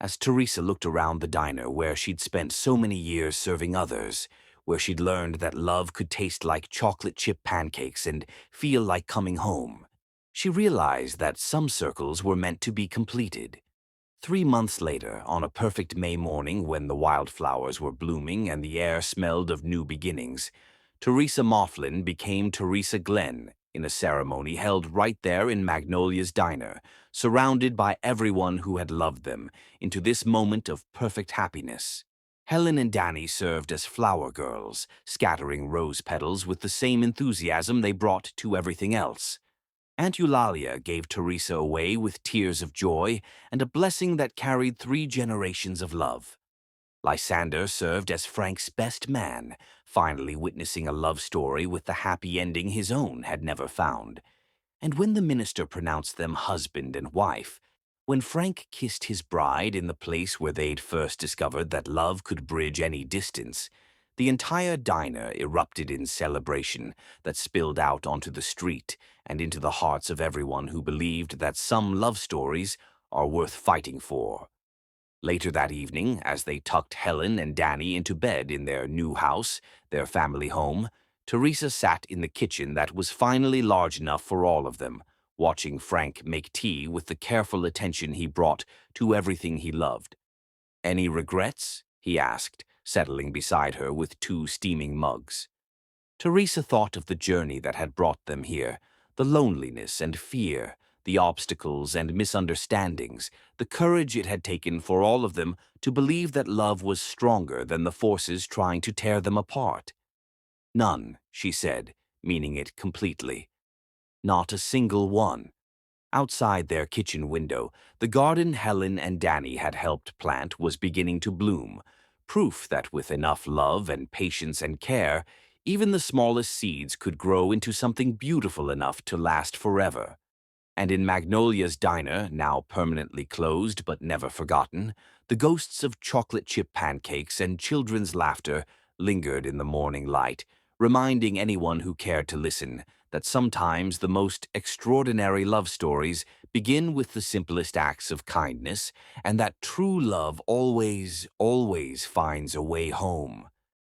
As Teresa looked around the diner where she'd spent so many years serving others, where she'd learned that love could taste like chocolate chip pancakes and feel like coming home, she realized that some circles were meant to be completed. 3 months later, on a perfect May morning when the wildflowers were blooming and the air smelled of new beginnings, Teresa Mifflin became Teresa Glenn in a ceremony held right there in Magnolia's diner, surrounded by everyone who had loved them into this moment of perfect happiness. Helen and Danny served as flower girls, scattering rose petals with the same enthusiasm they brought to everything else. Aunt Eulalia gave Teresa away with tears of joy and a blessing that carried 3 generations of love. Lysander served as Frank's best man, finally witnessing a love story with the happy ending his own had never found. And when the minister pronounced them husband and wife, when Frank kissed his bride in the place where they'd first discovered that love could bridge any distance, the entire diner erupted in celebration that spilled out onto the street and into the hearts of everyone who believed that some love stories are worth fighting for. Later that evening, as they tucked Helen and Danny into bed in their new house, their family home, Teresa sat in the kitchen that was finally large enough for all of them, watching Frank make tea with the careful attention he brought to everything he loved. "Any regrets?" he asked, settling beside her with 2 steaming mugs. Teresa thought of the journey that had brought them here, the loneliness and fear, the obstacles and misunderstandings, the courage it had taken for all of them to believe that love was stronger than the forces trying to tear them apart. "None," she said, meaning it completely. "Not a single one." Outside their kitchen window, the garden Helen and Danny had helped plant was beginning to bloom, proof that with enough love and patience and care, even the smallest seeds could grow into something beautiful enough to last forever. And in Magnolia's diner, now permanently closed but never forgotten, the ghosts of chocolate chip pancakes and children's laughter lingered in the morning light, reminding anyone who cared to listen that sometimes the most extraordinary love stories begin with the simplest acts of kindness, and that true love always, always finds a way home.